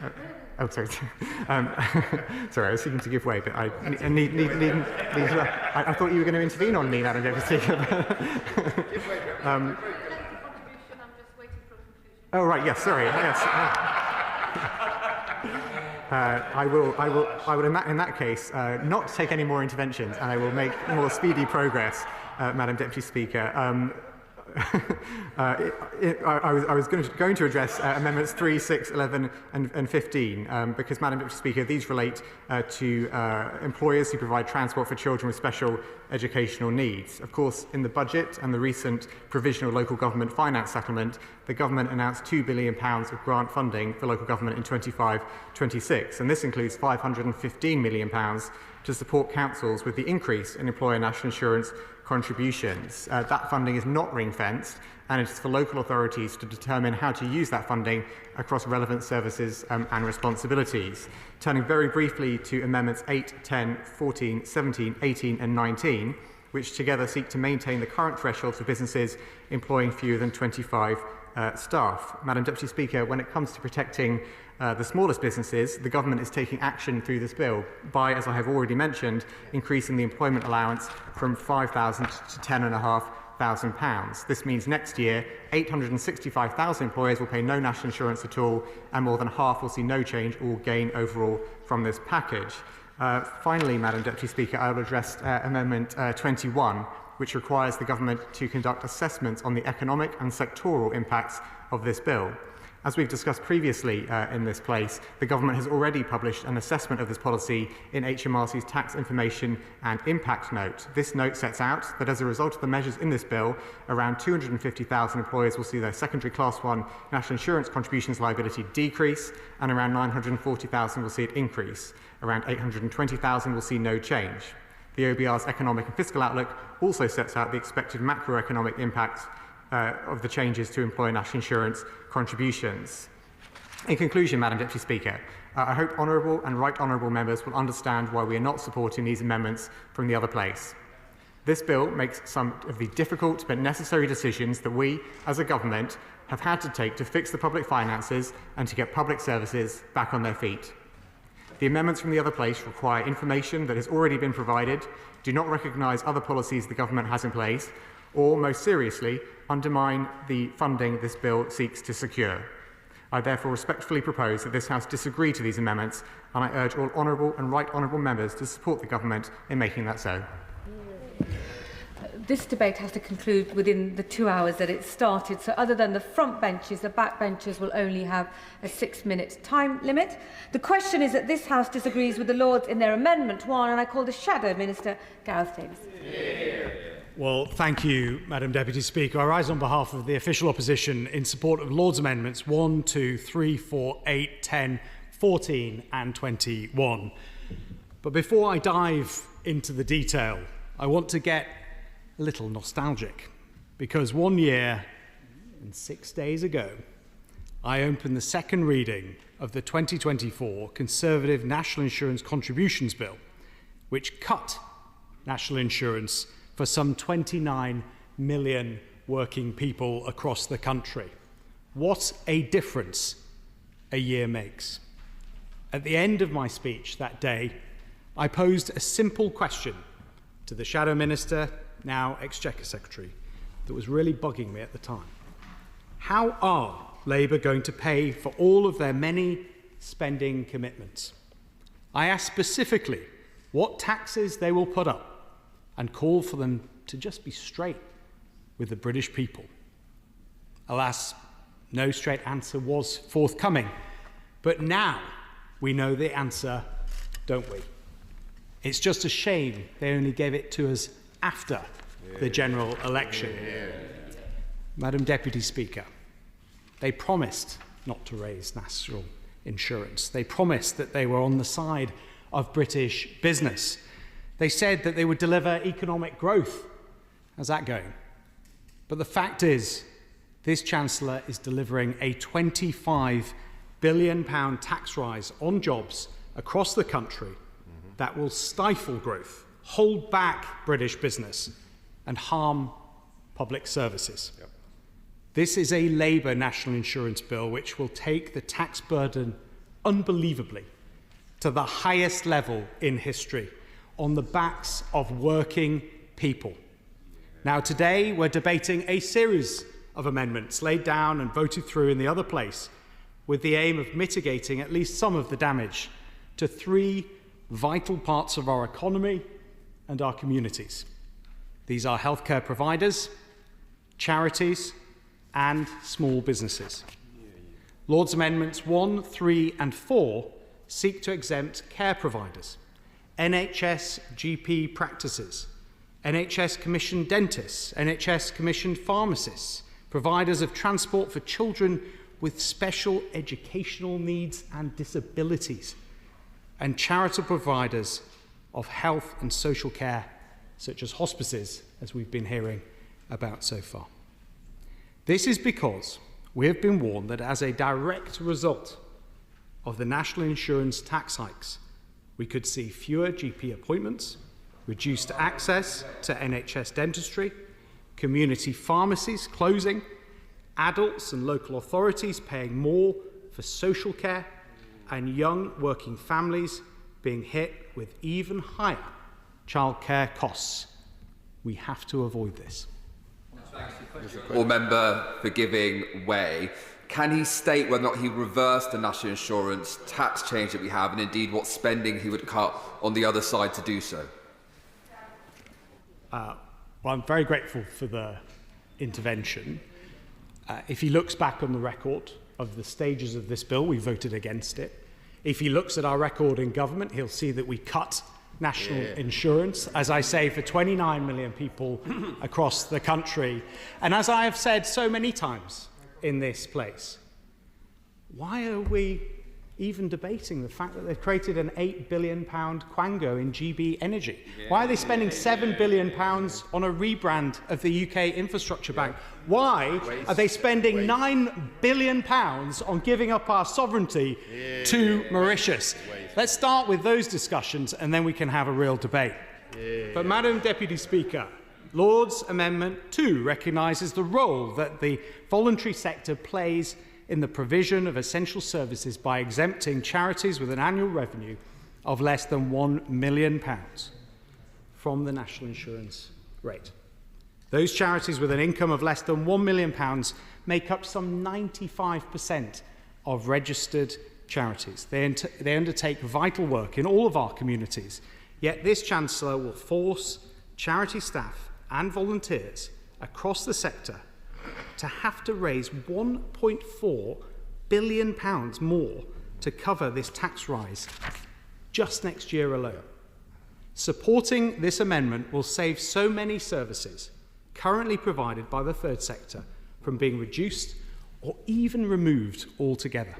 Sorry, I was seeking to give way, but I thought you were going to intervene on me, Madam Deputy Speaker. Oh, right, yes, sorry, yes. I will in that case, not take any more interventions, and I will make more speedy progress, Madam Deputy Speaker. I was going to address Amendments 3, 6, 11 and 15 because, Madam Deputy Speaker, these relate to employers who provide transport for children with special educational needs. Of course, in the budget and the recent provisional local government finance settlement, the the government announced £2 billion of grant funding for local government in 25-26, and this includes £515 million to support councils with the increase in employer national insurance contributions. That funding is not ring-fenced, and it is for local authorities to determine how to use that funding across relevant services and responsibilities. Turning very briefly to Amendments 8, 10, 14, 17, 18 and 19, which together seek to maintain the current threshold for businesses employing fewer than 25 staff. Madam Deputy Speaker, when it comes to protecting the smallest businesses, the government is taking action through this bill by, as I have already mentioned, increasing the employment allowance from £5,000 to £10,500. This means next year 865,000 employers will pay no national insurance at all, and more than half will see no change or gain overall from this package. Finally, Madam Deputy Speaker, I will address Amendment 21, which requires the government to conduct assessments on the economic and sectoral impacts of this bill. As we've discussed previously in this place, the government has already published an assessment of this policy in HMRC's Tax Information and Impact Note. This note sets out that as a result of the measures in this bill, around 250,000 employers will see their secondary Class 1 national insurance contributions liability decrease, and around 940,000 will see it increase. Around 820,000 will see no change. The OBR's economic and fiscal outlook also sets out the expected macroeconomic impacts of the changes to employer national insurance contributions. In conclusion, Madam Deputy Speaker, I hope honourable and right honourable members will understand why we are not supporting these amendments from the other place. This bill makes some of the difficult but necessary decisions that we, as a government, have had to take to fix the public finances and to get public services back on their feet. The amendments from the other place require information that has already been provided, do not recognise other policies the government has in place, or, most seriously, undermine the funding this bill seeks to secure. I therefore respectfully propose that this House disagree to these amendments, and I urge all honourable and right honourable members to support the government in making that so. This debate has to conclude within the 2 hours that it started, so other than the front benches, the back benches will only have a 6-minute time limit. The question is that this House disagrees with the Lords in their Amendment 1, and I call the Shadow Minister, Gareth Davis. Well, thank you, Madam Deputy Speaker. I rise on behalf of the official opposition in support of Lords Amendments 1, 2, 3, 4, 8, 10, 14 and 21. But before I dive into the detail, I want to get a little nostalgic, because 1 year and 6 days ago, I opened the second reading of the 2024 Conservative National Insurance Contributions Bill, which cut national insurance for some 29 million working people across the country. What a difference a year makes. At the end of my speech that day, I posed a simple question to the Shadow Minister, now Exchequer Secretary, that was really bugging me at the time. How are Labour going to pay for all of their many spending commitments? I asked specifically what taxes they will put up and call for them to just be straight with the British people. Alas, no straight answer was forthcoming. But now we know the answer, don't we? It's just a shame they only gave it to us after the general election. Madam Deputy Speaker, they promised not to raise national insurance. They promised that they were on the side of British business. They said that they would deliver economic growth. How's that going? But the fact is, this Chancellor is delivering a £25 billion tax rise on jobs across the country that will stifle growth, hold back British business, and harm public services. This is a Labour national insurance bill which will take the tax burden unbelievably to the highest level in history, on the backs of working people. Now, today we're debating a series of amendments laid down and voted through in the other place with the aim of mitigating at least some of the damage to three vital parts of our economy and our communities. These are healthcare providers, charities, and small businesses. Lords Amendments 1, 3 and 4 seek to exempt care providers, NHS GP practices, NHS commissioned dentists, NHS commissioned pharmacists, providers of transport for children with special educational needs and disabilities, and charitable providers of health and social care, such as hospices, as we've been hearing about so far. This is because we have been warned that as a direct result of the national insurance tax hikes, we could see fewer GP appointments, reduced access to NHS dentistry, community pharmacies closing, adults and local authorities paying more for social care, and young working families being hit with even higher childcare costs. We have to avoid this. Or member for giving way. Can he state whether or not he reversed the national insurance tax change that we have, and indeed what spending he would cut on the other side to do so? Well, I'm very grateful for the intervention. If he looks back on the record of the stages of this bill, we voted against it. If he looks at our record in government, he'll see that we cut national insurance, as I say, for 29 million people across the country. And as I have said so many times in this place, why are we even debating the fact that they've created an £8 billion quango in GB Energy? Why are they spending £7 billion on a rebrand of the UK Infrastructure Bank? Why are they spending £9 billion on giving up our sovereignty to Mauritius? Let's start with those discussions and then we can have a real debate. But Madam Deputy Speaker, Lord's Amendment 2 recognises the role that the voluntary sector plays in the provision of essential services by exempting charities with an annual revenue of less than £1 million from the national insurance rate. Those charities with an income of less than £1 million make up some 95% of registered charities. They undertake vital work in all of our communities, yet this Chancellor will force charity staff and volunteers across the sector to have to raise £1.4 billion more to cover this tax rise just next year alone. Supporting this amendment will save so many services currently provided by the third sector from being reduced or even removed altogether.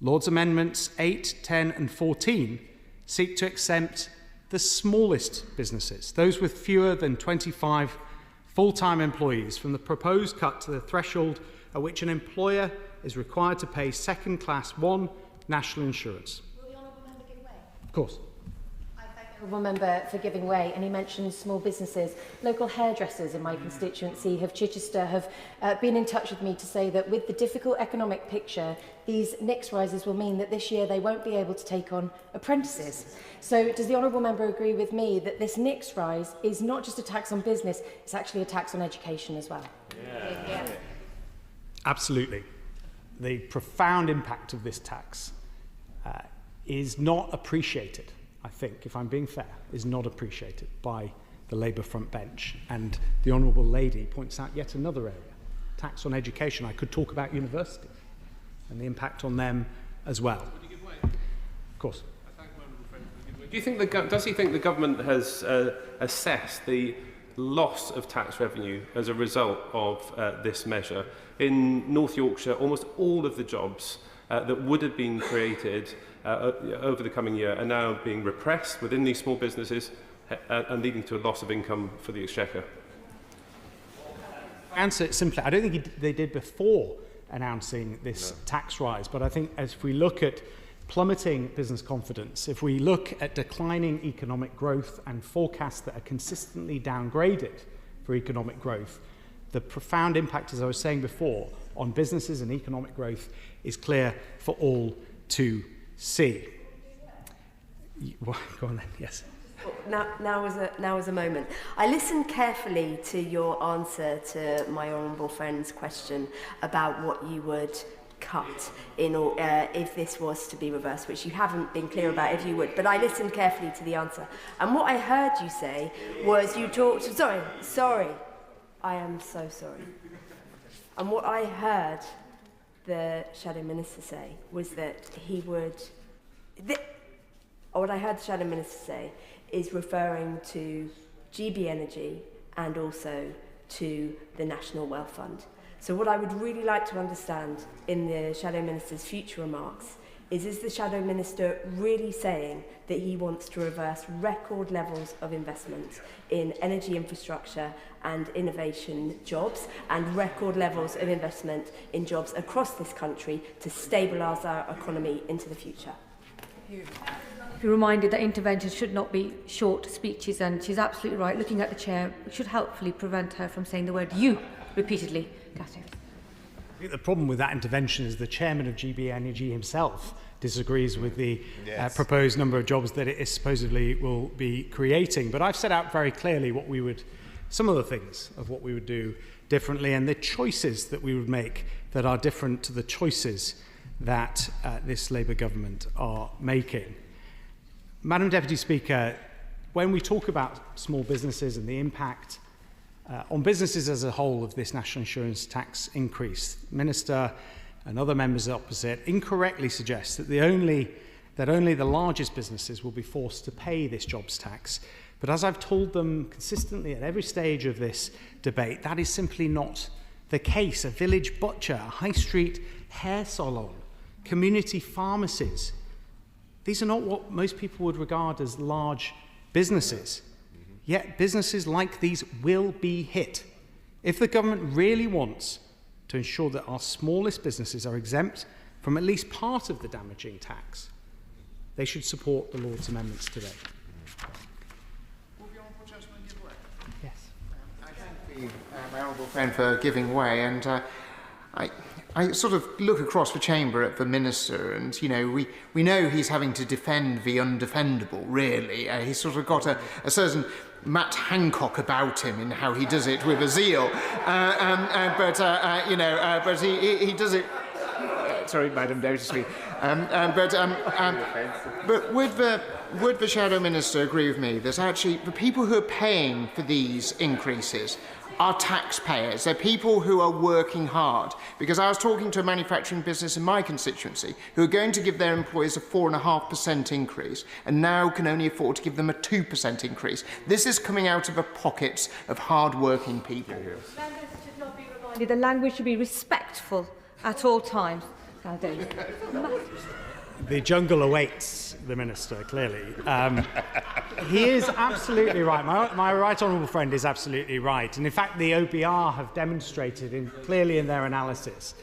Lord's Amendments 8, 10 and 14 seek to exempt the smallest businesses, those with fewer than 25 full-time employees, from the proposed cut to the threshold at which an employer is required to pay second-class 1 national insurance. Will the honourable member give way? Of course. I thank the honourable member for giving way, and he mentioned small businesses. Local hairdressers in my constituency of Chichester have been in touch with me to say that with the difficult economic picture, these NICS rises will mean that this year they won't be able to take on apprentices. So does the honourable member agree with me that this NICS rise is not just a tax on business, it's actually a tax on education as well? Yeah. Absolutely. The profound impact of this tax is not appreciated, I think, if I'm being fair, is not appreciated by the Labour front bench. And the Honourable Lady points out yet another area, tax on education. I could talk about universities and the impact on them as well. Would you give way? Of course. Do you think does he think the government has assessed the loss of tax revenue as a result of this measure? In North Yorkshire, almost all of the jobs that would have been created over the coming year are now being repressed within these small businesses and leading to a loss of income for the Exchequer. Answer it simply. I don't think they did before announcing this tax rise, but I think as we look at plummeting business confidence, if we look at declining economic growth and forecasts that are consistently downgraded for economic growth, the profound impact, as I was saying before, on businesses and economic growth is clear for all to see. Go on then, yes. Now is a moment. I listened carefully to your answer to my honourable friend's question about what you would cut if this was to be reversed, which you haven't been clear about if you would, but I listened carefully to the answer. And what I heard you say was you talked... Sorry. I am so sorry. And what I heard the Shadow Minister say was that he would... What I heard the Shadow Minister say is referring to GB Energy and also to the National Wealth Fund. So what I would really like to understand in the Shadow Minister's future remarks is the Shadow Minister really saying that he wants to reverse record levels of investment in energy infrastructure and innovation jobs, and record levels of investment in jobs across this country to stabilise our economy into the future? Be reminded that interventions should not be short speeches, and she's absolutely right. Looking at the chair should helpfully prevent her from saying the word "you" repeatedly. Cathy. I think the problem with that intervention is the chairman of GB Energy himself disagrees with the proposed number of jobs that it supposedly will be creating. But I've set out very clearly some of the things of what we would do differently, and the choices that we would make that are different to the choices that this Labour government are making. Madam Deputy Speaker, when we talk about small businesses and the impact on businesses as a whole of this national insurance tax increase, the Minister and other members opposite incorrectly suggest that only the largest businesses will be forced to pay this jobs tax. But as I've told them consistently at every stage of this debate, that is simply not the case. A village butcher, a high street hair salon, community pharmacies, these are not what most people would regard as large businesses. Yet businesses like these will be hit. If the government really wants to ensure that our smallest businesses are exempt from at least part of the damaging tax, they should support the Lord's amendments today. Will the honourable gentleman give way? Yes. I thank my honourable friend for giving way, and I sort of look across the chamber at the minister, and we know he's having to defend the undefendable. Really, he's sort of got a certain Matt Hancock about him in how he does it with a zeal, but he does it. Sorry, Madam Deputy Speaker. But would the Shadow Minister agree with me that actually the people who are paying for these increases are taxpayers? They're people who are working hard. Because I was talking to a manufacturing business in my constituency who are going to give their employees a 4.5% increase and now can only afford to give them a 2% increase. This is coming out of the pockets of hard-working people. Members should not be reminded the language should be respectful at all times. The jungle awaits the minister, clearly. He is absolutely right. My right honourable friend is absolutely right. And in fact, the OBR have demonstrated clearly in their analysis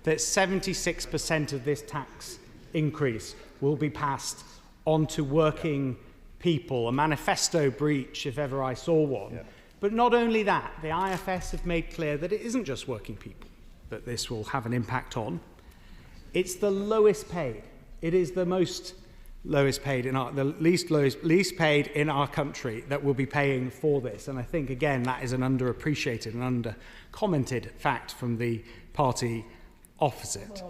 that 76% of this tax increase will be passed on to working people, a manifesto breach if ever I saw one. Yeah. But not only that, the IFS have made clear that it isn't just working people that this will have an impact on. It's the lowest paid. It is the most lowest paid the least paid in our country that will be paying for this. And I think again that is an underappreciated and under-commented fact from the party opposite.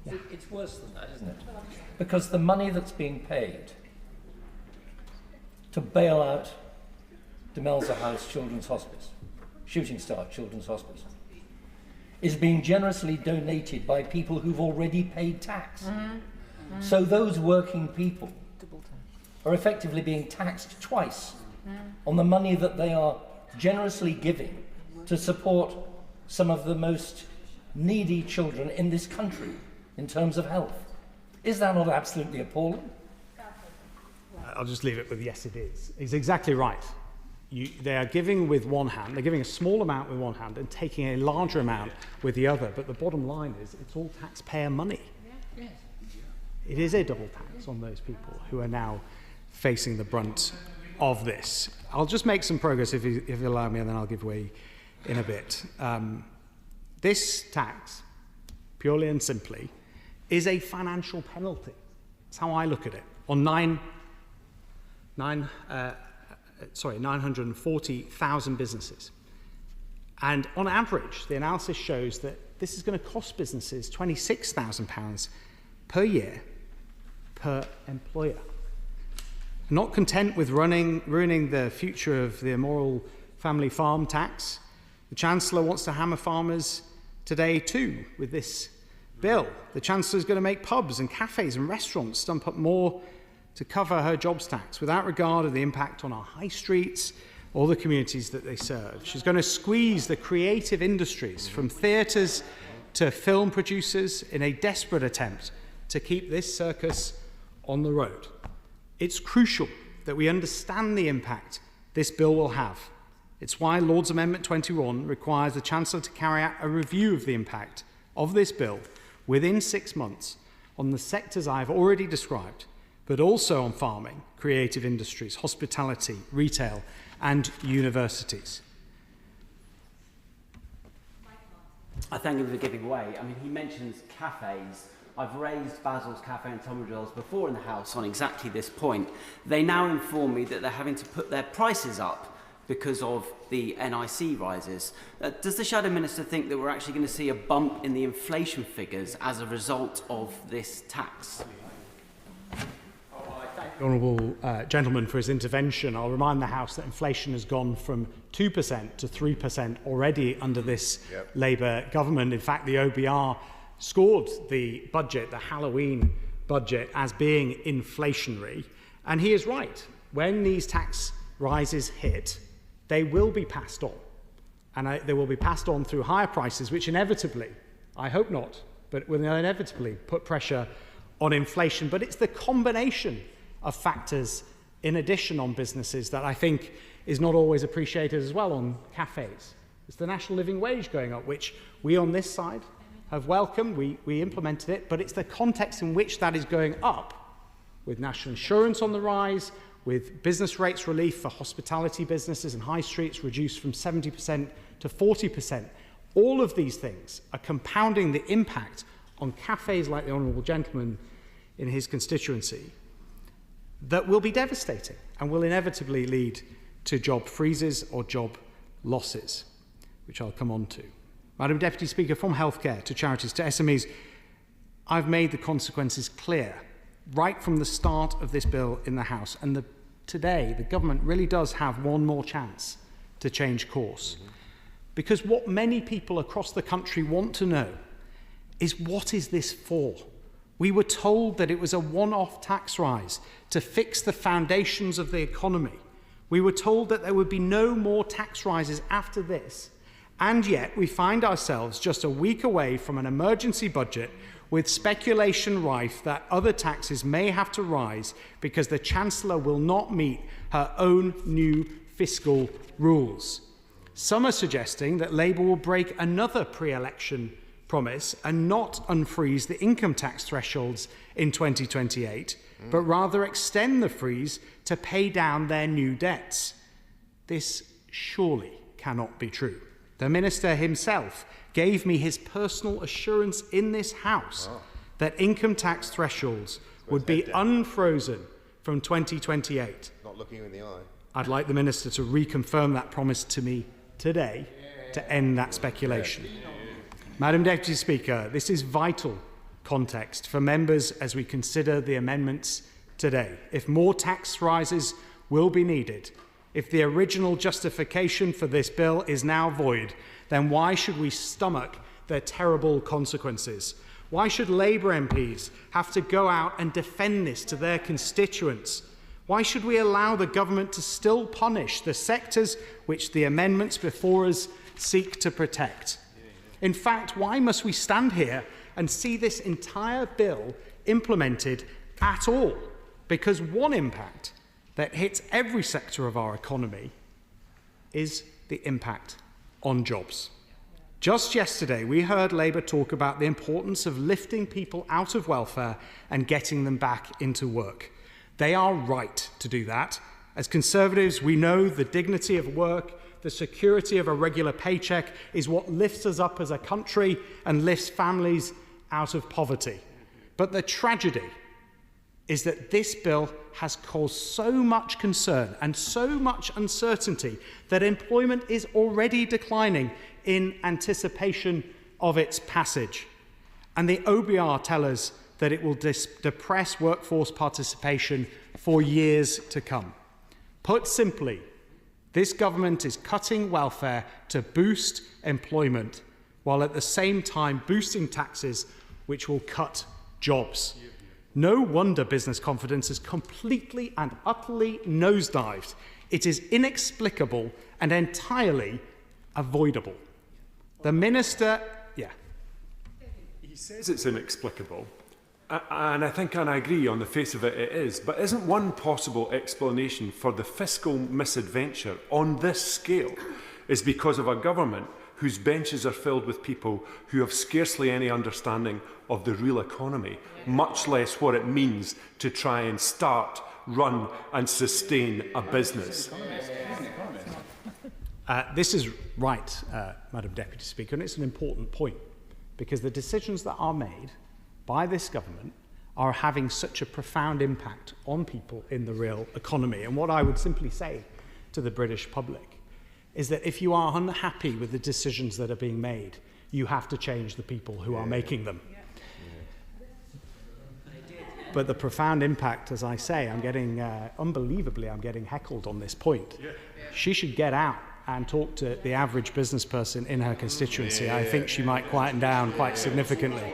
It's worse than that, isn't it? Because the money that's being paid to bail out Demelza House Children's Hospice, Shooting Star Children's Hospice, is being generously donated by people who've already paid tax. So those working people are effectively being taxed twice on the money that they are generously giving to support some of the most needy children in this country in terms of health. Is that not absolutely appalling? I'll just leave it with yes, it is. He's exactly right. They are giving with one hand, they're giving a small amount with one hand and taking a larger amount with the other. But the bottom line is it's all taxpayer money. Yes. It is a double tax on those people who are now facing the brunt of this. I'll just make some progress if you allow me, and then I'll give way in a bit. This tax, purely and simply, is a financial penalty. That's how I look at it. On 940,000 businesses. And on average, the analysis shows that this is going to cost businesses £26,000 per year per employer. Not content with ruining the future of the immoral family farm tax, the Chancellor wants to hammer farmers today too with this bill. The Chancellor is going to make pubs and cafes and restaurants stump up more to cover her jobs tax without regard of the impact on our high streets all the communities that they serve. She's going to squeeze the creative industries, from theatres to film producers, in a desperate attempt to keep this circus on the road. It's crucial that we understand the impact this bill will have. It's why Lord's Amendment 21 requires the Chancellor to carry out a review of the impact of this bill within 6 months on the sectors I have already described, but also on farming, creative industries, hospitality, retail, and universities. I thank him for giving way. I mean, he mentions cafes. I've raised Basil's Cafe and Tomridge's before in the House on exactly this point. They now inform me that they're having to put their prices up because of the NIC rises. Does the Shadow Minister think that we're actually going to see a bump in the inflation figures as a result of this tax? The honourable gentleman for his intervention. I'll remind the House that inflation has gone from 2% to 3% already under this Labour government. In fact, the OBR scored the budget, the Halloween budget, as being inflationary. And he is right. When these tax rises hit, they will be passed on. And they will be passed on through higher prices, which inevitably, I hope not, but will inevitably put pressure on inflation. But it's the combination of factors in addition on businesses that I think is not always appreciated as well on cafes. It's the national living wage going up, which we on this side have welcomed. We implemented it, but it's the context in which that is going up, with national insurance on the rise, with business rates relief for hospitality businesses and high streets reduced from 70% to 40%. All of these things are compounding the impact on cafes like the honourable gentleman in his constituency that will be devastating and will inevitably lead to job freezes or job losses, which I'll come on to. Madam Deputy Speaker, from healthcare to charities to SMEs, I've made the consequences clear right from the start of this bill in the House. And today, the government really does have one more chance to change course. Because what many people across the country want to know is, what is this for? We were told that it was a one-off tax rise to fix the foundations of the economy. We were told that there would be no more tax rises after this. And yet we find ourselves just a week away from an emergency budget with speculation rife that other taxes may have to rise because the Chancellor will not meet her own new fiscal rules. Some are suggesting that Labour will break another pre-election promise and not unfreeze the income tax thresholds in 2028, but rather extend the freeze to pay down their new debts. This surely cannot be true. The Minister himself gave me his personal assurance in this House that income tax thresholds would be unfrozen from 2028. Not looking you in the eye. I'd like the Minister to reconfirm that promise to me today to end that speculation. Madam Deputy Speaker, this is vital context for members as we consider the amendments today. If more tax rises will be needed, if the original justification for this bill is now void, then why should we stomach their terrible consequences? Why should Labour MPs have to go out and defend this to their constituents? Why should we allow the government to still punish the sectors which the amendments before us seek to protect? In fact, why must we stand here and see this entire bill implemented at all? Because one impact that hits every sector of our economy is the impact on jobs. Just yesterday, we heard Labour talk about the importance of lifting people out of welfare and getting them back into work. They are right to do that. As Conservatives, we know the dignity of work, the security of a regular paycheck is what lifts us up as a country and lifts families out of poverty. But the tragedy is that this bill has caused so much concern and so much uncertainty that employment is already declining in anticipation of its passage. And the OBR tell us that it will depress workforce participation for years to come. Put simply, this government is cutting welfare to boost employment, while at the same time boosting taxes which will cut jobs. No wonder business confidence has completely and utterly nosedived It is inexplicable and entirely avoidable. The Minister... Yeah. He says it's inexplicable, and I agree on the face of it, it is. But isn't one possible explanation for the fiscal misadventure on this scale is because of a government whose benches are filled with people who have scarcely any understanding of the real economy, much less what it means to try and start, run and sustain a business? This is right, Madam Deputy Speaker, and it's an important point, because the decisions that are made by this government are having such a profound impact on people in the real economy. And what I would simply say to the British public is that if you are unhappy with the decisions that are being made, you have to change the people who are making them. But the profound impact, as I say, I'm getting, unbelievably, I'm getting heckled on this point. She should get out and talk to the average business person in her constituency. I think she might quieten down quite significantly.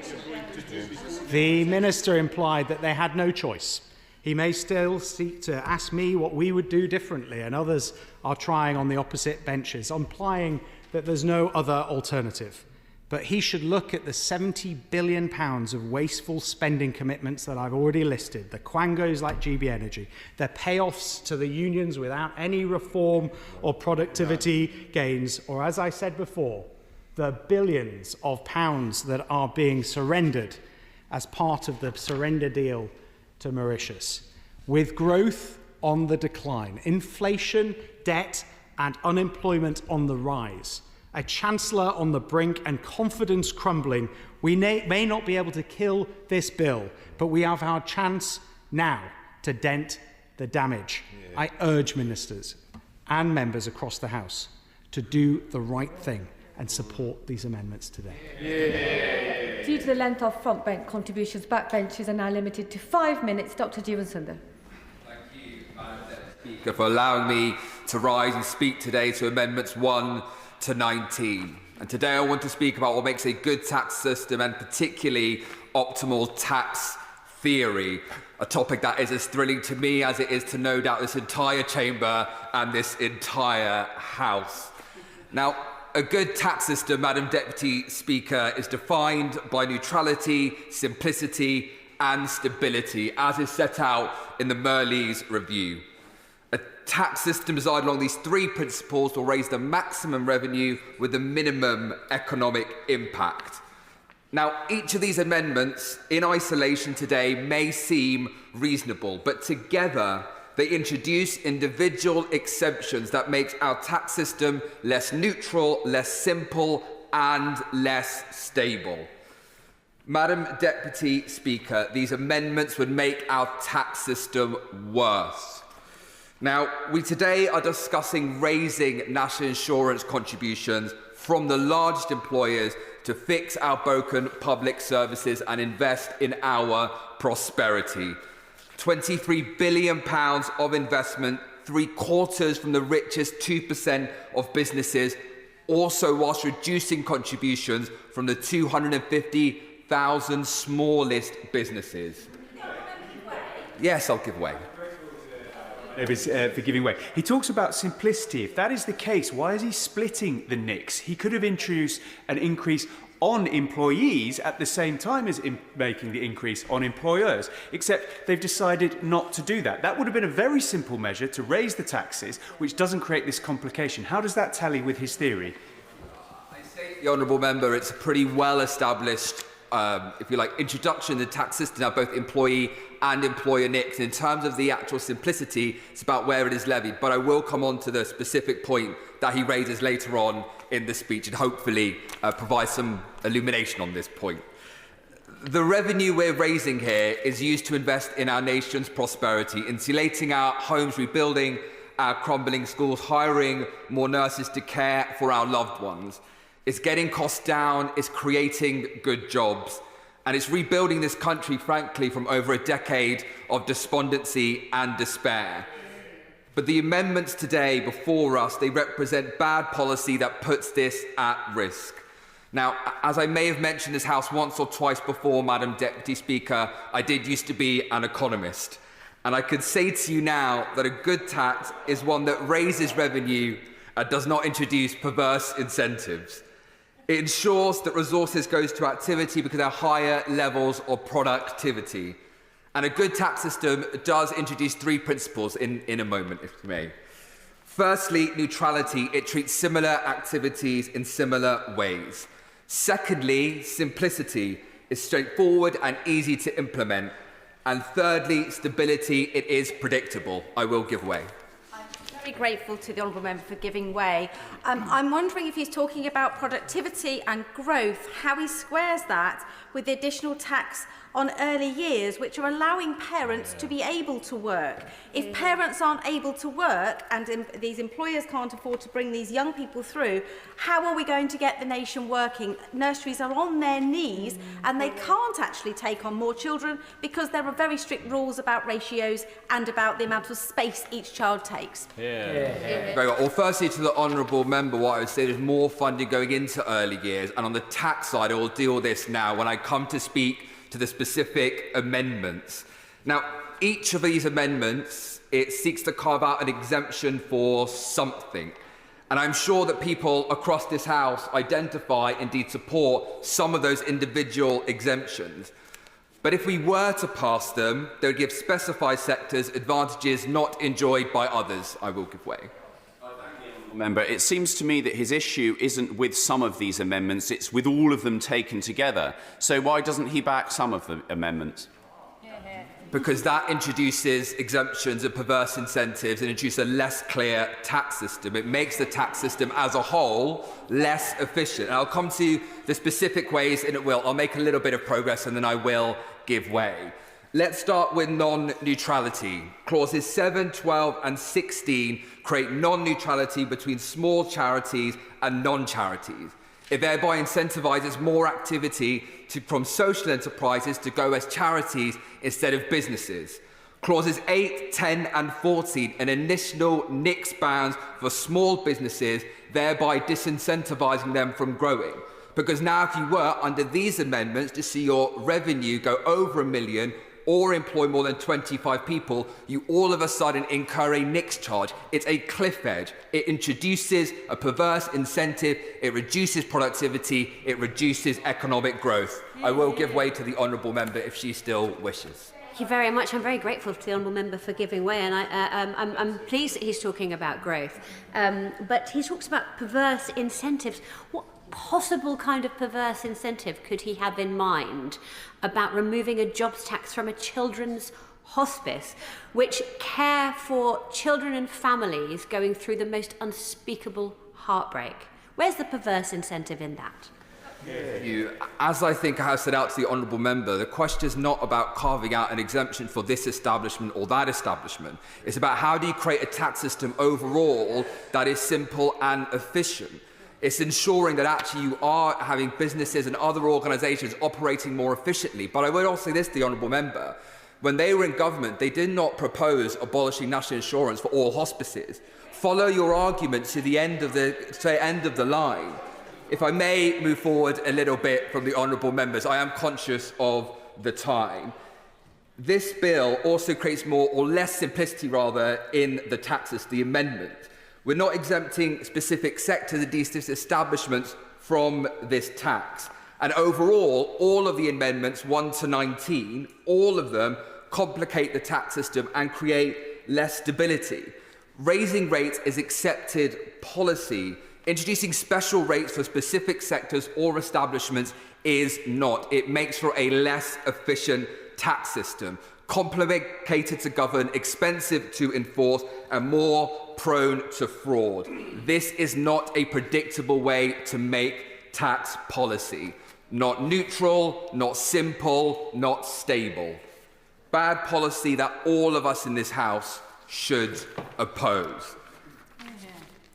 The Minister implied that they had no choice. He may still seek to ask me what we would do differently, and others are trying on the opposite benches, implying that there's no other alternative. But he should look at the £70 billion of wasteful spending commitments that I've already listed, the quangos like GB Energy, the payoffs to the unions without any reform or productivity gains, or as I said before, the billions of pounds that are being surrendered as part of the surrender deal to Mauritius. With growth on the decline, inflation, debt and unemployment on the rise, a Chancellor on the brink and confidence crumbling, we may not be able to kill this bill, but we have our chance now to dent the damage. I urge ministers and members across the House to do the right thing and support these amendments today. Due to the length of front bench contributions, backbenches are now limited to 5 minutes. Dr. Jeevan-Sundar. Thank you, Madam Speaker, for allowing me to rise and speak today to Amendments 1 to 19. And today I want to speak about what makes a good tax system and particularly optimal tax theory, a topic that is as thrilling to me as it is to no doubt this entire chamber and this entire House. Now, a good tax system, Madam Deputy Speaker, is defined by neutrality, simplicity and stability, as is set out in the Merleys Review. A tax system designed along these three principles will raise the maximum revenue with the minimum economic impact. Now, each of these amendments in isolation today may seem reasonable, but together they introduce individual exemptions that make our tax system less neutral, less simple, and less stable. Madam Deputy Speaker, these amendments would make our tax system worse. Now, we today are discussing raising national insurance contributions from the largest employers to fix our broken public services and invest in our prosperity. £23 billion of investment, 3/4 from the richest 2% of businesses, also whilst reducing contributions from the 250,000 smallest businesses. Yes, I'll give way. For giving way. He talks about simplicity. If that is the case, why is he splitting the NICs? He could have introduced an increase on employees at the same time as making the increase on employers, except they've decided not to do that. That would have been a very simple measure to raise the taxes, which doesn't create this complication. How does that tally with his theory? I say, the Honourable Member, it's a pretty well-established, if you like, introduction to the tax system, now both employee and employer NICs. In terms of the actual simplicity, it's about where it is levied. But I will come on to the specific point that he raises later on in the speech and hopefully provide some illumination on this point. The revenue we're raising here is used to invest in our nation's prosperity, insulating our homes, rebuilding our crumbling schools, hiring more nurses to care for our loved ones. It's getting costs down, it's creating good jobs, and it's rebuilding this country, frankly, from over a decade of despondency and despair. But the amendments today before us, they represent bad policy that puts this at risk. Now, as I may have mentioned this House once or twice before, Madam Deputy Speaker, I did used to be an economist. And I could say to you now that a good tax is one that raises revenue and does not introduce perverse incentives. It ensures that resources goes to activity because there are higher levels of productivity. And a good tax system does introduce three principles in a moment, if you may. Firstly, neutrality. It treats similar activities in similar ways. Secondly, simplicity. It's straightforward and easy to implement. And thirdly, stability. It is predictable. I will give way. Very grateful to the honourable member for giving way. I'm wondering if he's talking about productivity and growth, how he squares that with the additional tax on early years, which are allowing parents to be able to work. If parents aren't able to work and these employers can't afford to bring these young people through, how are we going to get the nation working? Nurseries are on their knees and they can't actually take on more children because there are very strict rules about ratios and about the amount of space each child takes. Very well. Well, firstly, to the honourable member, what I would say is more funding going into early years. And on the tax side, I will deal with this now when I come to speak to the specific amendments. Now, each of these amendments, it seeks to carve out an exemption for something. And I'm sure that people across this House identify, indeed support, some of those individual exemptions. But if we were to pass them, they would give specified sectors advantages not enjoyed by others. I will give way. Member, it seems to me that his issue isn't with some of these amendments, it's with all of them taken together. So why doesn't he back some of the amendments? Because that introduces exemptions and perverse incentives and introduces a less clear tax system. It makes the tax system as a whole less efficient. And I'll come to the specific ways in it will. I'll make a little bit of progress and then I will give way. Let's start with non-neutrality. Clauses 7, 12 and 16 create non-neutrality between small charities and non-charities. It thereby incentivises more activity from social enterprises to go as charities instead of businesses. Clauses 8, 10 and 14 an initial NICS bans for small businesses, thereby disincentivising them from growing. Because now if you were, under these amendments, to see your revenue go over $1 million, or employ more than 25 people, you all of a sudden incur a NICS charge. It's a cliff edge. It introduces a perverse incentive, it reduces productivity, it reduces economic growth. I will give way to the honourable member if she still wishes. Thank you very much. I'm very grateful to the honourable member for giving way, and I'm pleased that he's talking about growth. But he talks about perverse incentives. What possible kind of perverse incentive could he have in mind about removing a jobs tax from a children's hospice, which care for children and families going through the most unspeakable heartbreak? Where's the perverse incentive in that? As I think I have set out to the honourable member, the question is not about carving out an exemption for this establishment or that establishment. It's about how do you create a tax system overall that is simple and efficient. It's ensuring that actually you are having businesses and other organisations operating more efficiently. But I would also say this to the honourable member. When they were in government, they did not propose abolishing national insurance for all hospices. Follow your argument to the end of the line. If I may move forward a little bit from the honourable members, I am conscious of the time. This bill also creates more or less simplicity, rather, in the taxes, the amendment. We're not exempting specific sectors and these establishments from this tax. And overall, all of the amendments, 1 to 19, all of them complicate the tax system and create less stability. Raising rates is accepted policy. Introducing special rates for specific sectors or establishments is not. It makes for a less efficient tax system, complicated to govern, expensive to enforce, and more prone to fraud. This is not a predictable way to make tax policy. Not neutral, not simple, not stable. Bad policy that all of us in this House should oppose.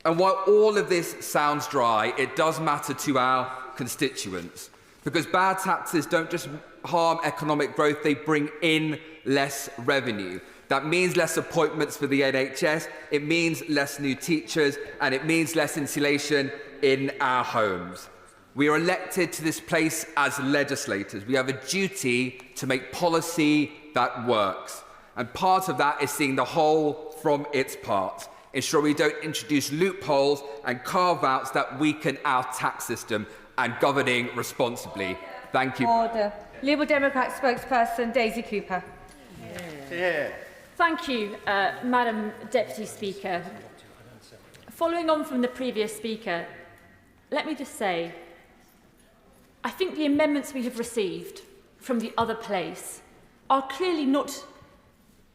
And while all of this sounds dry, it does matter to our constituents. Because bad taxes don't just harm economic growth, they bring in less revenue. That means less appointments for the NHS, it means less new teachers, and it means less insulation in our homes. We are elected to this place as legislators. We have a duty to make policy that works. And part of that is seeing the whole from its part, ensure we don't introduce loopholes and carve-outs that weaken our tax system, and governing responsibly. Thank you. Order. Liberal Democrat spokesperson Daisy Cooper. Thank you, Madam Deputy Speaker. Following on from the previous speaker, let me just say, I think the amendments we have received from the other place are clearly not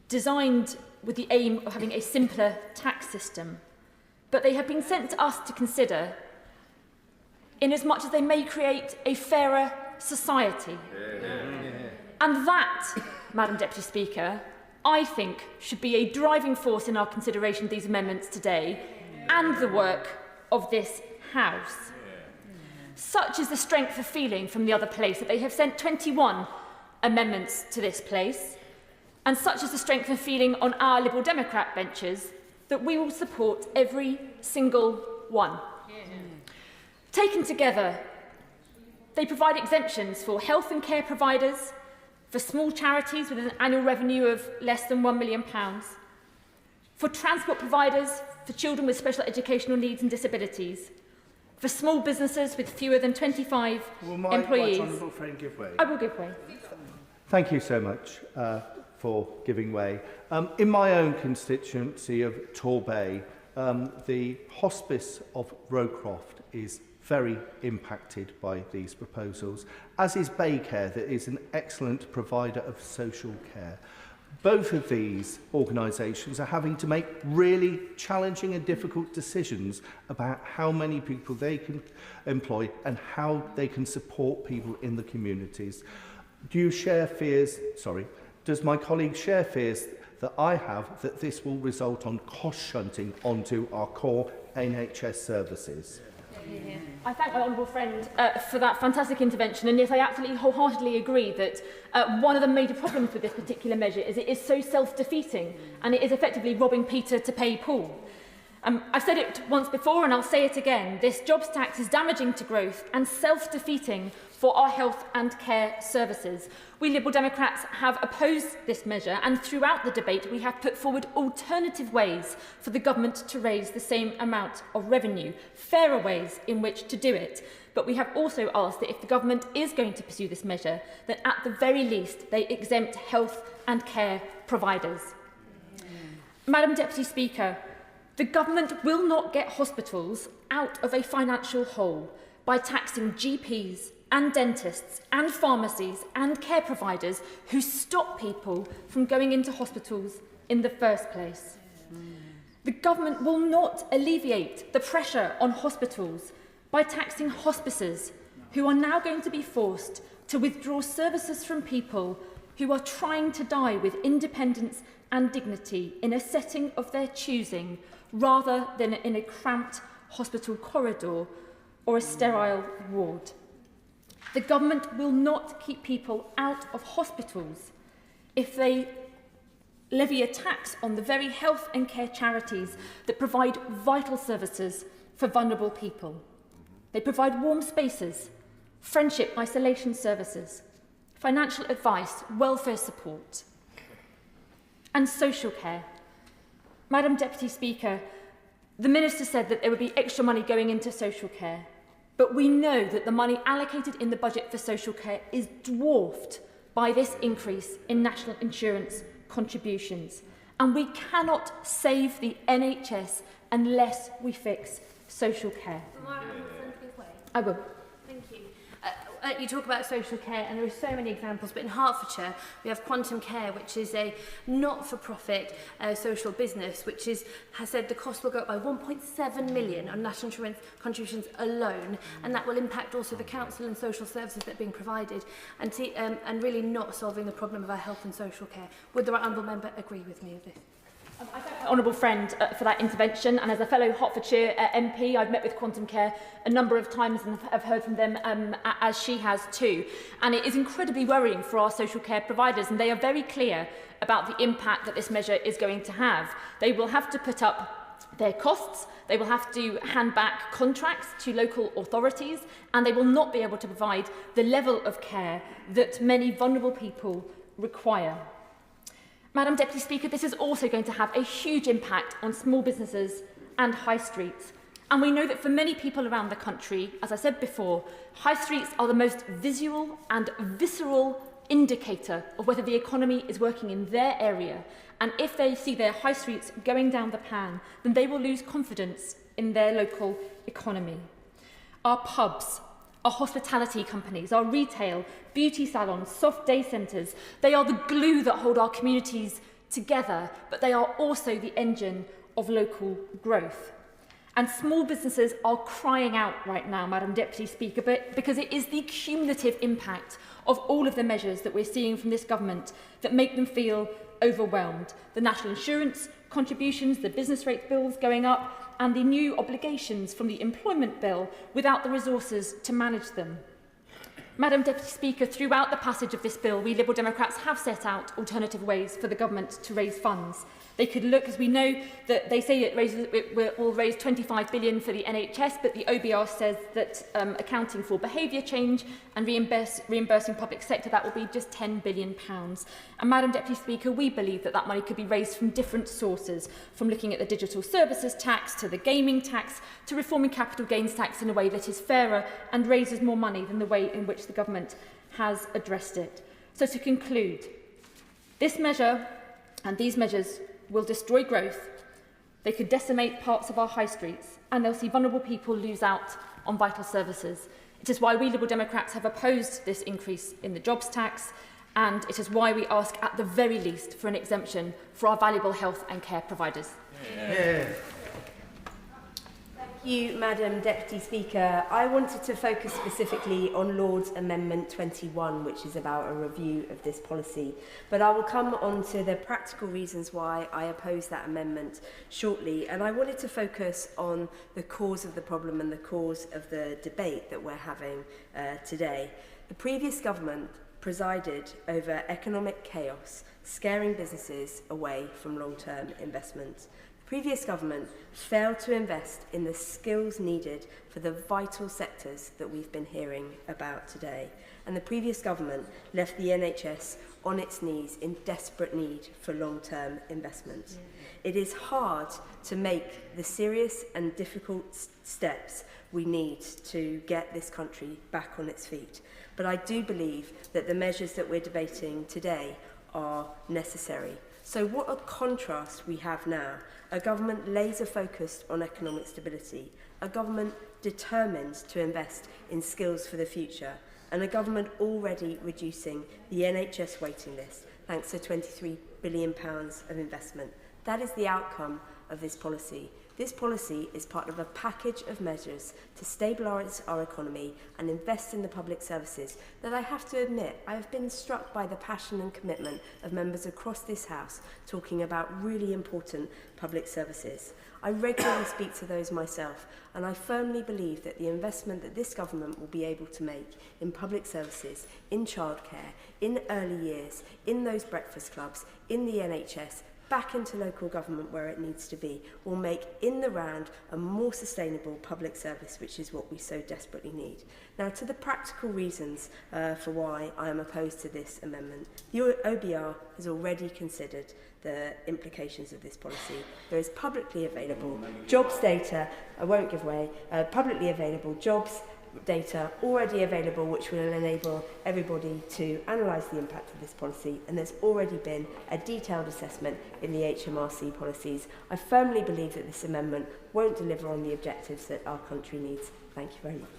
designed with the aim of having a simpler tax system, but they have been sent to us to consider in as much as they may create a fairer society. And that, Madam Deputy Speaker, I think should be a driving force in our consideration of these amendments today and the work of this House. Such is the strength of feeling from the other place that they have sent 21 amendments to this place, and such is the strength of feeling on our Liberal Democrat benches that we will support every single one. Taken together, they provide exemptions for health and care providers, for small charities with an annual revenue of less than £1 million, for transport providers, for children with special educational needs and disabilities, for small businesses with fewer than 25 employees. Honourable friend give way? I will give way. Thank you so much for giving way. In my own constituency of Torbay, the hospice of Rowcroft is very impacted by these proposals, as is Baycare, that is an excellent provider of social care. Both of these organisations are having to make really challenging and difficult decisions about how many people they can employ and how they can support people in the communities. Do you share fears, does my colleague share fears that I have that this will result on cost shunting onto our core NHS services? I thank my honourable friend for that fantastic intervention, and yes, I absolutely wholeheartedly agree that one of the major problems with this particular measure is it is so self-defeating, and it is effectively robbing Peter to pay Paul. I've said it once before and I'll say it again, this jobs tax is damaging to growth and self-defeating for our health and care services. We Liberal Democrats have opposed this measure, and throughout the debate we have put forward alternative ways for the government to raise the same amount of revenue, fairer ways in which to do it. But we have also asked that if the government is going to pursue this measure, that at the very least they exempt health and care providers. Madam Deputy Speaker, the government will not get hospitals out of a financial hole by taxing GPs and dentists and pharmacies and care providers who stop people from going into hospitals in the first place. The government will not alleviate the pressure on hospitals by taxing hospices who are now going to be forced to withdraw services from people who are trying to die with independence and dignity in a setting of their choosing, rather than in a cramped hospital corridor or a sterile ward. The government will not keep people out of hospitals if they levy a tax on the very health and care charities that provide vital services for vulnerable people. They provide warm spaces, friendship isolation services, financial advice, welfare support, and social care. Madam Deputy Speaker, the Minister said that there would be extra money going into social care, but we know that the money allocated in the budget for social care is dwarfed by this increase in national insurance contributions, and we cannot save the NHS unless we fix social care. I will. Thank you. You talk about social care, and there are so many examples, but in Hertfordshire we have Quantum Care, which is a not-for-profit social business, which has said the cost will go up by 1.7 million on national insurance contributions alone, and that will impact also the council and social services that are being provided, and really not solving the problem of our health and social care. Would the right honourable member agree with me of this? I thank my honourable friend for that intervention, and as a fellow Hertfordshire MP, I've met with Quantum Care a number of times and have heard from them as she has too. And it is incredibly worrying for our social care providers, and they are very clear about the impact that this measure is going to have. They will have to put up their costs, they will have to hand back contracts to local authorities, and they will not be able to provide the level of care that many vulnerable people require. Madam Deputy Speaker, this is also going to have a huge impact on small businesses and high streets. And we know that for many people around the country, as I said before, high streets are the most visual and visceral indicator of whether the economy is working in their area. And if they see their high streets going down the pan, then they will lose confidence in their local economy. Our pubs, our hospitality companies, our retail, beauty salons, soft day centres, they are the glue that hold our communities together, but they are also the engine of local growth. And small businesses are crying out right now, Madam Deputy Speaker, because it is the cumulative impact of all of the measures that we're seeing from this government that make them feel overwhelmed. The national insurance contributions, the business rate bills going up, and the new obligations from the employment bill without the resources to manage them. Madam Deputy Speaker, throughout the passage of this bill, we Liberal Democrats have set out alternative ways for the government to raise funds. They could look, as we know, that they say it will raise 25 billion for the NHS, but the OBR says that accounting for behaviour change and reimbursing public sector, that will be just £10 billion. And Madam Deputy Speaker, we believe that that money could be raised from different sources, from looking at the digital services tax to the gaming tax to reforming capital gains tax in a way that is fairer and raises more money than the way in which the government has addressed it. So to conclude, this measure and these measures will destroy growth, they could decimate parts of our high streets, and they'll see vulnerable people lose out on vital services. It is why we Liberal Democrats have opposed this increase in the jobs tax, and it is why we ask at the very least for an exemption for our valuable health and care providers. Yeah. Thank you, Madam Deputy Speaker. I wanted to focus specifically on Lord's Amendment 21, which is about a review of this policy. But I will come on to the practical reasons why I oppose that amendment shortly. And I wanted to focus on the cause of the problem and the cause of the debate that we're having today. The previous government presided over economic chaos, scaring businesses away from long-term investment. The previous government failed to invest in the skills needed for the vital sectors that we've been hearing about today. And the previous government left the NHS on its knees in desperate need for long-term investment. It is hard to make the serious and difficult steps we need to get this country back on its feet. But I do believe that the measures that we're debating today are necessary. So what a contrast we have now. A government laser-focused on economic stability, a government determined to invest in skills for the future, and a government already reducing the NHS waiting list thanks to £23 billion of investment. That is the outcome of this policy. This policy is part of a package of measures to stabilise our economy and invest in the public services that I have to admit, I have been struck by the passion and commitment of members across this House talking about really important public services. I regularly speak to those myself, and I firmly believe that the investment that this government will be able to make in public services, in childcare, in early years, in those breakfast clubs, in the NHS, back into local government where it needs to be, will make in the round a more sustainable public service, which is what we so desperately need. Now, to the practical reasons for why I am opposed to this amendment. The OBR has already considered the implications of this policy. There is publicly available jobs data, I won't give away, publicly available jobs data already available, which will enable everybody to analyse the impact of this policy, and there's already been a detailed assessment in the HMRC policies. I firmly believe that this amendment won't deliver on the objectives that our country needs. Thank you very much.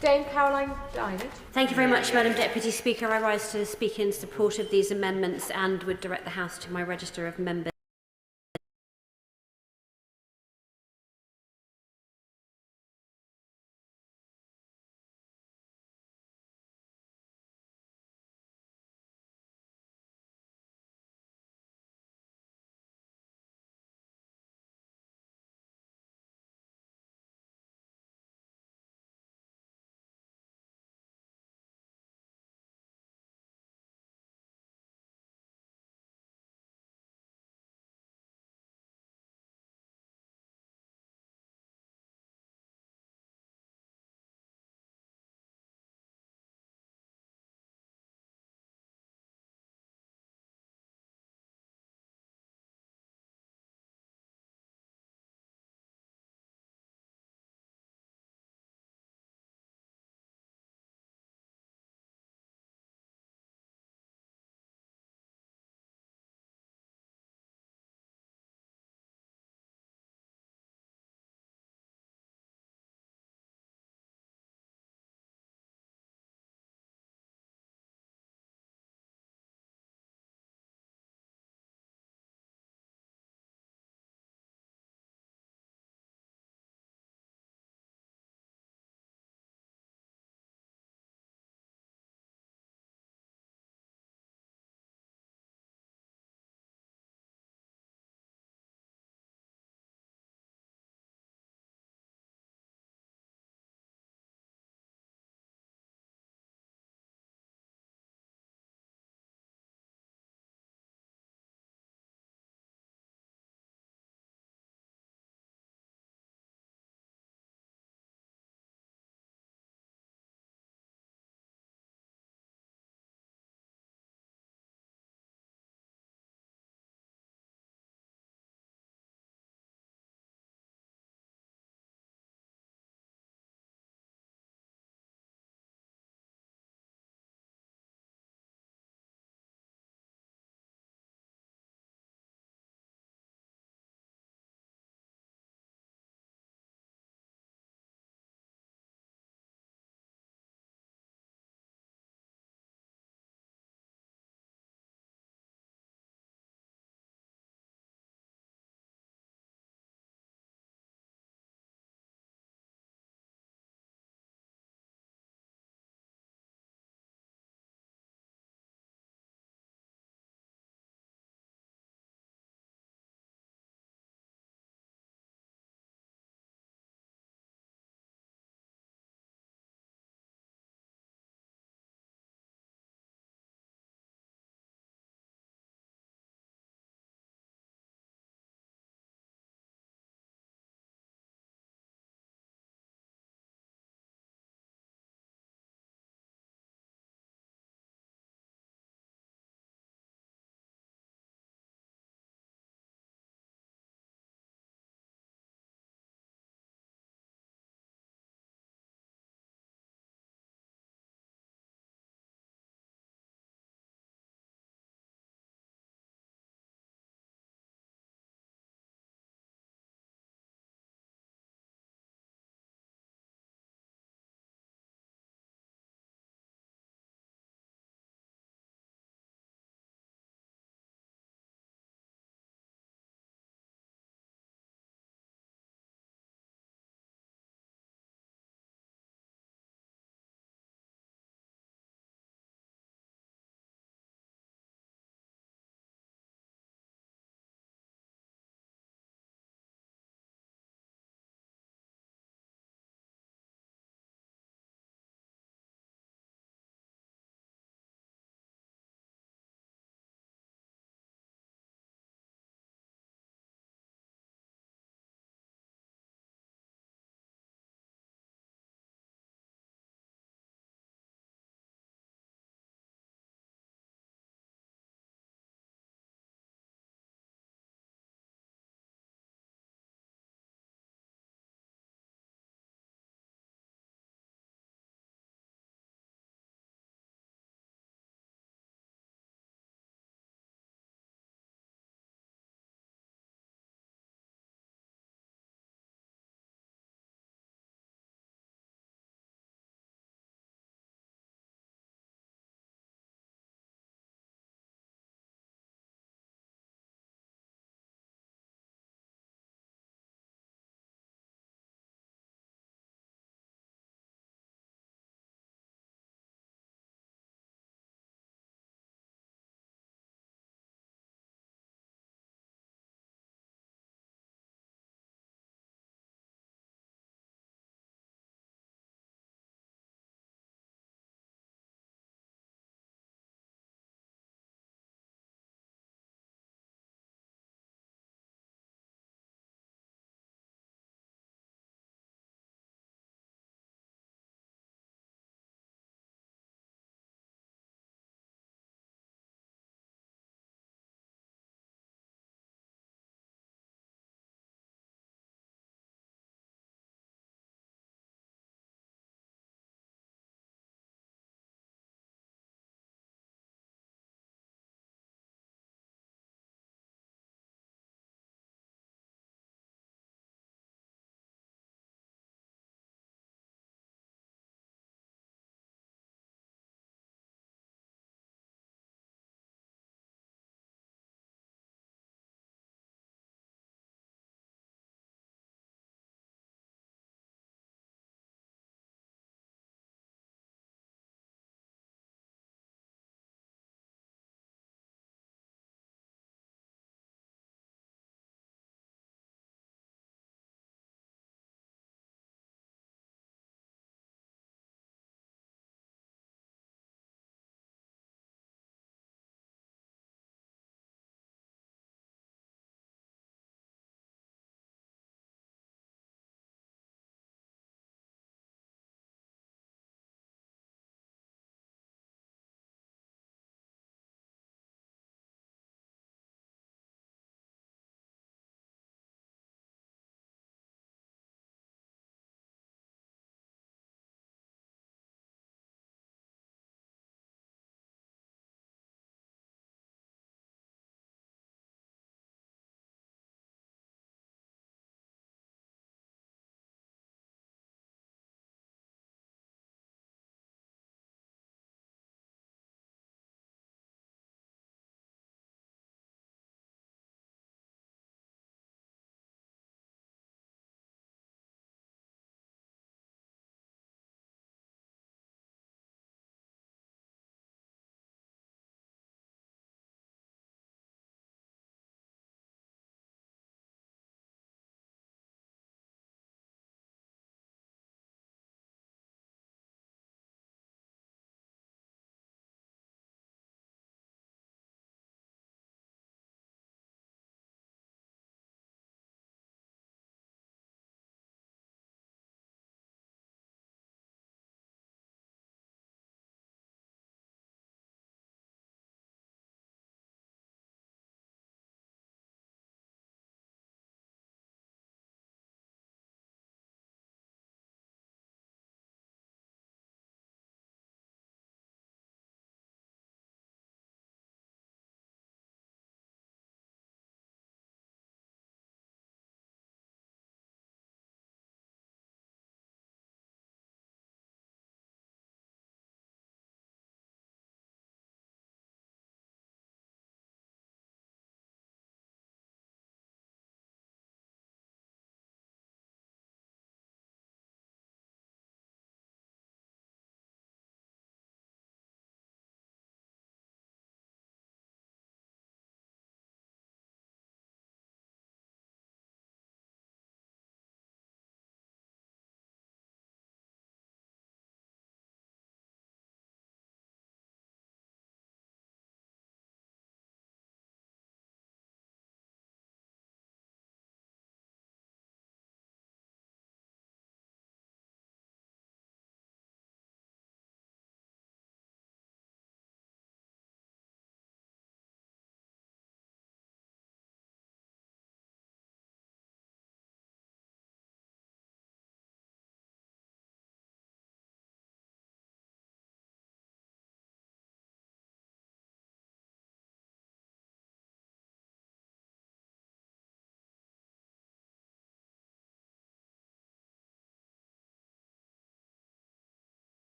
Dame Caroline Dinant. Thank you very much, Madam Deputy Speaker. I rise to speak in support of these amendments and would direct the House to my register of members.